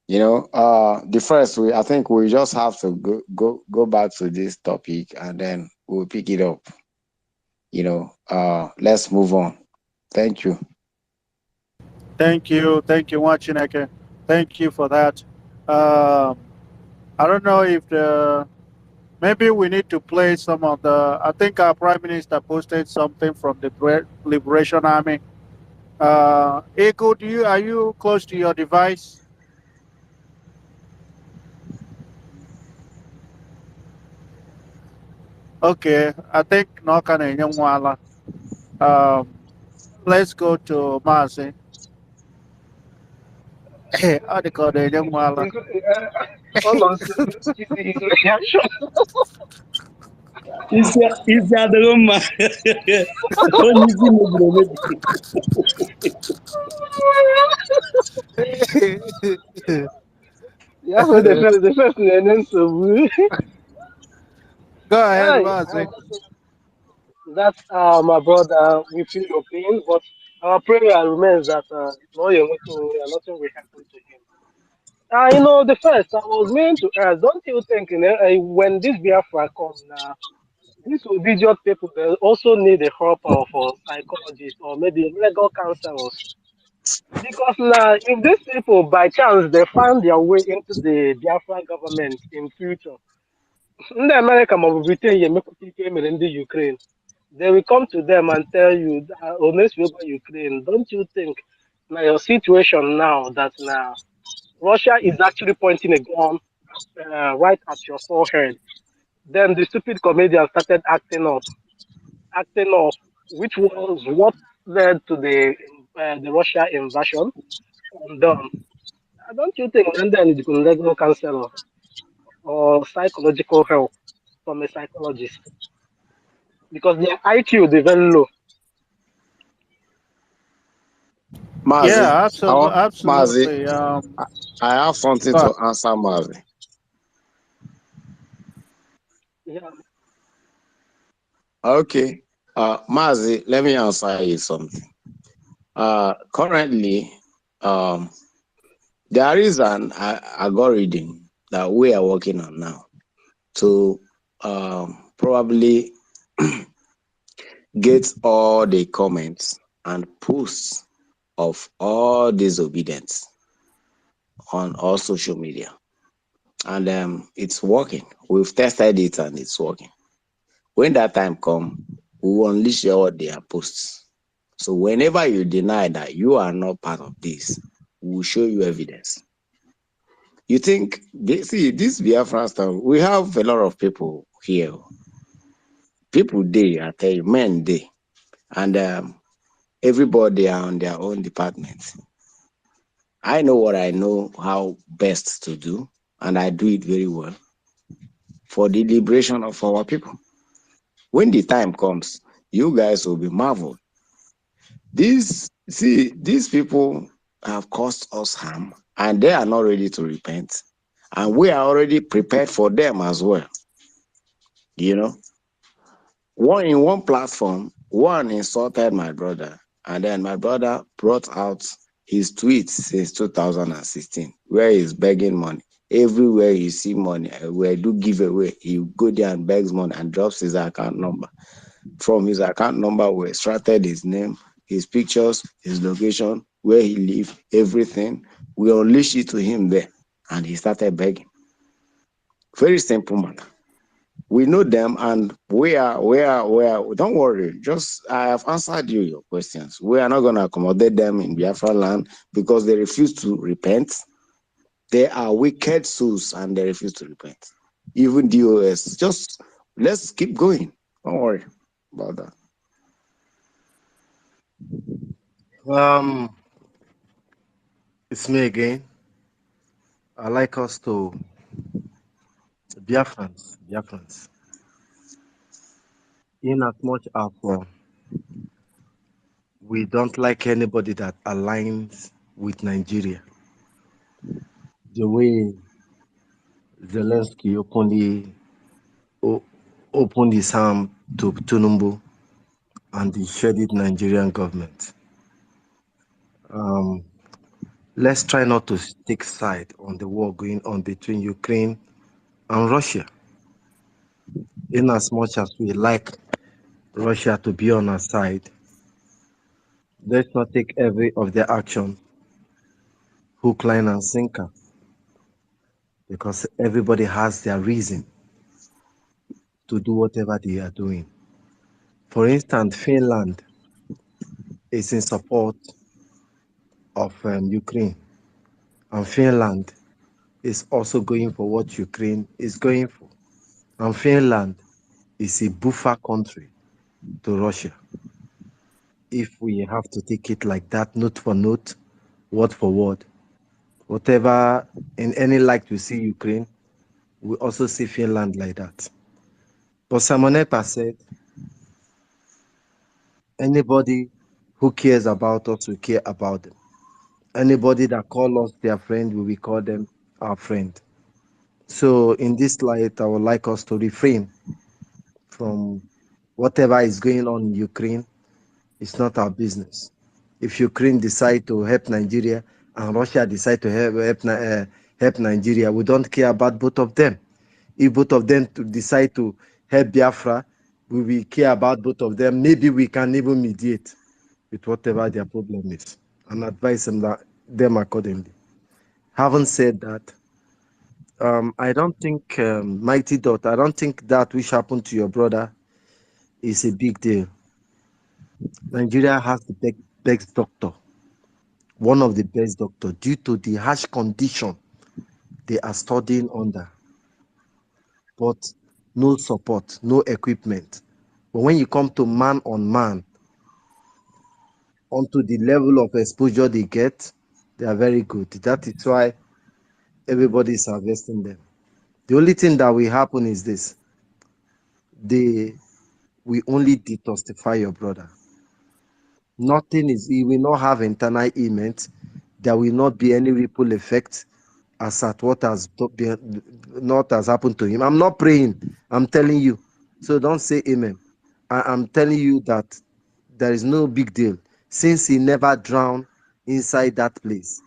The first I think we just have to go back to this topic and then we'll pick it up. Let's move on. Thank you. Thank you, Wachineke. Thank you for that. Um, I don't know if maybe we need to play some of the. I think our Prime Minister posted something from the Liberation Army. Ego, are you close to your device? Okay, I think Nokana Nyangwala. Um, let's go to Marcy. How they call the Nyangwala? Hold on, his reaction. Isi adịghị mma onye isi mebiri emebi. Yeah, but the first name so Go ahead, hey, Marcy. that's my brother. We feel your pain, but our prayer remains that nothing will happen to him. The first I was meant to ask, don't you think when this Biafra come now, these obedient people they also need the help of psychologists or maybe legal counselors? Because now, if these people by chance they find their way into the Biafra government in future, ndị America ma ọ bụ Britain ya emepụta ike emere ndị Ukraine, they will come to them and tell you, honest over Ukraine, don't you think now your situation now that now Russia is actually pointing a gun right at your forehead? Then the stupid comedian started acting up, which was what led to the Russia invasion. And don't you think London is the legal counselor or psychological help from a psychologist? Because their IQ is very low. Mazi, Yeah, absolutely, Mazi, absolutely. I have something to answer, Mazi. Yeah. Okay. Mazi, let me answer you something. Currently, there is an algorithm that we are working on now to probably get all the comments and posts of all disobedience on all social media. And it's working. We've tested it and it's working. When that time comes, we will unleash all their posts. So whenever you deny that you are not part of this, we will show you evidence. You think, this Biafran stuff, we have a lot of people here. People they, I tell you, men they. And everybody are on their own department. I know what I know how best to do, and I do it very well for the liberation of our people. When the time comes, you guys will be marveled. These people have caused us harm, and they are not ready to repent, and we are already prepared for them as well. One platform, one insulted my brother, and then my brother brought out his tweets since 2016, where he's begging money. Everywhere you see money, where do giveaway, he go there and begs money and drops his account number. From his account number, we extracted his name, his pictures, his location, where he lived, everything. We unleashed it to him there, and he started begging. Very simple matter. We know them, and we are. Don't worry. I have answered your questions. We are not going to accommodate them in Biafra land because they refuse to repent. They are wicked souls, and they refuse to repent. Even DOS. Just let's keep going. Don't worry about that. It's me again. I like us to Biafrans, in as much as we don't like anybody that aligns with Nigeria, the way Zelensky opened his arm to Tinubu and the shaded Nigerian government. Let's try not to take side on the war going on between Ukraine and Russia. In as much as we like Russia to be on our side, let's not take every of their action hook, line, and sinker, because everybody has their reason to do whatever they are doing. For instance, Finland is in support of Ukraine, and Finland is also going for what Ukraine is going for. And Finland is a buffer country to Russia. If we have to take it like that, note for note, word for word, whatever in any light we see Ukraine, we also see Finland like that. But Simon Ekpa said, anybody who cares about us will care about them. Anybody that call us their friend, we will call them our friend. So in this light, I would like us to refrain from whatever is going on in Ukraine. It's not our business. If Ukraine decide to help Nigeria and Russia decide to help Nigeria, we don't care about both of them. If both of them decide to help Biafra, we will care about both of them. Maybe we can even mediate with whatever their problem is and advise them accordingly. Having said that, I don't think, Mighty Dot, I don't think that which happened to your brother is a big deal. Nigeria has the best doctor, one of the best doctor, due to the harsh condition they are studying under. But no support, no equipment. But when you come to man on man, onto the level of exposure they get, they are very good. That is why everybody is harvesting them. The only thing that will happen is this: they will only detoxify your brother. Nothing is, he will not have internal ailment. There will not be any ripple effect as at what has not has happened to him. I'm not praying, I'm telling you. So don't say amen. I'm telling you that there is no big deal. Since he never drowned inside that place,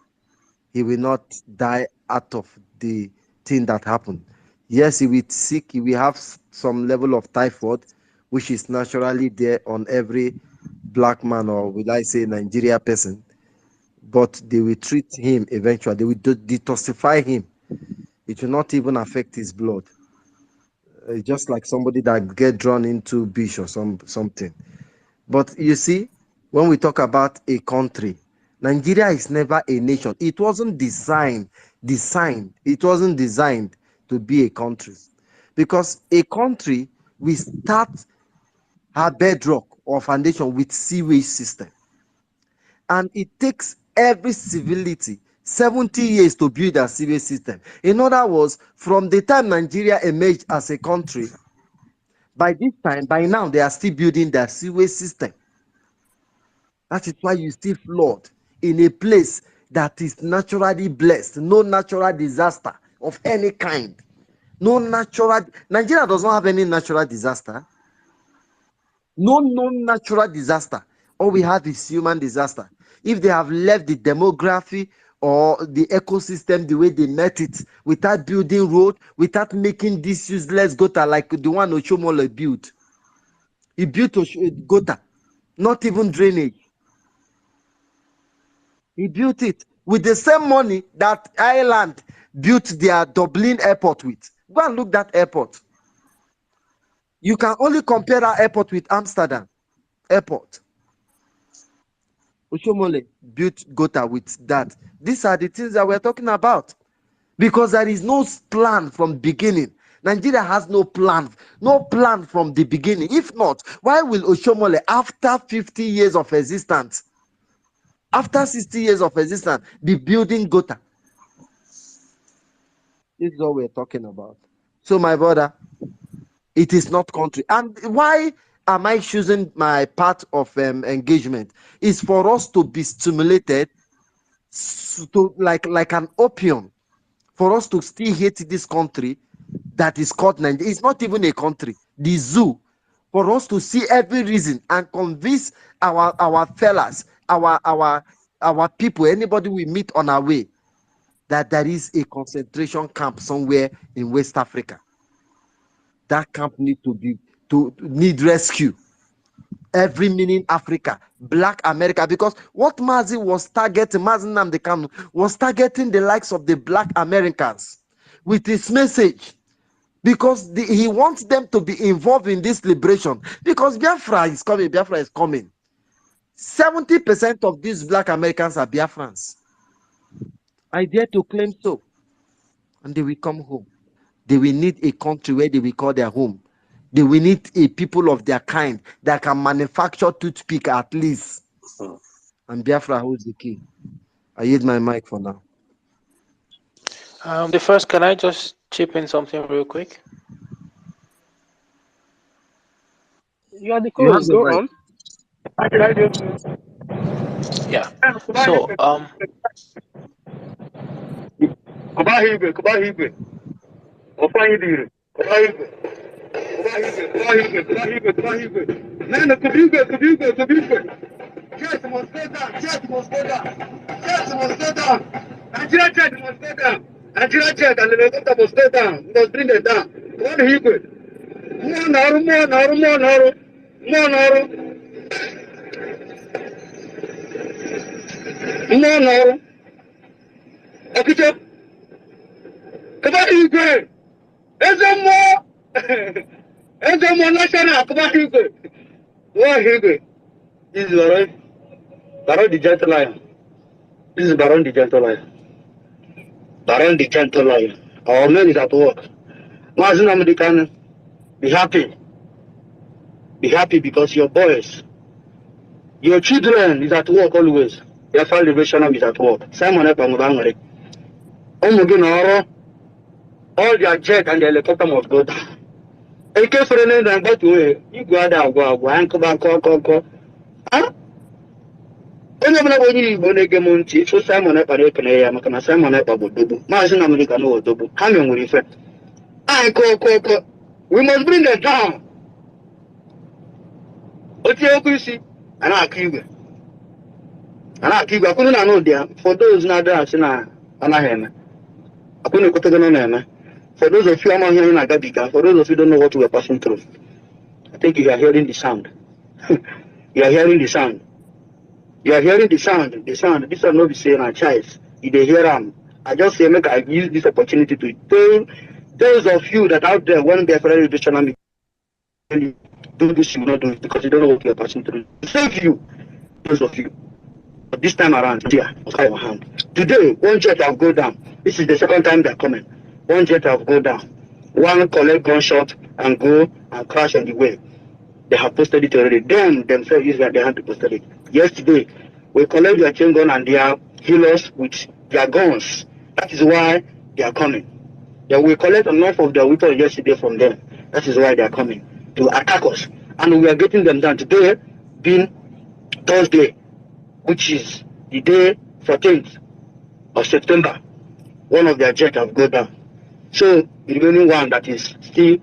he will not die out of the thing that happened. Yes, he will sick, he will have some level of typhoid, which is naturally there on every black man, or will I say Nigeria person, but they will treat him eventually. They will detoxify him. It will not even affect his blood. Just like somebody that get drawn into beach or something. But you see, when we talk about a country, Nigeria is never a nation. It wasn't designed. It wasn't designed to be a country, because a country will start her bedrock or foundation with sewage system, and it takes every civility 70 years to build a sewage system. In other words, from the time Nigeria emerged as a country, by this time, by now, they are still building their sewage system. That is why you still flood in a place that is naturally blessed. No natural disaster of any kind. No natural. Nigeria does not have any natural disaster. No natural disaster. All we have is human disaster. If they have left the demography or the ecosystem the way they met it, without building road, without making this useless gutter like the one Oshomole built. He built gutter, not even drainage. He built it with the same money that Ireland built their Dublin airport with. Go and look that airport. You can only compare that airport with Amsterdam airport. Oshomole built gutter with that. These are the things that we're talking about. Because there is no plan from beginning. Nigeria has no plan from the beginning. If not, why will Oshomole, after 50 years of existence, after 60 years of existence, be building gutter? This is what we're talking about. So, my brother, it is not country. And why am I choosing my part of engagement? Is for us to be stimulated to like an opium, for us to still hate this country that is called Nigeria. It's not even a country, the zoo. For us to see every reason and convince our fellas, our people, anybody we meet on our way, that there is a concentration camp somewhere in West Africa. That camp need to need rescue. Every meaning Africa, Black America, because what Mazi was targeting, Mazi Nnamdi Kanu was targeting the likes of the Black Americans with his message, because he wants them to be involved in this liberation. Because Biafra is coming, 70% of these Black Americans are Biafrans. I dare to claim so. And they will come home. They will need a country where they will call their home. They will need a people of their kind that can manufacture toothpick at least. And Biafra holds the key. I yield my mic for now. The first, can I just chip in something real quick? You are the You have co-host. the Go mic. on. How did I do? Yeah. So Kubahigwe. Ofahidiri. Kubahigwe. Nana, Kubigwe. Church must go down. Church must go down. Church must go down. Nigeria church must go down. Nigeria church and the helicopter must go down. We must bring it down. What Higwe? More Naru. Okito. Kubahigwe. Ezomo national Kubahigwe. What Higwe? This is Baron the Gentle Lion. This is Baron the Gentle Lion. Baron the Gentle Lion. Our men is at work. Mazin American, be happy. Be happy because your boys, your children is at work always. Your family liberation is at work. Simon Epamubangare. All their jet and the helicopter must go down. AK for the name and go to you go down, go, and come back, go. Huh? Onye ọbụla bụ onye Igbo na-ege m ntị ịfụ Simon Ekpa na-ekene ya maka na Simon Ekpa bụ odogwu. Maazị Nnamdi Kanu odogwu. Ha nwere ife. Anyị kọ. We must bring them down. Otie okwu isi a na-akụ igwe. Akwụnụ na anụ dị ya. For those na-adịghị asị na anaghị eme. Akwụnụ ekwetego na na-eme. For those of you amaghị anyị na-agabiga. For those of you don't know what we are passing through. I think you are hearing the sound. You are hearing the sound. The sound. This will not be saying a child. You dey hear them. I just say, make I use this opportunity to tell those of you that out there when they're very traditional, do this, you will not do it because you don't know what you are passing through. To save you, those of you. But this time around, here, okay, my hand. Today, one jet have go down. This is the second time they're coming. One jet have go down. One collect gunshot and go and crash on the way. They have posted it already. Themselves use their hand to post it. Yesterday, we collect their chain gun and their healers with their guns. That is why they are coming. Then we collect enough of their weapons yesterday from them. That is why they are coming to attack us. And we are getting them down today, being Thursday, which is the day 14th of September. One of their jets have gone down. So the remaining one that is still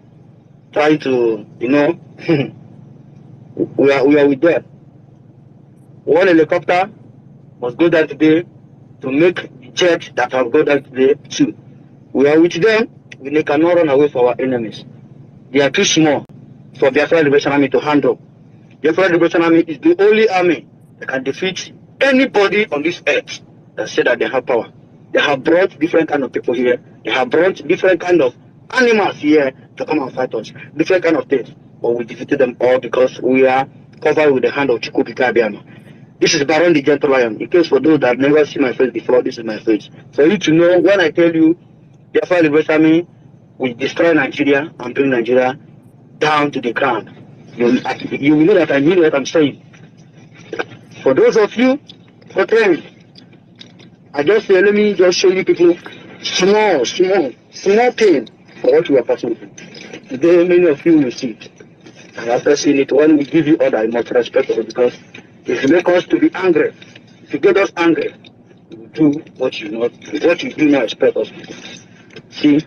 trying to, we are with them. One helicopter must go down today to make the jet that have gone down today too. We are with them. We cannot run away from our enemies. They are too small for Biafra Liberation Army to handle. Biafra Liberation Army is the only army that can defeat anybody on this earth that said that they have power. They have brought different kind of people here. They have brought different kind of animals here to come and fight us. Different kind of things. But we defeated them all because we are covered with the hand of Chukwuka Abiyama. This is Baron the Gentle Lion. In case for those that have never seen my face before, this is my face. For you to know, when I tell you Biafra Liberation Army will destroy Nigeria and bring Nigeria down to the ground, you will know that I mean what I'm saying. For those of you, okay, I just say, let me just show you people small pain for what you are passing through. Today, many of you will see it. And after seeing it, when we give you order, I must respect it because if you make us to be angry, if you get us angry, we will do what you do not expect us to do. See,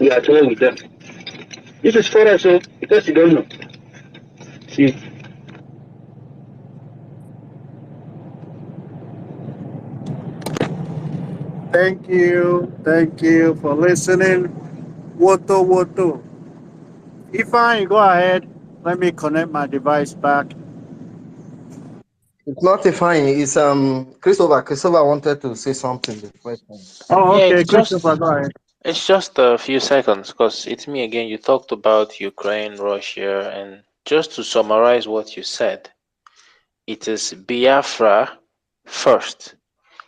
we are at war with them. This is for us, because you don't know. See, Thank you. Thank you for listening. Woto Woto. If I go ahead, let me connect my device back. It's not a fine. It's Christopher. Christopher wanted to say something. The question. Oh, Yeah, okay, Christopher, go ahead. it's just a few seconds because it's me again. You talked about Ukraine, Russia, and just to summarize what you said, it is Biafra first.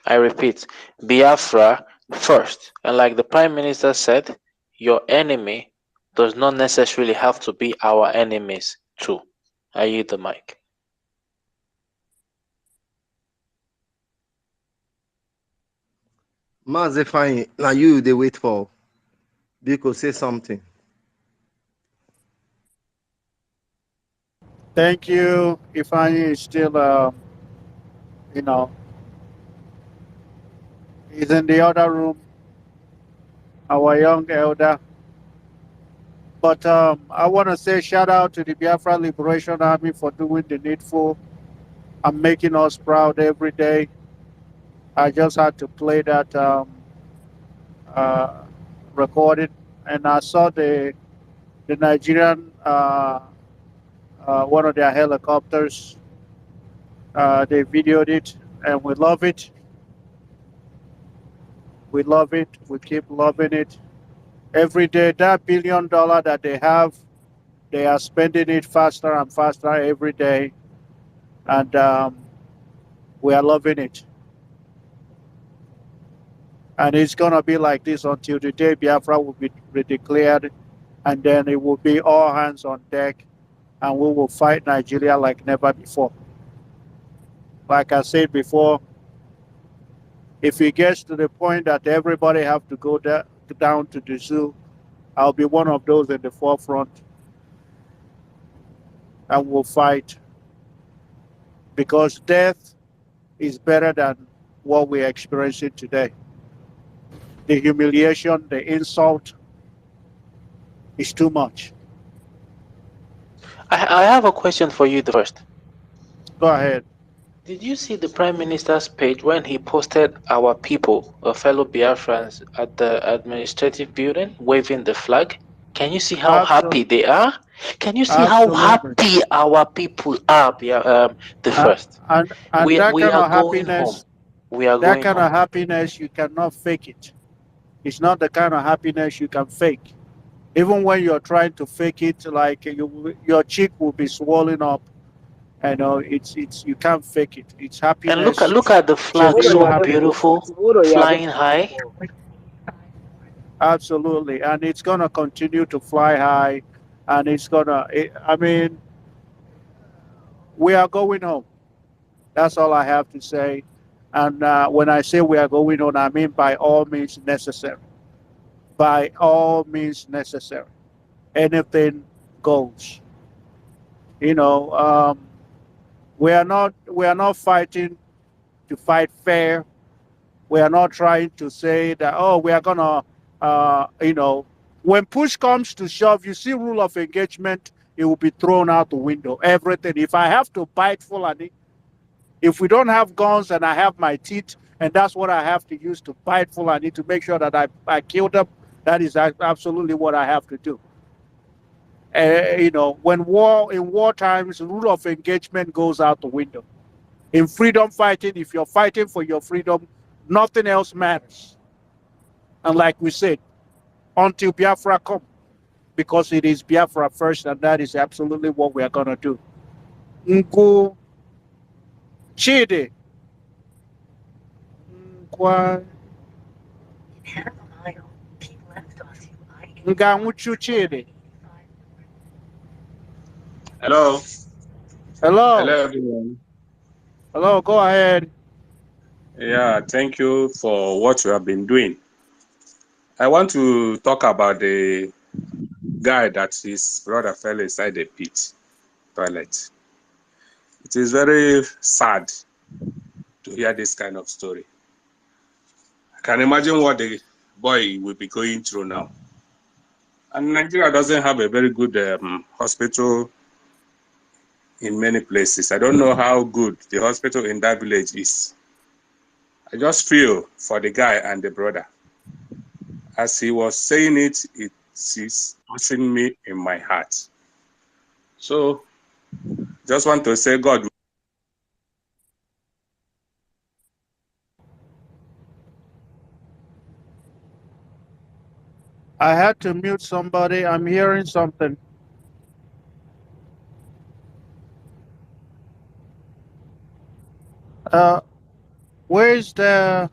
I repeat, Biafra first. And like the Prime Minister said, your enemy does not necessarily have to be our enemies too. I yield the mic. Maze fine. Now you they wait for. Biko say something. Thank you. Ifeanyi is still, you know, he's in the other room, our young elder. But I want to say shout out to the Biafra Liberation Army for doing the needful and making us proud every day. I just had to play that uh, recording, and I saw the Nigerian one of their helicopters. They videoed it, and we love it. We love it. We keep loving it. Every day, that $1 billion that they have, they are spending it faster and faster every day, and we are loving it. And it's gonna be like this until the day Biafra will be declared, and then it will be all hands on deck, and we will fight Nigeria like never before. Like I said before, if it gets to the point that everybody have to go down to the zoo, I'll be one of those in the forefront, and we'll fight, because death is better than what we're experiencing today. The humiliation, the insult is too much. I have a question for you first. Go ahead. Did you see the Prime Minister's page when he posted our people, fellow Biafrans, at the administrative building waving the flag? Can you see how happy they are? Can you see how Absolutely. happy our people are? The first. And that We kind are of going home. happiness, We are that going kind home. of happiness, you cannot fake it. It's not the kind of happiness you can fake. Even when you're trying to fake it, like your cheek will be swollen up. You know, it's you can't fake it. It's And happiness, look at the flag, genuine so happiness. beautiful, flying high. Absolutely, and it's gonna continue to fly high, and it's gonna. I mean, we are going home. That's all I have to say. And when I say we are going home, I mean by all means necessary. By all means necessary. Anything goes. You know, we are not fighting to fight fair. We are not trying to say that, oh, we are gonna when push comes to shove, you see rule of engagement, it will be thrown out the window. Everything. If I have to bite Fulani, if we don't have guns and I have my teeth, and that's what I have to use to bite Fulani to make sure that I kill them, that is absolutely what I have to do. When in war times, rule of engagement goes out the window. In freedom fighting, if you're fighting for your freedom, nothing else matters. And like we said, until Biafra come, because it is Biafra first, and that is absolutely what we are gonna do. Nku Chidi. Nganguchu Chidi. Hello. Hello. Hello, everyone. Hello, go ahead. Yeah, thank you for what you have been doing. I want to talk about the guy that his brother fell inside the pit toilet. It is very sad to hear this kind of story. I can imagine what the boy will be going through now. And Nigeria doesn't have a very good hospital in many places. I don't know how good the hospital in that village is. I just feel for the guy and the brother. As he was saying it, it is touching me in my heart. So, just want to say God. I had to mute somebody. I'm hearing something. Where's the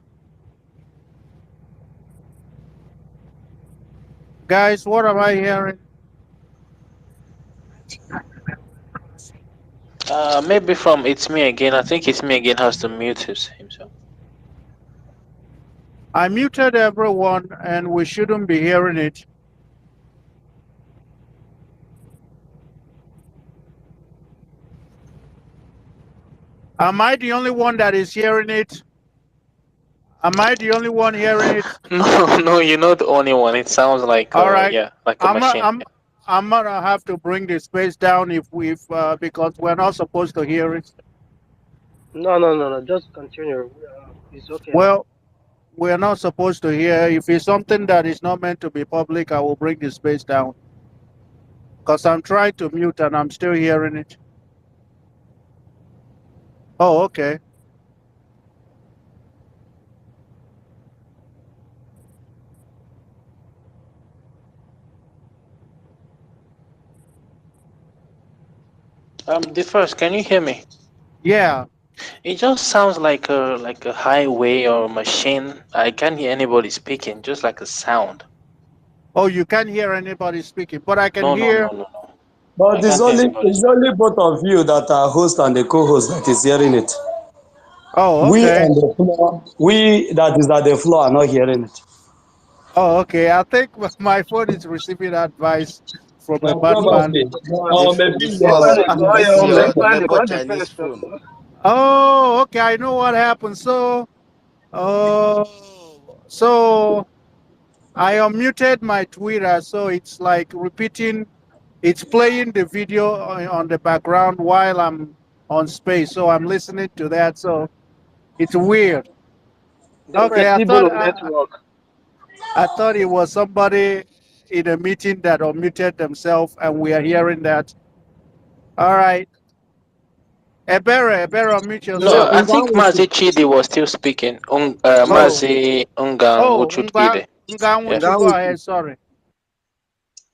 guys? What am I hearing? Maybe from It's Me Again. I think It's Me Again has to mute himself. I muted everyone, and we shouldn't be hearing it. Am I the only one that is hearing it? Am I the only one hearing it? No, you're not the only one. It sounds like All right. yeah, like a machine. I'm gonna have to bring the space down if because we're not supposed to hear it. No. Just continue. It's okay now. Well, we're not supposed to hear. If it's something that is not meant to be public, I will bring the space down. Because I'm trying to mute and I'm still hearing it. Oh, okay. The first, can you hear me? Yeah. It just sounds like a highway or a machine. I can't hear anybody speaking, just like a sound. Oh, you can't hear anybody speaking, but I can No. hear. But I can't hear anybody. it's only both of you that are host and the co-host that is hearing it. Oh, We okay. on the floor, we that is at the floor are not hearing it. Oh, okay. I think my phone is receiving advice from a madman. Probably. The Maybe phone yes. is not your plan. What the first also? Oh, okay. I know what happened. So, so I unmuted my Twitter, so it's like repeating. It's playing the video on the background while I'm on space. So I'm listening to that. So it's weird. They Okay, might still be on network. I thought it was somebody in a meeting that unmuted themselves, and we are hearing that. All right. Ebere, unmute No, yourself. I think Mazi Chidi was still speaking. Mazi Ungang Uchukide. Nganwuchu, go ahead. Sorry.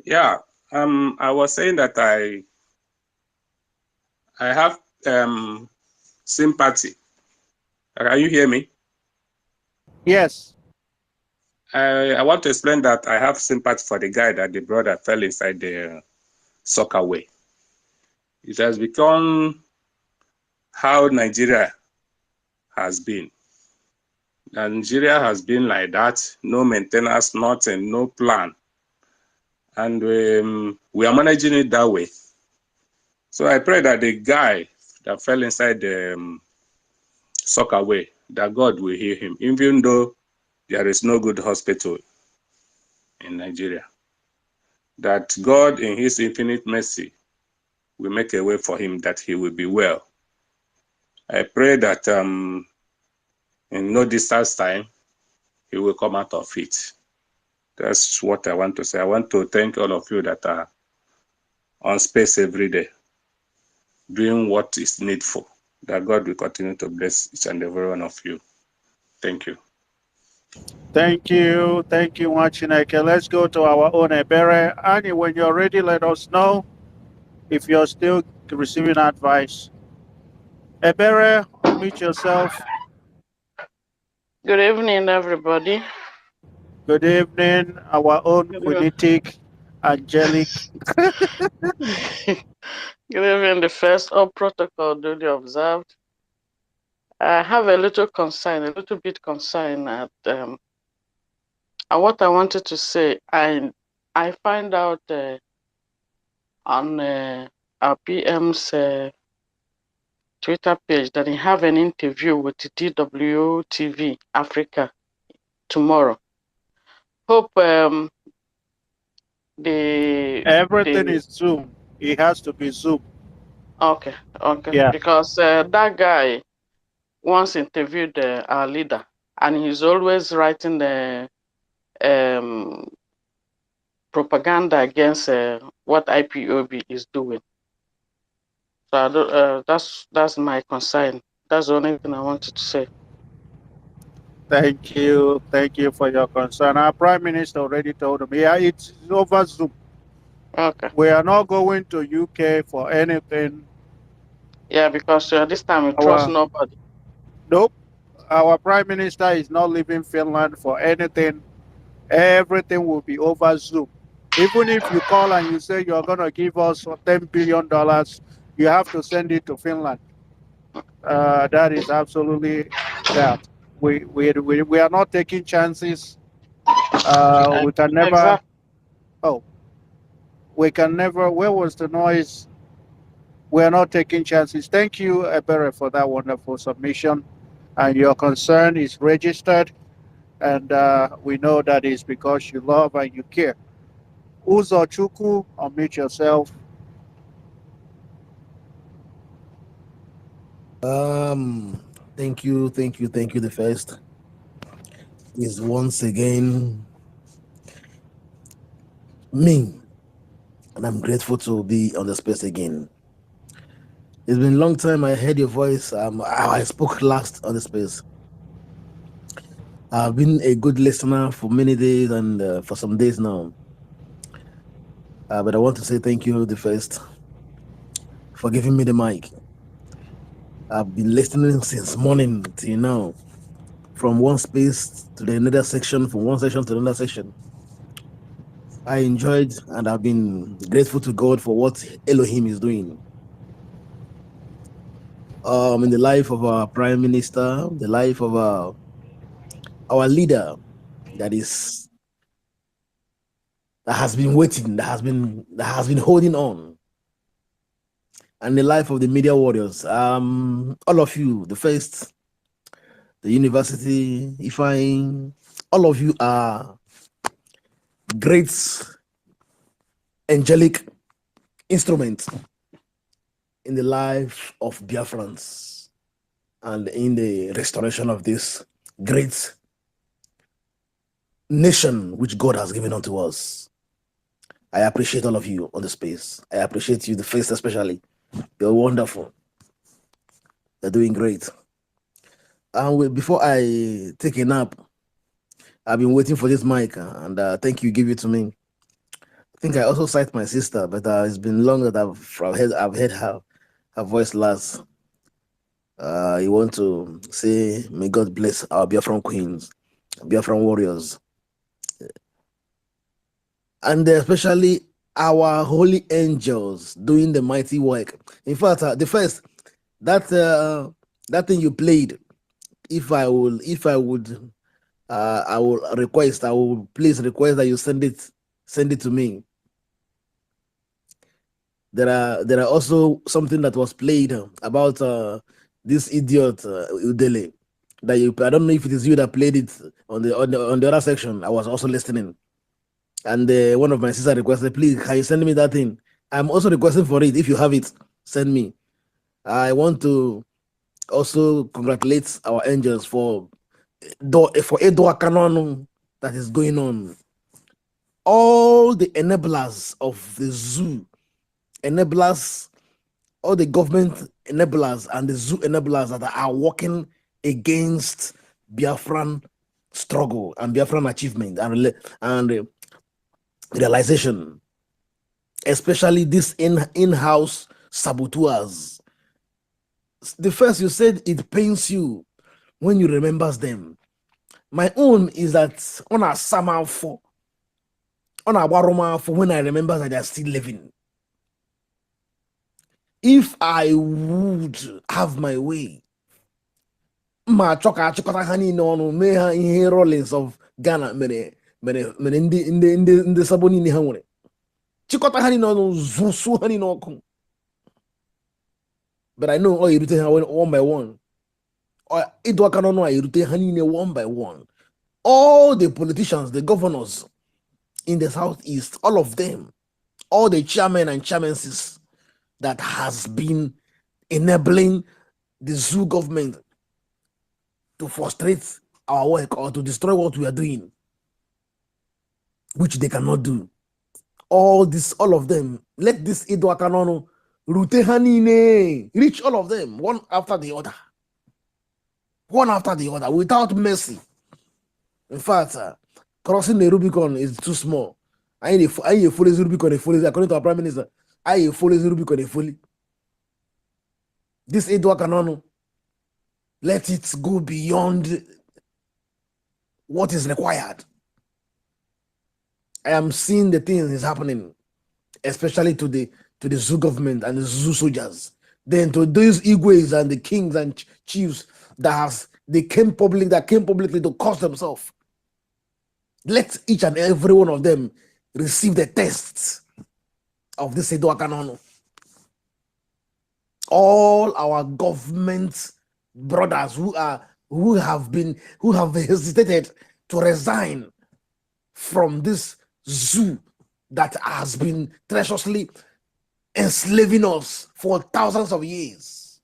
Yeah, I was saying that I have sympathy. Can you hear me? Yes. I want to explain that I have sympathy for the guy that the brother fell inside the soccer way. It has become how Nigeria has been. Nigeria has been like that, no maintenance, nothing, no plan. And we are managing it that way. So I pray that the guy that fell inside the soccer way, that God will heal him, even though there is no good hospital in Nigeria. That God, in his infinite mercy, will make a way for him that he will be well. I pray that in no distance time, he will come out of it. That's what I want to say. I want to thank all of you that are on space every day, doing what is needful. That God will continue to bless each and every one of you. Thank you. Thank you. Thank you, Wachineke. Let's go to our own Ebere. Annie, when you're ready, let us know if you're still receiving advice. Ebere, unmute yourself. Good evening, everybody. Good evening, our own Good evening. Quinitic, angelic. Good evening. The first all protocol duly observed. I have a little bit concern at what I wanted to say. I find out on our PM's Twitter page that he have an interview with DWTV Africa tomorrow. hope Everything the is Zoom. It has to be Zoom. okay, Yeah. because that guy once interviewed our leader, and he's always writing the propaganda against what IPOB is doing. So I don't, that's my concern. That's the only thing I wanted to say. Thank you. Thank you for your concern. Our Prime Minister already told him, yeah, it's over Zoom. Okay. We are not going to UK for anything. Yeah, because this time we trust Our, nobody. nope. Our Prime Minister is not leaving Finland for anything. Everything will be over Zoom. Even if you call and you say you're going to give us $10 billion, you have to send it to Finland. That is absolutely that. We are not taking chances. We can never. Exactly. Oh, we can never. Where was the noise? We are not taking chances. Thank you, Ebere, for that wonderful submission. And your concern is registered, and we know that is because you love and you care. Uzo Chuku, unmute yourself. Thank you. The first is once again me, and I'm grateful to be on the space again. It's been a long time I heard your voice. I spoke last on the space. I've been a good listener for many days and for some days now. But I want to say thank you, the first, for giving me the mic. I've been listening since morning till now, from one space to the another section, from one section to another section. I enjoyed and I've been grateful to God for what Elohim is doing. In the life of our Prime Minister, the life of our leader that has been waiting, that has been holding on, and the life of the media warriors. All of you, the first, the university, Ifeanyi, all of you are great angelic instruments in the life of Biafrans and in the restoration of this great nation which God has given unto us. I appreciate all of you on the space. I appreciate you, the first especially. You're wonderful. You're doing great. And before I take a nap, I've been waiting for this mic, and thank you, give it to me. I think I also cite my sister, but it's been long that I've heard her voice last. You want to say, may God bless our Biafran queens, Biafran warriors, and especially our holy angels doing the mighty work. In fact, the first that thing you played, I will request, I will please request that you send it to me. There are also something that was played about this idiot Udele. I don't know if it is you that played it on the other section. I was also listening, and one of my sisters requested, please, can you send me that thing? I'm also requesting for it. If you have it, send me. I want to also congratulate our angels for Edwa Canon that is going on. All the enablers of the zoo, enablers, all the government enablers and the zoo enablers that are working against Biafran struggle and Biafran achievement and realization, especially this in-house saboteurs. The first, you said it pains you when you remember them. My own is that on a summer for when I remember that they are still living. If I would have my way, ma chọkọta ha niile ọnụ mee ha ihe Rollins of Ghana mere ndị sabo niile ha nwere, chịkọta ha niile ọnụ zusu ha niile ọkụ. But I know all erute ha one by one. Ịdụ aka n'ọnụ a erute ha niile one by one. all the politicians, the governors in the southeast, all of them, all the chairmen and chairmancies that has been enabling the zoo government to frustrate our work or to destroy what we are doing, which they cannot do. All of them, let this Idwakanono Rute Hanine reach all of them, one after the other, without mercy. In fact, crossing the Rubicon is too small. I follow Rubicon, according to our Prime Minister. I follow Rubicon, fully. This Idwakanono, let it go beyond what is required. I am seeing the things is happening, especially to the zoo government and the zoo soldiers. Then to those Igwes and the kings and chiefs that came publicly to curse themselves. Let each and every one of them receive the tests of this Edwakanono. All our government brothers who have hesitated to resign from this zoo that has been treacherously enslaving us for thousands of years,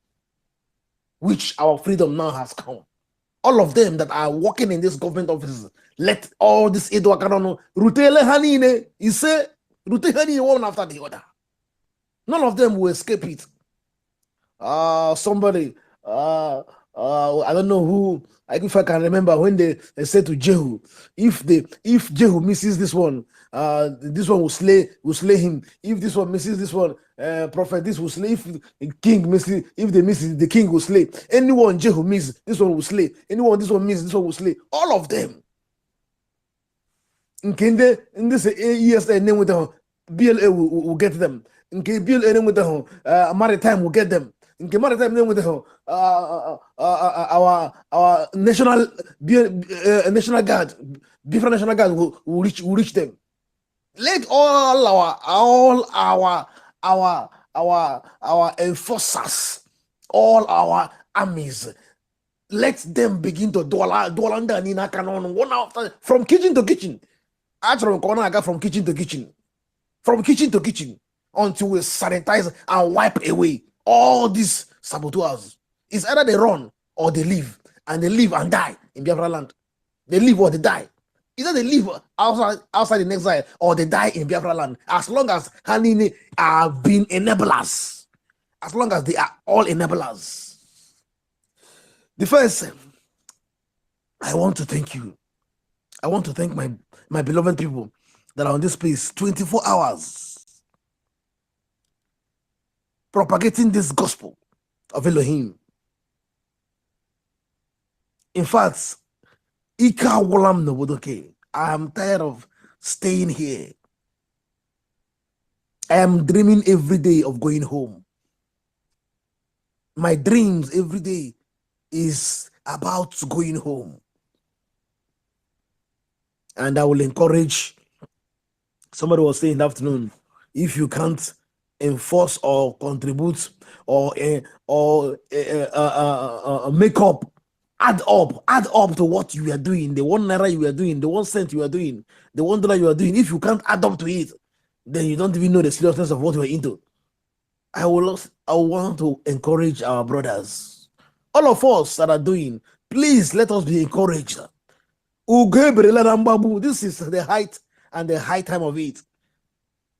which our freedom now has come. All of them that are working in this government offices, let all this Edwakanono Rutele Hanine, he say Rutele Hanine one after the other. None of them will escape it. Somebody, I don't know who, if I can remember when they said to Jehu, if Jehu misses this one will slay him. If this one misses this one, prophet, this will slay. If the king misses, if they miss it, the king will slay. Anyone Jehu misses, this one will slay. Anyone this one misses, this one will slay. All of them. In this ESA name with them, BLA will get them. In BLA name with them, Maritime will get them. In Maritime name with them, our national guard, BIAFRA national guard will reach them. Let all our enforcers, all our armies, let them begin to dwell under Nina Canon one after, from kitchen to kitchen. From kitchen to kitchen, until we sanitize and wipe away all these saboteurs. It's either they run or they live, and they live and die in Biafra land. They live or they die. Either they live outside in exile or they die in Biafra land. As long as Hanini are being enablers, as long as they are all enablers. The first, I want to thank you. I want to thank my beloved people that are on this place 24 hours propagating this gospel of Elohim. In fact, I am tired of staying here. I am dreaming every day of going home. My dreams every day is about going home. And I will encourage, somebody was saying in the afternoon, if you can't enforce or contribute or make up, add up to what you are doing, the 1 naira you are doing, the 1 cent you are doing, the $1 you are doing. If you can't add up to it, then you don't even know the seriousness of what you are into. I want to encourage our brothers, all of us that are doing, please let us be encouraged. This is the height and the high time of it.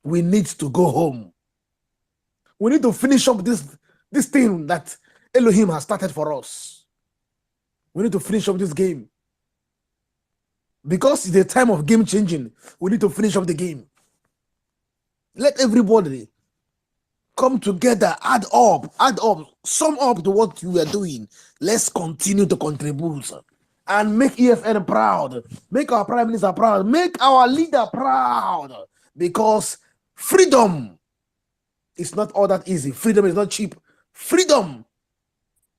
We need to go home. We need to finish up this thing that Elohim has started for us. We need to finish up this game. Because it's the time of game changing, we need to finish up the game. Let everybody come together, add up, sum up to what you are doing. Let's continue to contribute and make EFN proud, make our Prime Minister proud, make our leader proud, because freedom is not all that easy. Freedom is not cheap. Freedom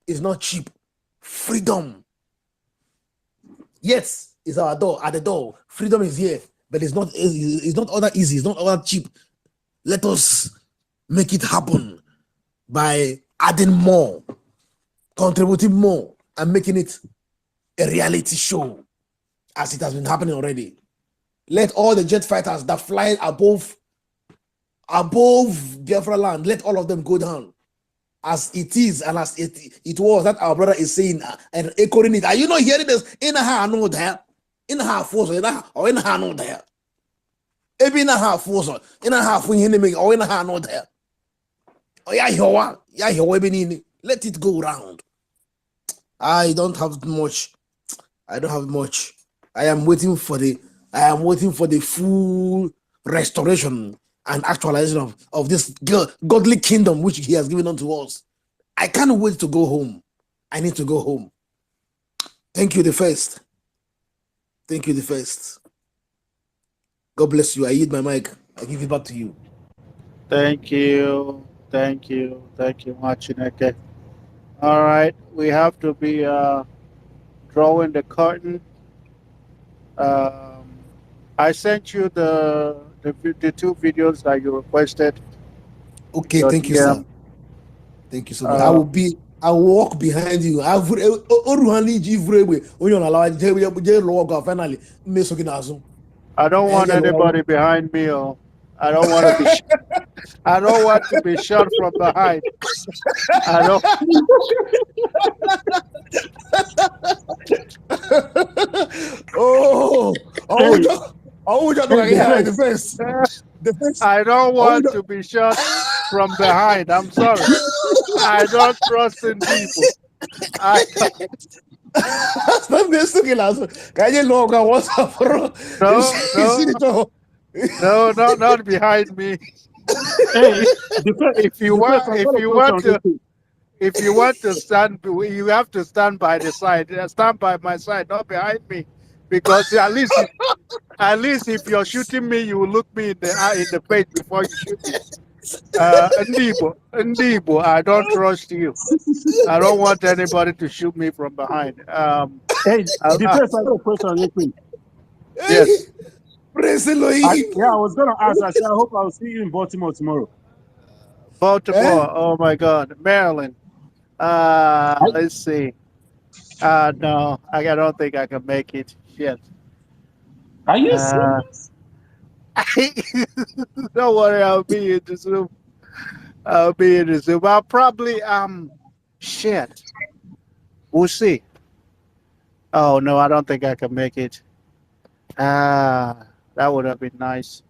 is not cheap. Freedom, yes, is our door, at the door. Freedom is here, but it's not all that easy. It's not all that cheap. Let us make it happen by adding more, contributing more, and making it a reality show. as it has been happening already. Let all the jet fighters that fly above Biafra land, let all of them go down as it is and as it was that our brother is saying and echoing it. Are you not hearing this? In her no there, in her force or in her no there. Every in her force in her for enemy or in her no there. Oh yeah, let it go round. I don't have much. I don't have much. I am waiting for the full restoration and actualization of this godly kingdom which he has given unto us. I can't wait to go home. I need to go home. Thank you, the first. Thank you, the first. God bless you. I yield my mic. I give it back to you. Thank you. Thank you. Thank you, Machineke. All right. We have to be drawing the curtain. I sent you the two videos that you requested. Okay, thank you, sir. Thank you so much. I will walk behind you. Finally, I don't want anybody behind me. Or I don't want to be. I don't want to be shot from behind. I don't. I don't want to be shot from behind. I'm sorry. I don't trust in people. No, not behind me. If you want to stand, you have to stand by the side. Stand by my side, not behind me, because at least if you're shooting me, you will look me in the face before you shoot me. Ndibo, I don't trust you. I don't want anybody to shoot me from behind. Hey, the first I got a question real quick. Yes. Praise Elohim. I was gonna ask. I said I hope I'll see you in Baltimore tomorrow. Baltimore. Oh my God, Maryland. Let's see. No, I don't think I can make it. Shit. Are you serious? Don't worry, I'll be in the Zoom. I'll probably shit. We'll see. Oh no, I don't think I can make it. That would have been nice.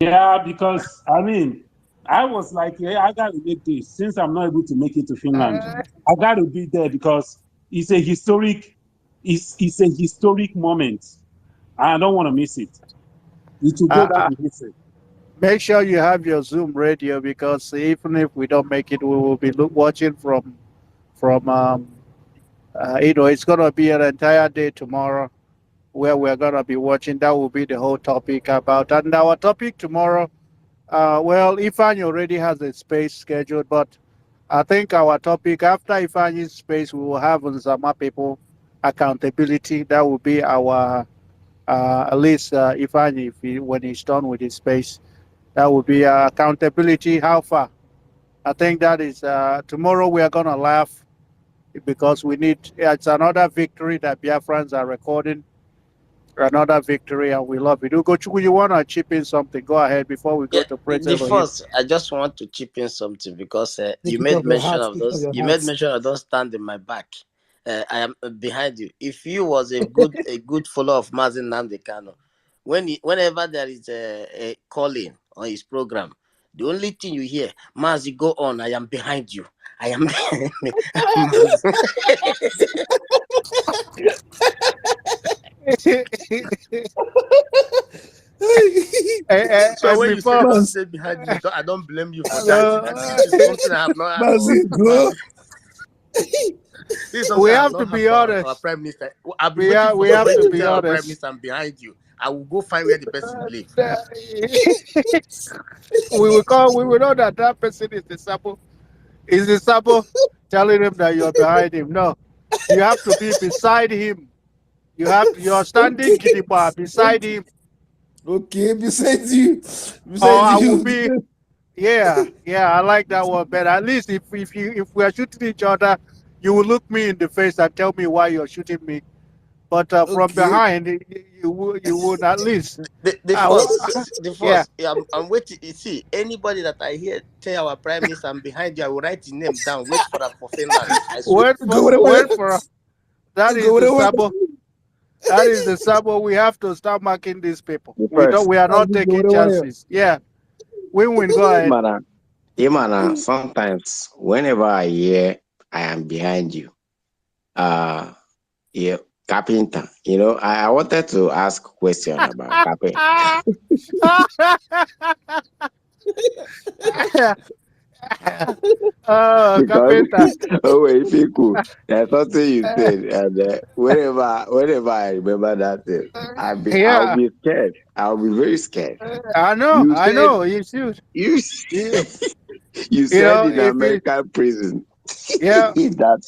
Yeah, because I mean, I was like, yeah, I gotta make this since I'm not able to make it to Finland. I gotta be there because it's a historic moment. I don't want to miss it. It will go down in history. Make sure you have your Zoom radio, because even if we don't make it, we will be watching from it's gonna be an entire day tomorrow where we're gonna be watching. That will be the whole topic about. And our topic tomorrow, well, Ifan already has a space scheduled, but I think our topic after Ifan's space, we will have Nzama people accountability. That will be our at least Ifan, when he's done with his space, that will be accountability. How far? I think that is tomorrow. We are gonna laugh because it's another victory that Biafrans are recording. Another victory, and we love it. You want to chip in something? Go ahead before we go to Prince Elohim. First, I just want to chip in something because you made mention of those. You made mention of those stand in my back. I am behind you. If you was a good follower of Mazin Nandekano, whenever there is a calling on his program, the only thing you hear, Mazi, go on. I am behind you. I am behind me. So when you say don't stay behind me, I don't blame you for that. This is something I have not had. We have to be honest. Our Prime Minister, we have to be honest. Our Prime Minister, I'm behind you. I will go find where the person lives. We will know that person is the Sabo. Is the Sabo telling him that you're behind him? No, you have to be beside him. You're standing Gidiba beside him. Okay, beside you. I will be. Yeah, I like that one better. At least if we are shooting each other, you will look me in the face and tell me why you're shooting me. but from Okay. behind, you would at least. The What? first, the Yeah. first, yeah, I'm waiting. You see, anybody that I hear tell our prime minister, I'm behind you, I will write his name down. Wait for that for Finland. I swear. Wait for that is the sabo. That is the sabo. We have to start marking these people. The We don't. first. We are not taking chances. Yeah. Win. Go ahead. Imana, sometimes whenever I hear I am behind you, yeah, carpenter. I wanted to ask a question about carpenter. Oh, Because carpenter. wait, people, there's something you said, and whenever I remember that thing, I'll Yeah. be scared. I'll be very scared. I know. You I said know. You should. you Yeah. you You said know, in if you, American prison yeah, that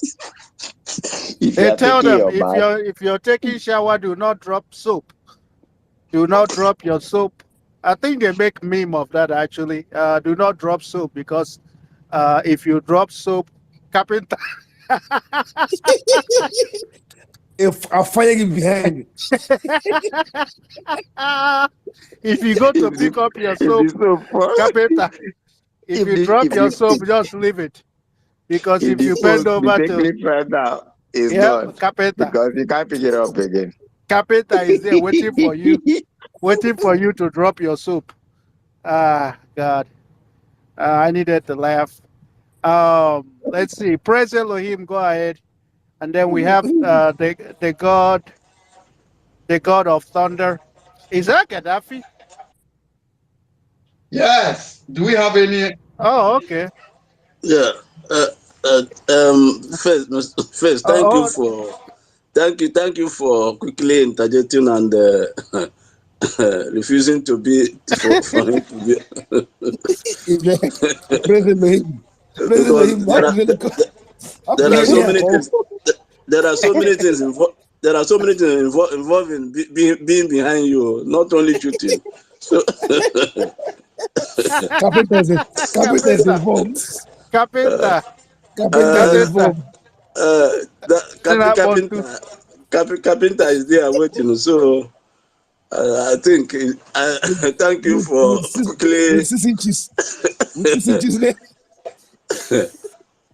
if you they are tell taking them your bath, if you're taking shower, do not drop soap. Do not drop your soap. I think they make meme of that actually. Do not drop soap because if you drop soap, carpenter. If I'll fire you behind. If you go to if pick up your the if the soap, soap fall, carpenter, if if you the drop if your the soap, just leave it. Because if if the you bend soap over to, mistakenly fell down, it's yeah, gone carpenter, because you can't pick it up again. carpenter is there waiting for you to drop your soap. Ah, God. I needed to laugh. Let's see. Praise Elohim, go ahead. And then we have the God of thunder. Is that Gaddafi? Yes. Do we have any? Oh, okay. Yeah. Uh, first, Oh, thank you for quickly interjecting and refusing to be for him to be President Lahim. because there are so many Oh. things. There are so many things involved. There are so many things involving being behind you, not only shooting. So, Carpenter is carpenter, involved. uh, carpenter, Carpenter is uh, carpenter. involved. Carpenter is there waiting. So I think With, thank you for with quickly. 6 inches. With 6 inches there.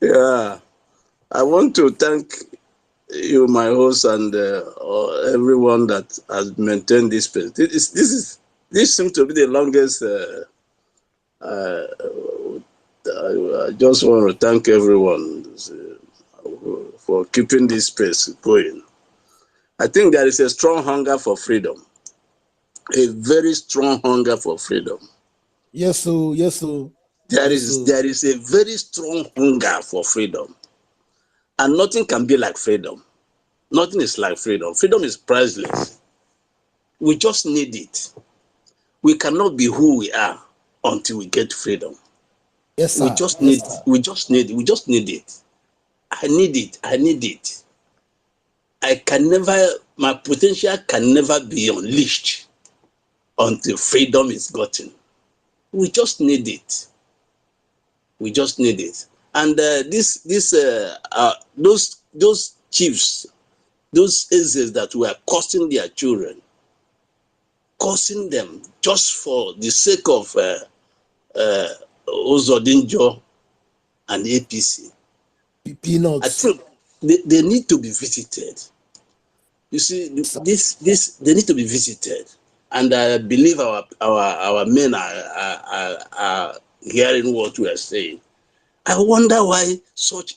Yeah, I want to thank you, my host, and everyone that has maintained this space. This seems to be the longest. I just want to thank everyone for keeping this space going. I think there is a strong hunger for freedom, a very strong hunger for freedom. Yes, so. Yes, so. There Yes, is so. there is a very strong hunger for freedom, and nothing can be like freedom. Nothing is like freedom. Freedom is priceless. We just need it. We cannot be who we are until we get freedom. Yes, We sir. just Yes, need. sir. We just need. We just need it. I need it. I need it. I can never. My potential can never be unleashed until freedom is gotten. We just need it. We just need it. And those chiefs, those Ezes that were cursing their children, cursing them just for the sake of Ozodinjo and APC. Peanuts. I think they need to be visited. You see, they need to be visited, and I believe our men are hearing what we are saying. I wonder why such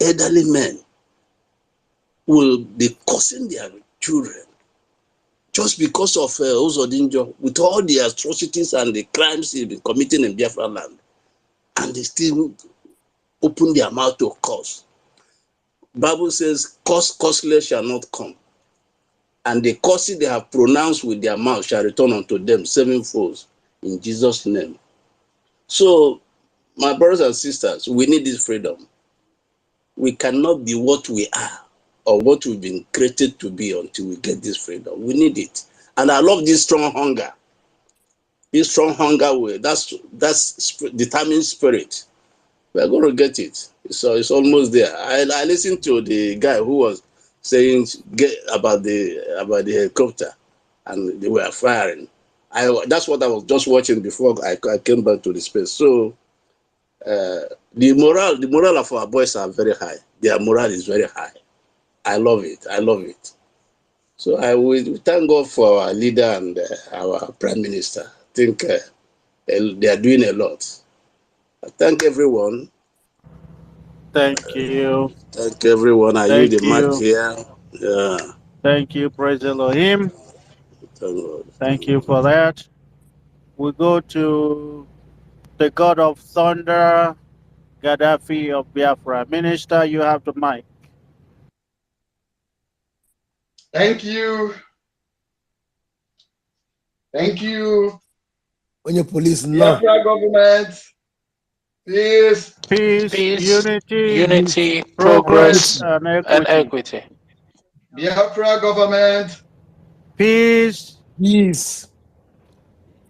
elderly men will be cursing their children just because of Ozodinjo, with all the atrocities and the crimes he's been committing in Biafra land, and they still open their mouth to curse. Bible says, curseless shall not come. And the curses they have pronounced with their mouth shall return unto them sevenfold in Jesus' name. So, my brothers and sisters, we need this freedom. We cannot be what we are or what we've been created to be until we get this freedom. We need it. And I love this strong hunger. This strong hunger way, that's determined spirit. We're going to get it. So it's almost there. I listened to the guy who was saying get about the helicopter, and they were firing. That's what I was just watching before I came back to the space. So the morale of our boys are very high. Their morale is very high. I love it. I love it. So I will thank God for our leader and our prime minister. I think they are doing a lot. I thank everyone. Thank you. Thank everyone. I use Thank the mic you. here. Yeah. Thank you. Praise Elohim. Thank God. Thank you for that. We go to the God of Thunder, Gaddafi of Biafra. Minister, you have the mic. Thank you. Thank you. When your police law. Biafra government. Peace. Peace, Peace, unity, unity, progress, progress, and and equity. equity. Biafra government. Peace, Peace,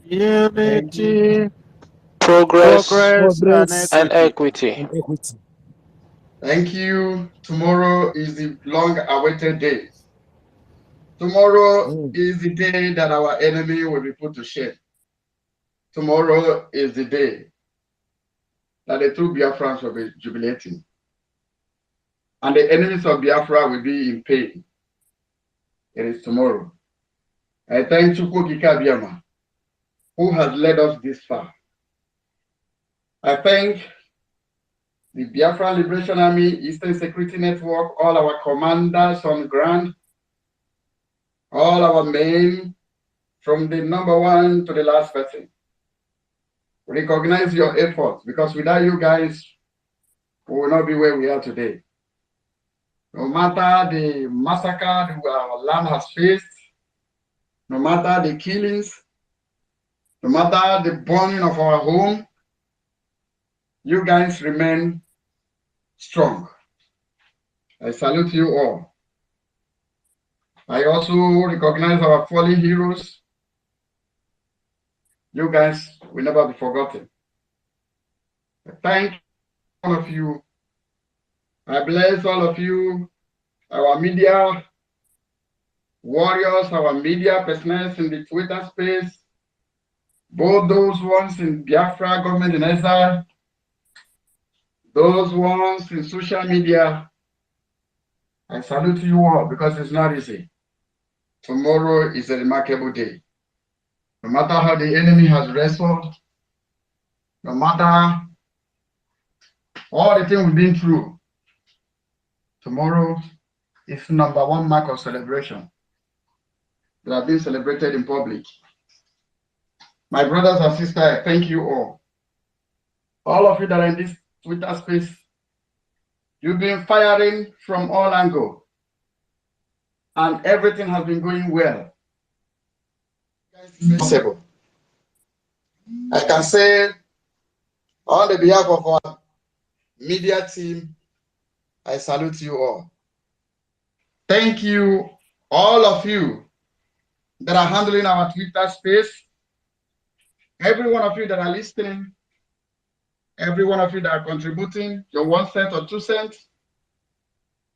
Thank you. unity, Progress progress, and and progress, equity. equity. and equity. Thank you. Tomorrow is the long-awaited day. Tomorrow is the day that our enemy will be put to shame. Tomorrow is the day that the true Biafrans will be jubilating. And the enemies of Biafra will be in pain. It is tomorrow. I thank Chukwuka Biama, who has led us this far. I thank the Biafra Liberation Army, Eastern Security Network, all our commanders on ground, all our men, from the number one to the last person. Recognize your efforts, because without you guys, we will not be where we are today. No matter the massacre that our land has faced, no matter the killings, no matter the burning of our home, you guys remain strong. I salute you all. I also recognize our fallen heroes. You guys will never be forgotten. I thank all of you. I bless all of you, our media warriors, our media personnel in the Twitter space, both those ones in Biafra government in exile, those ones in social media. I salute you all, because it's not easy. Tomorrow is a remarkable day. No matter how the enemy has wrestled, no matter all the things we've been through, tomorrow is #1 mark of celebration that have been celebrated in public. My brothers and sisters, I thank you all. All of you that are in this Twitter space, you've been firing from all angles, and everything has been going well. Possible. I can say on the behalf of our media team, I salute you all. Thank you, all of you that are handling our Twitter space, every one of you that are listening, every one of you that are contributing your 1 cent or 2 cents.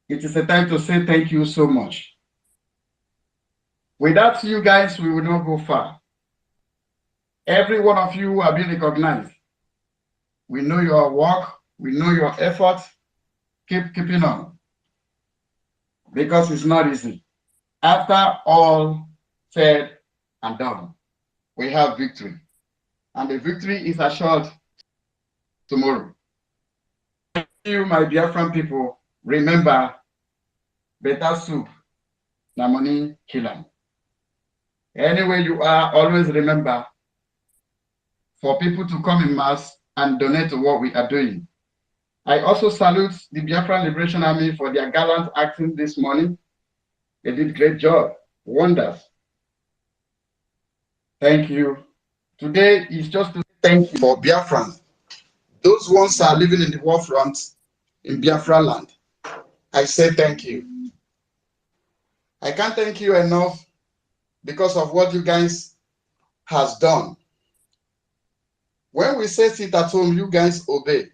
It is a time to say thank you so much. Without you guys, we will not go far. Every one of you are being recognized. We know your work, we know your efforts. Keeping on, because it's not easy. After all said and done, we have victory, and the victory is assured tomorrow. Thank you, my Biafran people. Remember, better soup, na money kill. Anywhere you are, always remember for people to come in mass and donate to what we are doing. I also salute the Biafran Liberation Army for their gallant acting this morning. They did a great job, wonders. Thank you. Today is just to thank you for Biafran. Those ones are living in the war front in Biafra land. I say thank you. I can't thank you enough because of what you guys has done. When we say sit at home, you guys obey,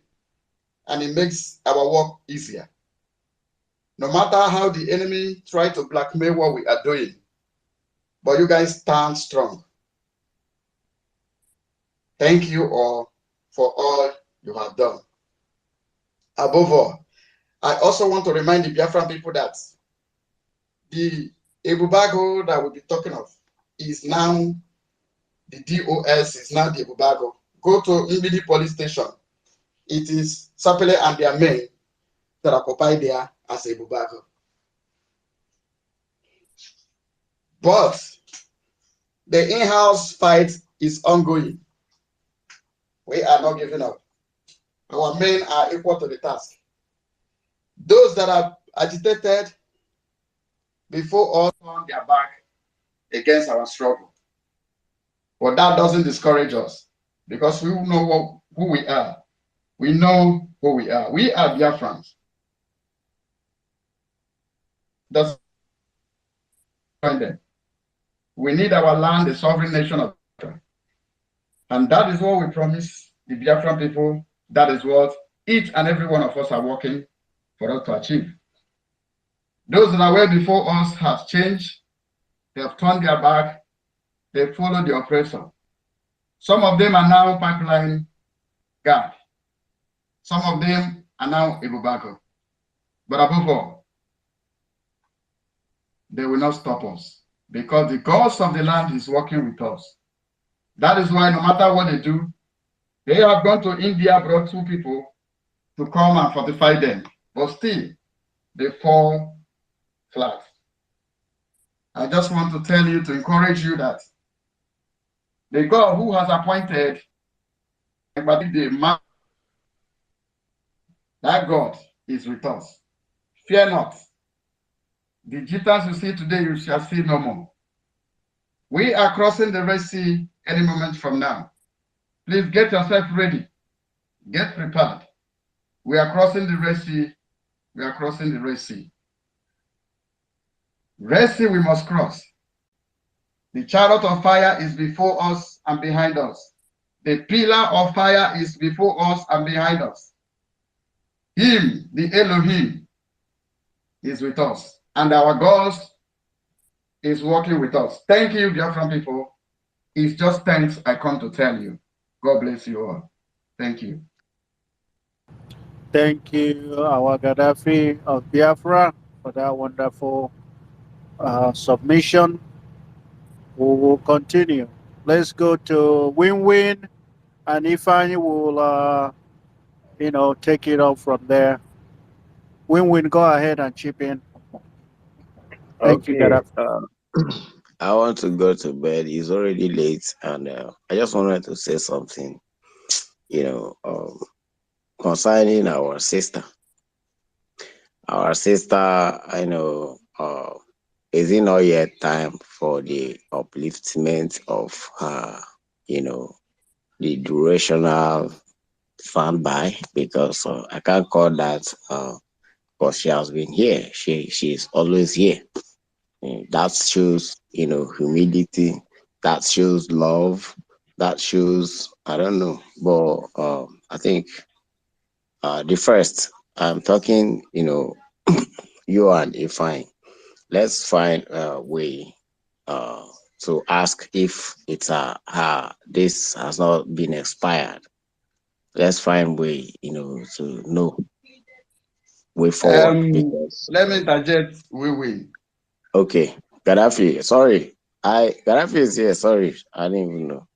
and it makes our work easier. No matter how the enemy try to blackmail what we are doing, but you guys stand strong. Thank you all for all you have done. Above all, I also want to remind the Biafran people that the Ebubago that we'll be talking of is now the DOS, is now the Ebubago. Go to Mbidi police station. It is Sapele and their men that are occupied there as Ebubago. But the in-house fight is ongoing. We are not giving up. Our men are equal to the task. Those that are agitated before us turn their back against our struggle. But that doesn't discourage us because we know who we are. We know who we are. We are Biafrans. Doesn't join them. We need our land, the sovereign nation of Biafra. And that is what we promise the Biafran people. That is what each and every one of us are working for us to achieve. Those that were before us have changed. They have turned their back. They follow the oppressor. Some of them are now pipeline guard. Some of them are now Ebubago. But above all, they will not stop us because the gods of the land is working with us. That is why no matter what they do, they have gone to India, brought 2 people to come and fortify them. But still, they fall flat. I just want to tell you, to encourage you that the God who has appointed the man, that God is with us. Fear not. The Gitans you see today, you shall see no more. We are crossing the Red Sea any moment from now. Please get yourself ready. Get prepared. We are crossing the Red Sea. We are crossing the Red Sea. Red Sea we must cross. The chariot of fire is before us and behind us. The pillar of fire is before us and behind us. Him, the Elohim, is with us. And our God is working with us. Thank you, Biafran people. It's just thanks I come to tell you. God bless you all. Thank you. Thank you, our Gaddafi of Biafra, for that wonderful submission. We will continue. Let's go to Win-Win, and Ifeanyi will, take it off from there. Win-Win, go ahead and chip in. Thank you, Okay. Gaddafi. I want to go to bed. It's already late, and I just wanted to say something, concerning our sister. Our sister, I know, is it not yet time for the upliftment of her, the durational standby? Because I can't call that because she has been here. She's always here. That shows, humility. That shows love. That shows, I don't know, but I think the first, I'm talking, you and Ifine. Let's find a way to ask if it's this has not been expired. Let's find way, to know way forward because Let me interject. We win. okay, Gaddafi. Sorry, Gaddafi is here. Sorry, I didn't even know.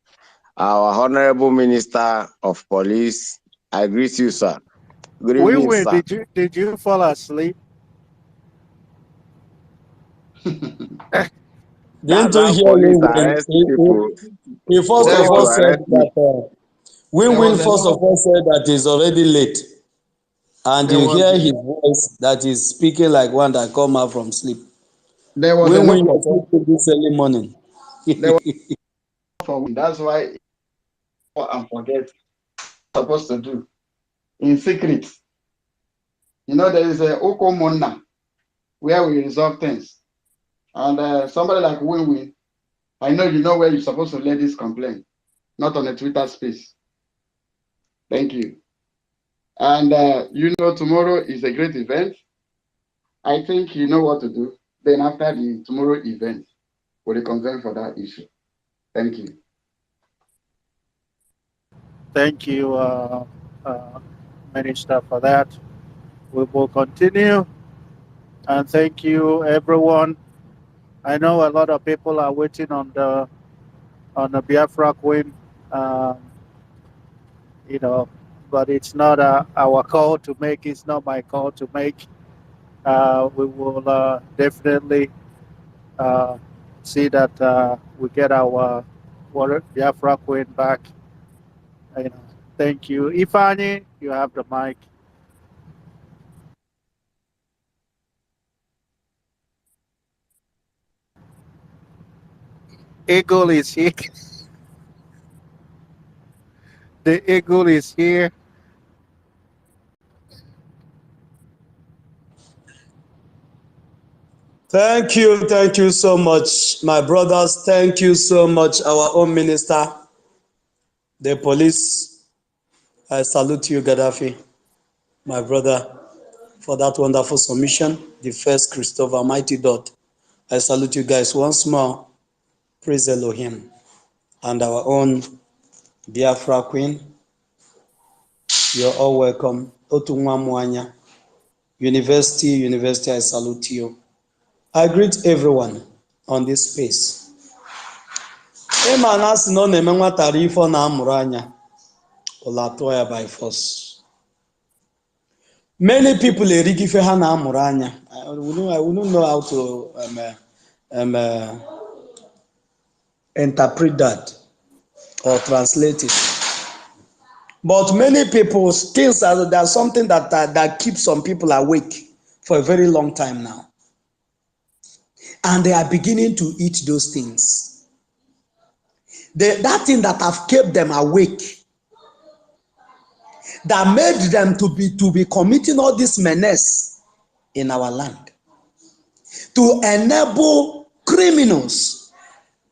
Our Honorable Minister of Police, I greet you, sir. Good evening, Win-Win, sir. did you fall asleep? Didn't That's you how hear police Win-Win? arrest people. He first Police of will all said arrest me. that Win-Win first of all said that he's already late. And you hear his voice that is speaking like one that come out from sleep. There was Win-Win, enough you're sleeping this early morning. there was for win. That's why and forget what supposed to do in secret. There is a Okomona where we resolve things. And somebody like Win-Win, I know you know where you're supposed to let this complaint, not on a Twitter space. Thank you. And tomorrow is a great event. I think you know what to do. Then after the tomorrow event, we'll concern for that issue. Thank you. Thank you, Minister, for that. We will continue. And thank you, everyone. I know a lot of people are waiting on the Biafra Queen. Um, you know, but it's not our call to make. It's not my call to make. We will definitely see that we get our Biafra Queen back. You know, thank you, Ifani. You have the mic. Eagle is here. The eagle is here. Thank you so much, my brothers. Thank you so much, our own minister, the police. I salute you, Gaddafi, my brother, for that wonderful submission. The first Christopher Mighty Dot. I salute you guys once more. Praise Elohim. And our own Biafra Queen, you're all welcome. Otunwa Mwanya. University, I salute you. I greet everyone on this space. Ịma na asị na ọ na-eme nwatara ife ọ na-amụrụ anya ụlọ atụọ ya by force. Many people erigo ife ha na-amụrụ anya. I wouldn't know how to interpret that or translate it. But many people, things there's something that keeps some people awake for a very long time now. And they are beginning to eat those things. That thing that have kept them awake, that made them to be committing all this menace in our land, to enable criminals,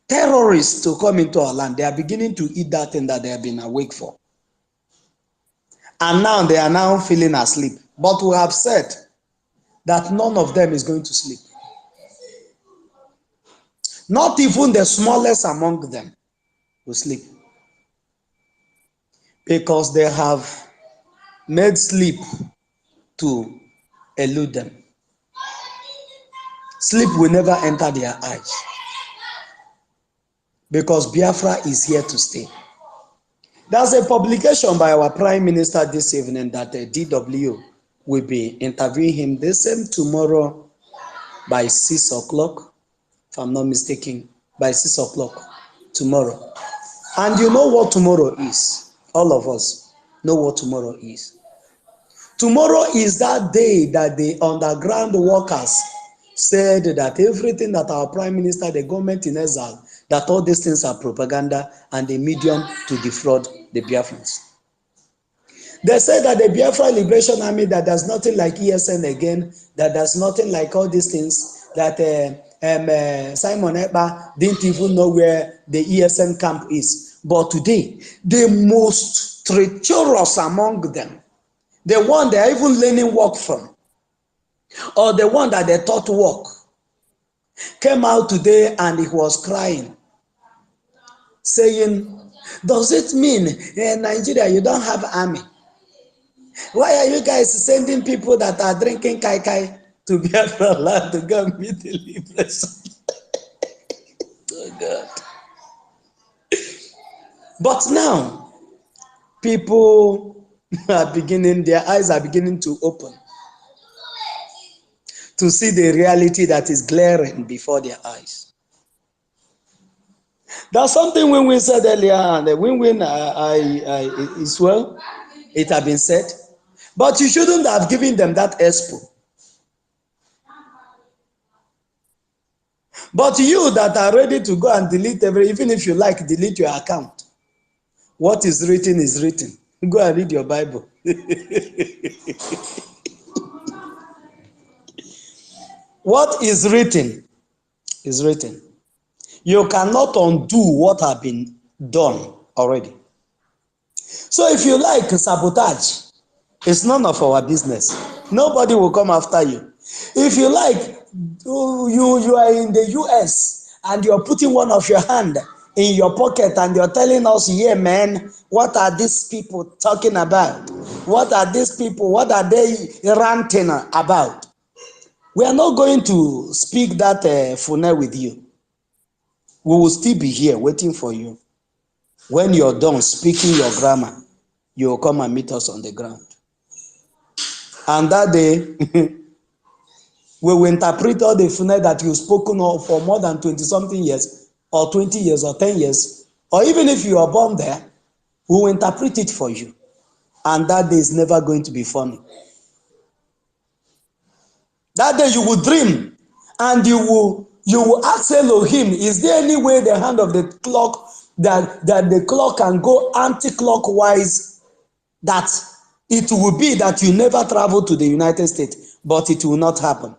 terrorists to come into our land. They are beginning to eat that thing that they have been awake for. And now they are now feeling asleep. But we have said that none of them is going to sleep. Not even the smallest among them will sleep. Because they have made sleep to elude them. Sleep will never enter their eyes. Because Biafra is here to stay. There's a publication by our Prime Minister this evening that DW will be interviewing him the same tomorrow by 6 o'clock, if I'm not mistaken, by 6 o'clock tomorrow. And you know what tomorrow is. All of us know what tomorrow is. Tomorrow is that day that the underground workers said that everything that our Prime Minister, the government in exile, that all these things are propaganda and a medium to defraud the Biafrans. They said that the Biafra Liberation Army, that there's nothing like ESN again, that there's nothing like all these things, that Simon Ekpa didn't even know where the ESN camp is. But today, the most treacherous among them, the one they are even learning work from, or the one that they taught work, came out today and he was crying, saying, does it mean in Nigeria you don't have army? Why are you guys sending people that are drinking kai kai to Biafra land to go and meet the liberation? Oh God. But now, people are beginning, their eyes are beginning to open to see the reality that is glaring before their eyes. That's something we said earlier, and the win-win is well, it had been said. But you shouldn't have given them that expo. But you that are ready to go and delete even if you like, delete your account. What is written is written. Go and read your Bible. What is written is written. You cannot undo what has been done already. So if you like sabotage, it's none of our business. Nobody will come after you. If you like, you are in the US and you're putting one of your hand in your pocket and you're telling us, yeah, man, what are these people talking about? What are these people? What are they ranting about? We are not going to speak that funnel with you. We will still be here waiting for you. When you're done speaking your grammar, you will come and meet us on the ground. And that day, we will interpret all the funnel that you've spoken of for more than 20-something years, or 20 years, or 10 years, or even if you are born there, we will interpret it for you. And that day is never going to be funny. That day you will dream and you will ask Elohim, is there any way the hand of the clock that the clock can go anti-clockwise, that it will be that you never travel to the United States, but it will not happen.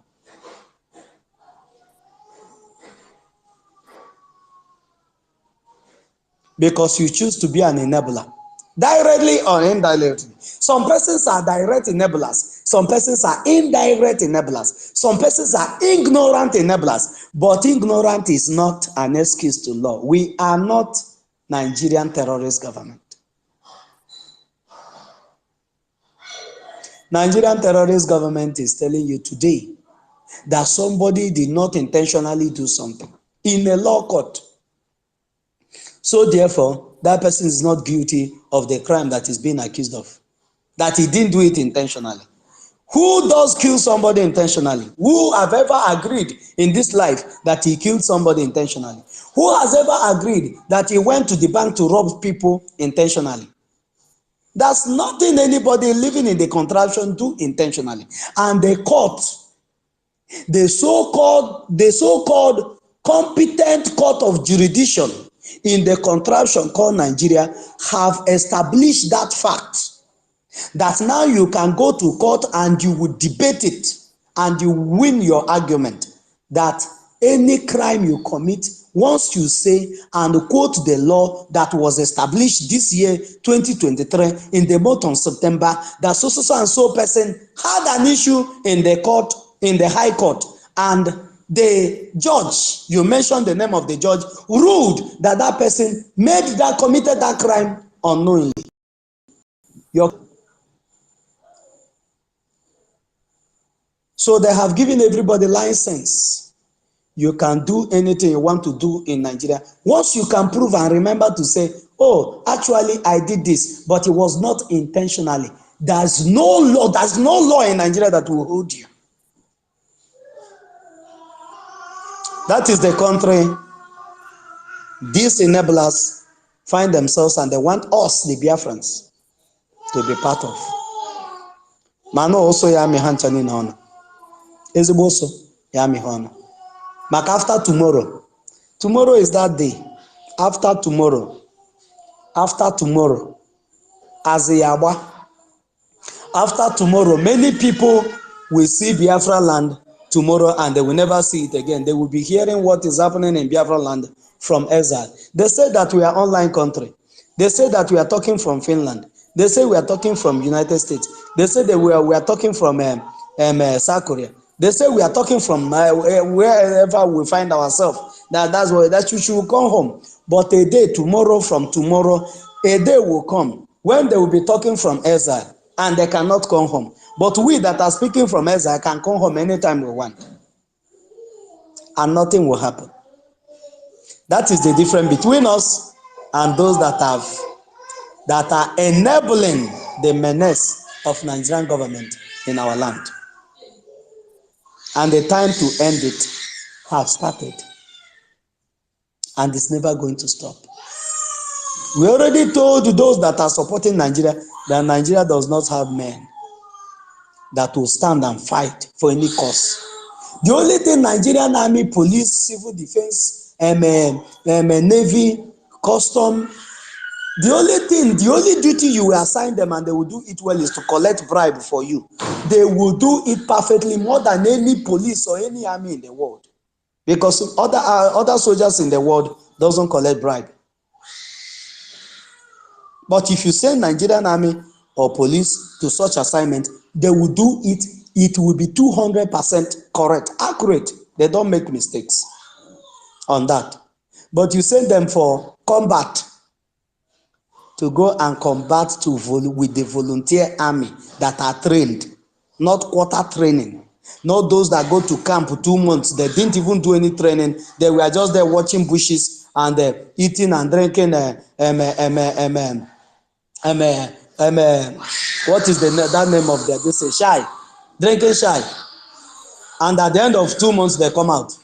Because you choose to be an enabler, directly or indirectly. Some persons are direct enablers, some persons are indirect enablers, some persons are ignorant enablers, but ignorant is not an excuse to law. We are not Nigerian terrorist government. Nigerian terrorist government is telling you today that somebody did not intentionally do something in a law court. So therefore, that person is not guilty of the crime that is being accused of. That he didn't do it intentionally. Who does kill somebody intentionally? Who have ever agreed in this life that he killed somebody intentionally? Who has ever agreed that he went to the bank to rob people intentionally? That's nothing anybody living in the contraption do intentionally. And the court, the so-called competent court of jurisdiction in the contraption called Nigeria, have established that fact, that now you can go to court and you will debate it and you win your argument that any crime you commit, once you say and quote the law that was established this year 2023 in the month of September, that so and so person had an issue in the court, in the high court, and the judge, you mentioned the name of the judge, ruled that that person committed that crime unknowingly. So they have given everybody license. You can do anything you want to do in Nigeria. Once you can prove and remember to say, oh, actually I did this, but it was not intentionally. There's no law in Nigeria that will hold you. That is the country these enablers find themselves, and they want us, the Biafrans, to be part of. Mano also ya mi hanchani na ono. Ezigbo so ya mi hono. But after tomorrow is that day. After tomorrow, as a yaba, after tomorrow, many people will see Biafra land tomorrow and they will never see it again. They will be hearing what is happening in Biafra land from exile. They say that we are online country. They say that we are talking from Finland. They say we are talking from United States. They say that we are talking from South Korea. They say we are talking from wherever we find ourselves. That you should come home. But a day from tomorrow, a day will come when they will be talking from exile and they cannot come home. But we that are speaking from exile can come home anytime we want. And nothing will happen. That is the difference between us and those that are enabling the menace of Nigerian government in our land. And the time to end it has started. And it's never going to stop. We already told those that are supporting Nigeria that Nigeria does not have men that will stand and fight for any cause. The only thing Nigerian army, police, civil defense, navy, custom, the only duty you will assign them and they will do it well is to collect bribe for you. They will do it perfectly more than any police or any army in the world. Because other soldiers in the world doesn't collect bribe. But if you send Nigerian army or police to such assignment, they will do it it will be 200% correct, accurate. They don't make mistakes on that. But you send them for combat, to go and combat with the volunteer army that are trained, not quarter training, not those that go to camp 2 months. They didn't even do any training. They were just there watching bushes and eating and drinking. What is that name of their this shy, drinking shy, and at the end of 2 months they come out,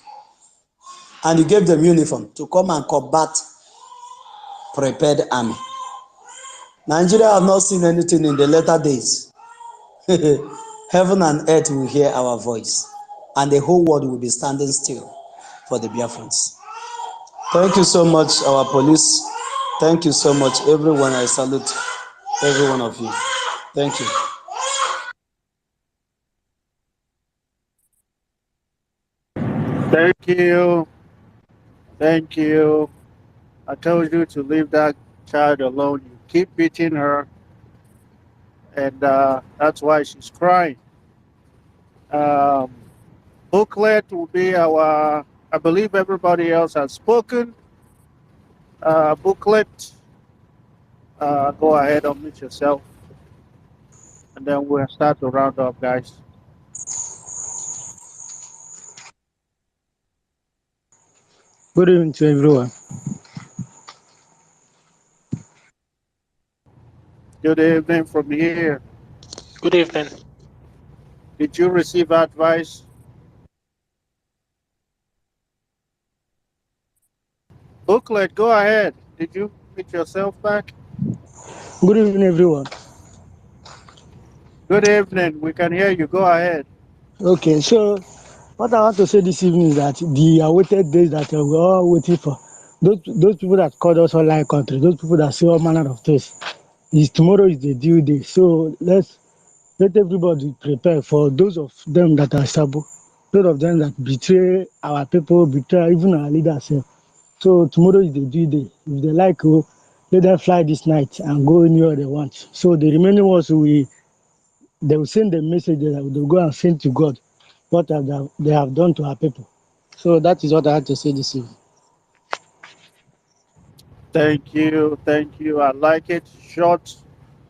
and you gave them uniform to come and combat prepared army. Nigeria have not seen anything in the latter days. Heaven and earth will hear our voice, and the whole world will be standing still for the Biafrans. Thank you so much, our police. Thank you so much, everyone. I salute every one of you. Thank you. Thank you. Thank you. I told you to leave that child alone. You keep beating her, and that's why she's crying. Um, Booklet will be our, I believe everybody else has spoken. Booklet, go ahead, unmute yourself, and then we'll start to round up, guys. Good evening to everyone. Good evening from here. Good evening. Did you receive advice? Booklet, go ahead. Did you meet yourself back? Good evening, everyone. Good evening. We can hear you. Go ahead. Okay, so what I want to say this evening is that the awaited days that we're all waiting for, those people that called us online country, those people that say all manner of things, is tomorrow is the due day. So let everybody prepare for those of them that are stable, those of them that betray our people, betray even our leaders. So tomorrow is the due day. If they like, let them fly this night and go anywhere they want. So the remaining ones they will send a message that they'll go and send to God what they have done to our people. So that is what I had to say this evening. Thank you. Thank you. I like it. Short,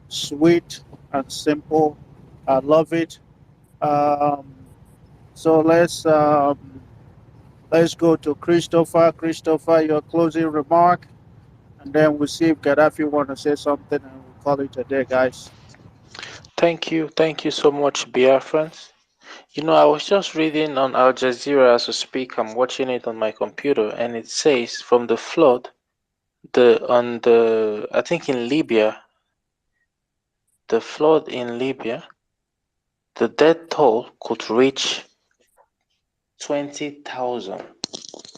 sweet, and simple. I love it. Um, so let's go to Christopher. Christopher, your closing remark, and then we'll see if Gaddafi want to say something, and we'll call it a day, guys. Thank you so much, Biafrans. You know, I was just reading on Al Jazeera as we speak. I'm watching it on my computer, and it says from the flood, I think in Libya, the flood in Libya, the death toll could reach 20,000.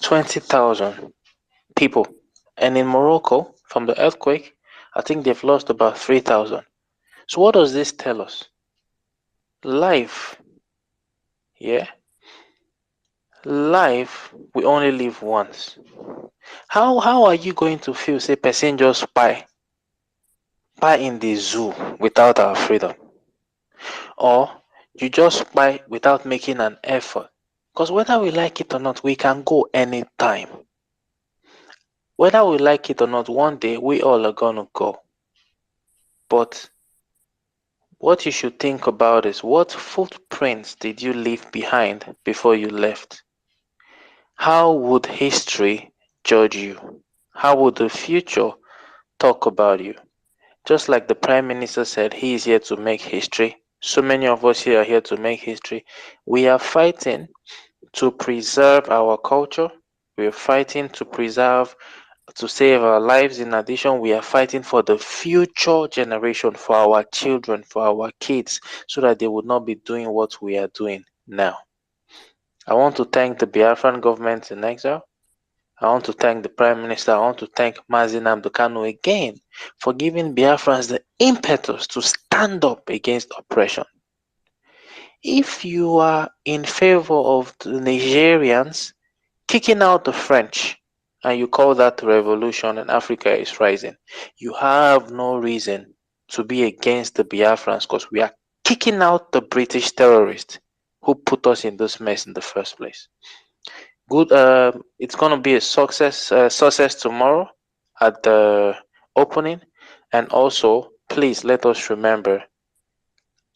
20,000 people. And in Morocco, from the earthquake, I think they've lost about 3,000. So what does this tell us? Life, yeah? Life, we only live once. How are you going to feel, say, person just buy in the zoo without our freedom? Or you just buy without making an effort? Because whether we like it or not, we can go anytime. Whether we like it or not, one day we all are gonna go. But what you should think about is, what footprints did you leave behind before you left? How would history judge you? How would the future talk about you? Just like the Prime Minister said, he is here to make history. So many of us here are here to make history. We are fighting to preserve our culture. We are fighting to save our lives. In addition, we are fighting for the future generation, for our children, for our kids, so that they would not be doing what we are doing now. I want to thank the Biafran government in exile. I want to thank the Prime Minister. I want to thank Mazi Nnamdi Kanu again for giving Biafrans the impetus to stand up against oppression. If you are in favor of the Nigerians kicking out the French, and you call that revolution and Africa is rising, you have no reason to be against the Biafrans, because we are kicking out the British terrorists who put us in this mess in the first place. Good. It's gonna be a success tomorrow at the opening, and also please let us remember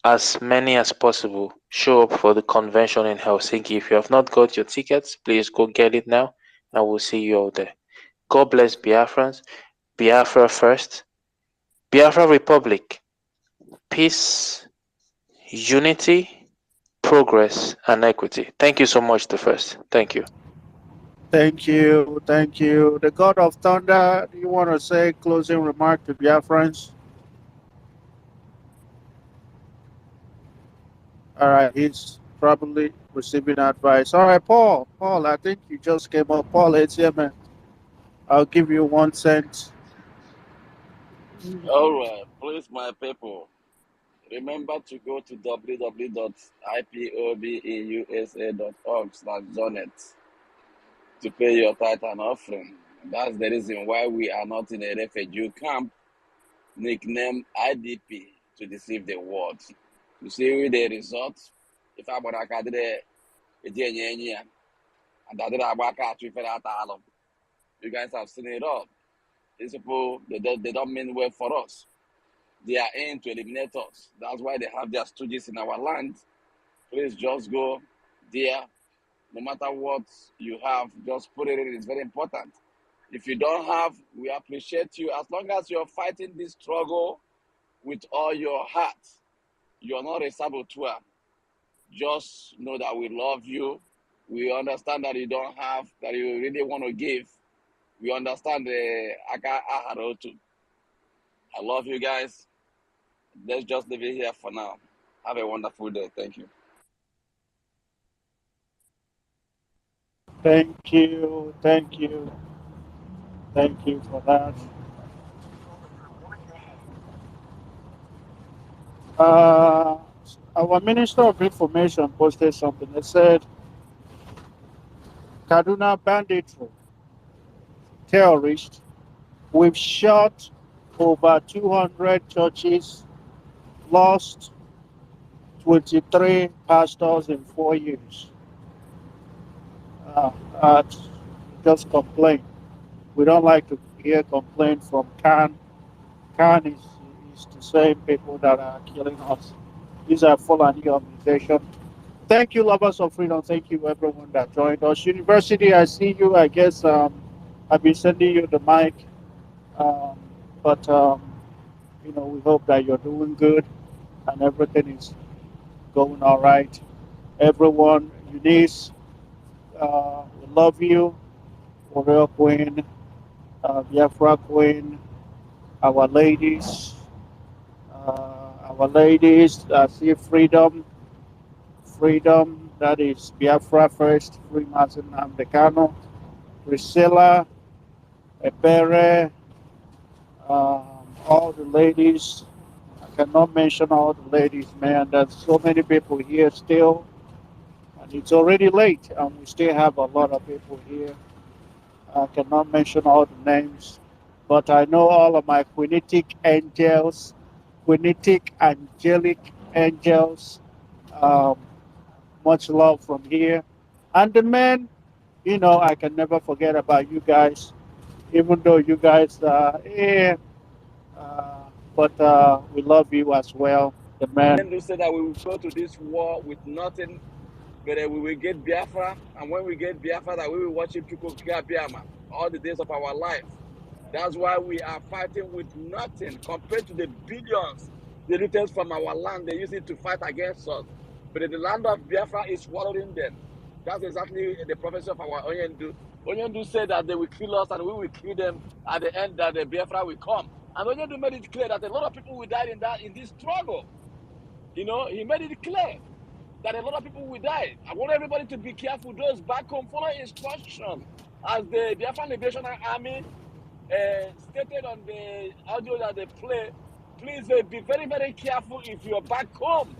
as many as possible show up for the convention in Helsinki. If you have not got your tickets, please go get it now, and we'll see you all there. God bless Biafrans. Biafra first. Biafra Republic. Peace, unity, progress, and equity. Thank you so much, the first. Thank you. Thank you. Thank you. The God of Thunder, do you want to say closing remark to Biafrans? All right, he's probably receiving advice. All right, Paul. Paul, I think you just came up. Paul, it's here, man. I'll give you 1 cent. All right, please, my people, remember to go to www.ipobeusa.org/donate to pay your tithe and offering. That's the reason why we are not in a refugee camp nicknamed IDP to deceive the world. You see the result? If I were you guys have seen it all. These people, they don't mean well for us. They are in to eliminate us. That's why they have their stooges in our land. Please just go there. No matter what you have, just put it in. It's very important. If you don't have, we appreciate you. As long as you're fighting this struggle with all your heart, you're not a saboteur. Just know that we love you. We understand that you don't have, that you really want to give. We understand the Aka Aharotu. I love you guys. Let's just leave it here for now. Have a wonderful day. Thank you. Thank you. Thank you. Thank you for that. Our Minister of Information posted something that said Kaduna banditry terrorists. We've shot over 200 churches, lost 23 pastors in 4 years. Just complain. We don't like to hear complaint from Khan. Khan is the same people that are killing us. These are Fulani organization. Thank you, lovers of freedom. Thank you, everyone that joined us. University, I see you. I guess I've been sending you the mic, but we hope that you're doing good and everything is going all right. Everyone, Eunice, we love you. Warrior Queen, Biafra Queen, our ladies, see freedom, that is Biafra first, Free Martin Namdekano, Priscilla, Ebere, all the ladies. I cannot mention all the ladies, man. There's so many people here still, and it's already late, and we still have a lot of people here. I cannot mention all the names, but I know all of my quinitic angelic angels. Much love from here. And the men, I can never forget about you guys, even though you guys but we love you as well, the men. And they said that we will go to this war with nothing, but we will get Biafra, and when we get Biafra, that we will worship Chukwukabiama all the days of our life. That's why we are fighting with nothing compared to the billions they looted from our land. They use it to fight against us. But the land of Biafra is swallowing them. That's exactly the prophecy of our Onyendu. Onyendu said that they will kill us and we will kill them at the end, that the Biafra will come. And Onyendu made it clear that a lot of people will die in this struggle. He made it clear that a lot of people will die. I want everybody to be careful. Those back home, follow instruction. As the Biafran Liberation Army stated on the audio that they play, please be very, very careful if you're back home.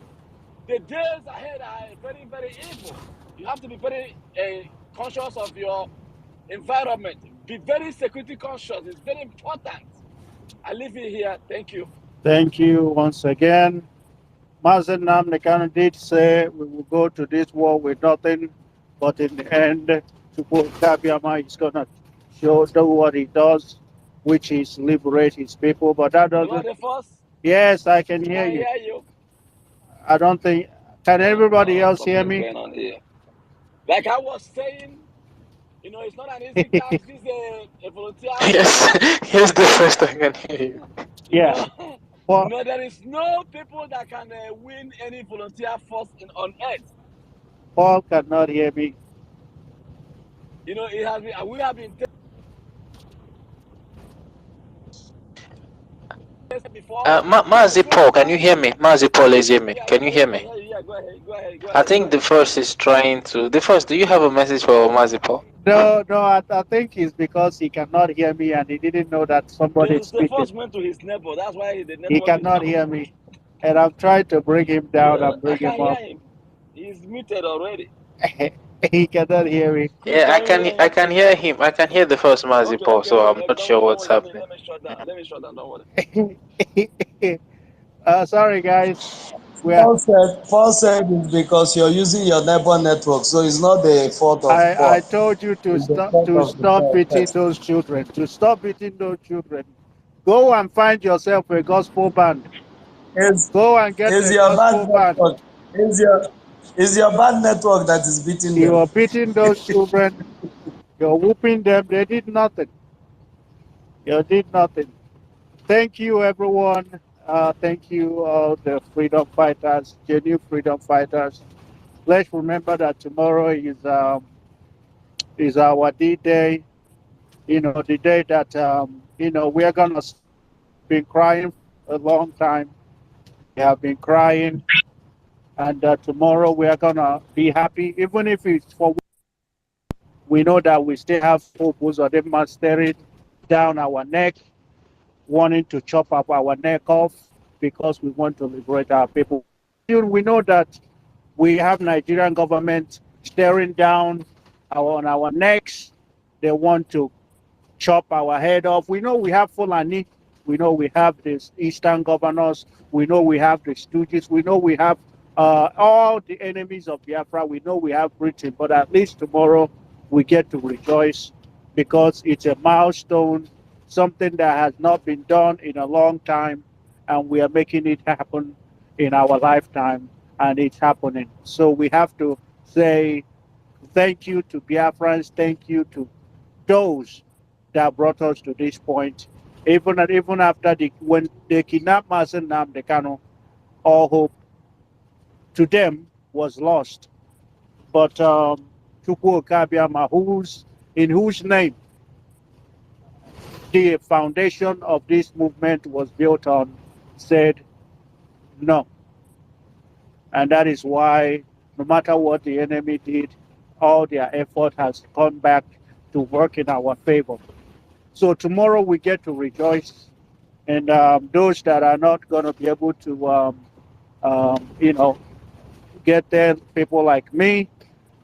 The days ahead are very, very evil. You have to be very conscious of your environment. Be very security conscious. It's very important. I leave it here. Thank you. Thank you once again. Mazen Namdekan did say we will go to this war with nothing, but in the end, Chukwu Kabiama is going to do what he does, which is liberate his people. But that You want doesn't. the first? Yes, I can I hear can you. hear you. I don't think. Can everybody No, else hear something's me? going on here. Like I was saying, it's not an easy task. This is a volunteer force. Yes, yes, the first I can hear you. You Yeah. know, Well, there is no people that can win any volunteer force on earth. Paul cannot hear me. It has been. We have been tested before. The Mazi first Paul, can you one. hear me? Mazi Paul, is hear me? Yeah, Can you yeah, hear I can me? hear you. Yeah, go ahead. Go ahead. Go I ahead. Go think the ahead. first is trying to. The first, do you have a message for Mazi Paul? No, I think it's because he cannot hear me and he didn't know that somebody is The speaking. first went to his neighbor. That's why the He network is cannot down. hear me. And I'm trying to bring him down Yeah, and I bring can him hear up. him. He's muted already. He cannot hear me. Chris, Yeah, can you hear I him? can hear him. I can hear the first Mazi Okay, Paul, okay, so okay. I'm not sure Don't what's worry. happening. Let me shut down. Let me shut down. Don't worry. Sorry, guys. We are, Paul said it's because you're using your neighbor network, so it's not the fault of I Paul. told you It's the fault of the stop beating person. those children. To stop beating those children. Go and find yourself a gospel band. It's, Go and get it's a your bad gospel band. network. It's your bad network that is beating You them. are beating those children. You're whooping them. They did nothing. You did nothing. Thank you, everyone. Thank you, all the freedom fighters, genuine freedom fighters. Let's remember that tomorrow is our D-Day. The day that we are gonna been crying a long time. We have been crying, and tomorrow we are gonna be happy, even if it's for. We know that we still have people or them staring down our neck, wanting to chop up our neck off because we want to liberate our people. We know that we have Nigerian government staring down on our necks. They want to chop our head off. We know we have Fulani. We know we have these Eastern governors. We know we have the Stooges. We know we have all the enemies of Biafra. We know we have Britain. But at least tomorrow we get to rejoice because it's a milestone, something that has not been done in a long time, and we are making it happen in our lifetime, and it's happening. So we have to say thank you to Biafrans. Thank you to those that brought us to this point. Even after when they kidnapped Mazen Namdekano, all hope to them was lost. But Chukwu Okabiama, in whose name the foundation of this movement was built on, said no. And that is why, no matter what the enemy did, all their effort has come back to work in our favor. So tomorrow we get to rejoice. And those that are not going to be able to, get there, people like me,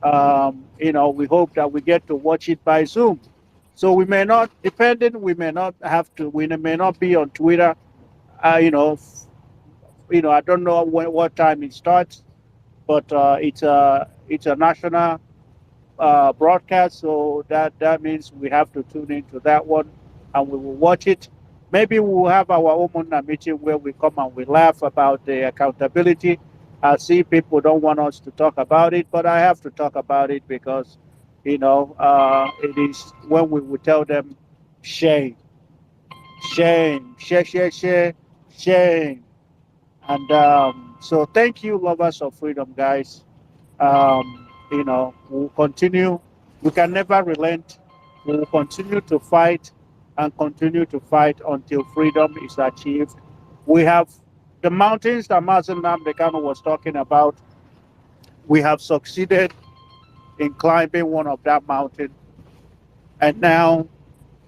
we hope that we get to watch it by Zoom. So we may not, we may not have to, we may not be on Twitter. Uh, you know, I don't know what time it starts, but it's a national broadcast, so that means we have to tune into that one, and we will watch it. Maybe we will have our own meeting where we come and we laugh about the accountability. I see people don't want us to talk about it, but I have to talk about it because, it is when we will tell them, shame, shame. And so thank you, lovers of freedom, guys. We'll continue. We can never relent. We will continue to fight and continue to fight until freedom is achieved. We have the mountains that Mazen Namdekano was talking about. We have succeeded in climbing one of that mountain. And now,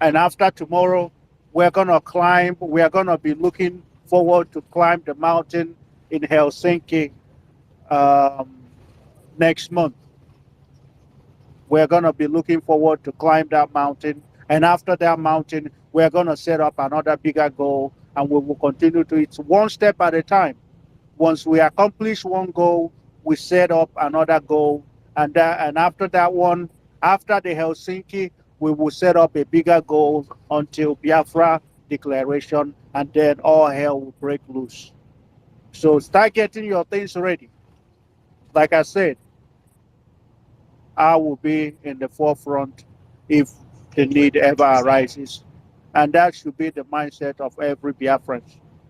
and after tomorrow, we are going to be looking forward to climb the mountain in Helsinki um, next month. We're going to be looking forward to climb that mountain. And after that mountain, we're going to set up another bigger goal and we will continue to, it's one step at a time. Once we accomplish one goal, we set up another goal, and after that one, after the Helsinki, we will set up a bigger goal until Biafra declaration, and then all hell will break loose. So start getting your things ready. Like I said, I will be in the forefront if the need ever arises. And that should be the mindset of every Biafran,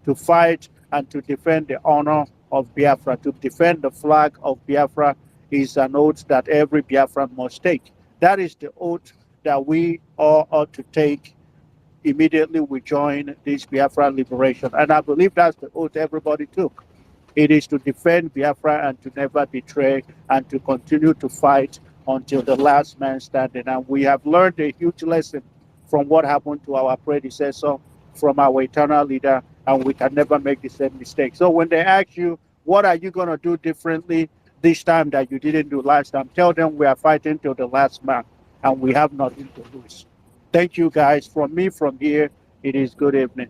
to fight and to defend the honor of Biafra, to defend the flag of Biafra is an oath that every Biafran must take. That is the oath that we all ought to take immediately we join this Biafra liberation. And I believe that's the oath everybody took. It is to defend Biafra and to never betray and to continue to fight until the last man standing. And we have learned a huge lesson from what happened to our predecessor, from our eternal leader, and we can never make the same mistake. So when they ask you, what are you going to do differently this time that you didn't do last time, tell them we are fighting till the last man and we have nothing to lose. Thank you guys. From me from here, it is good evening.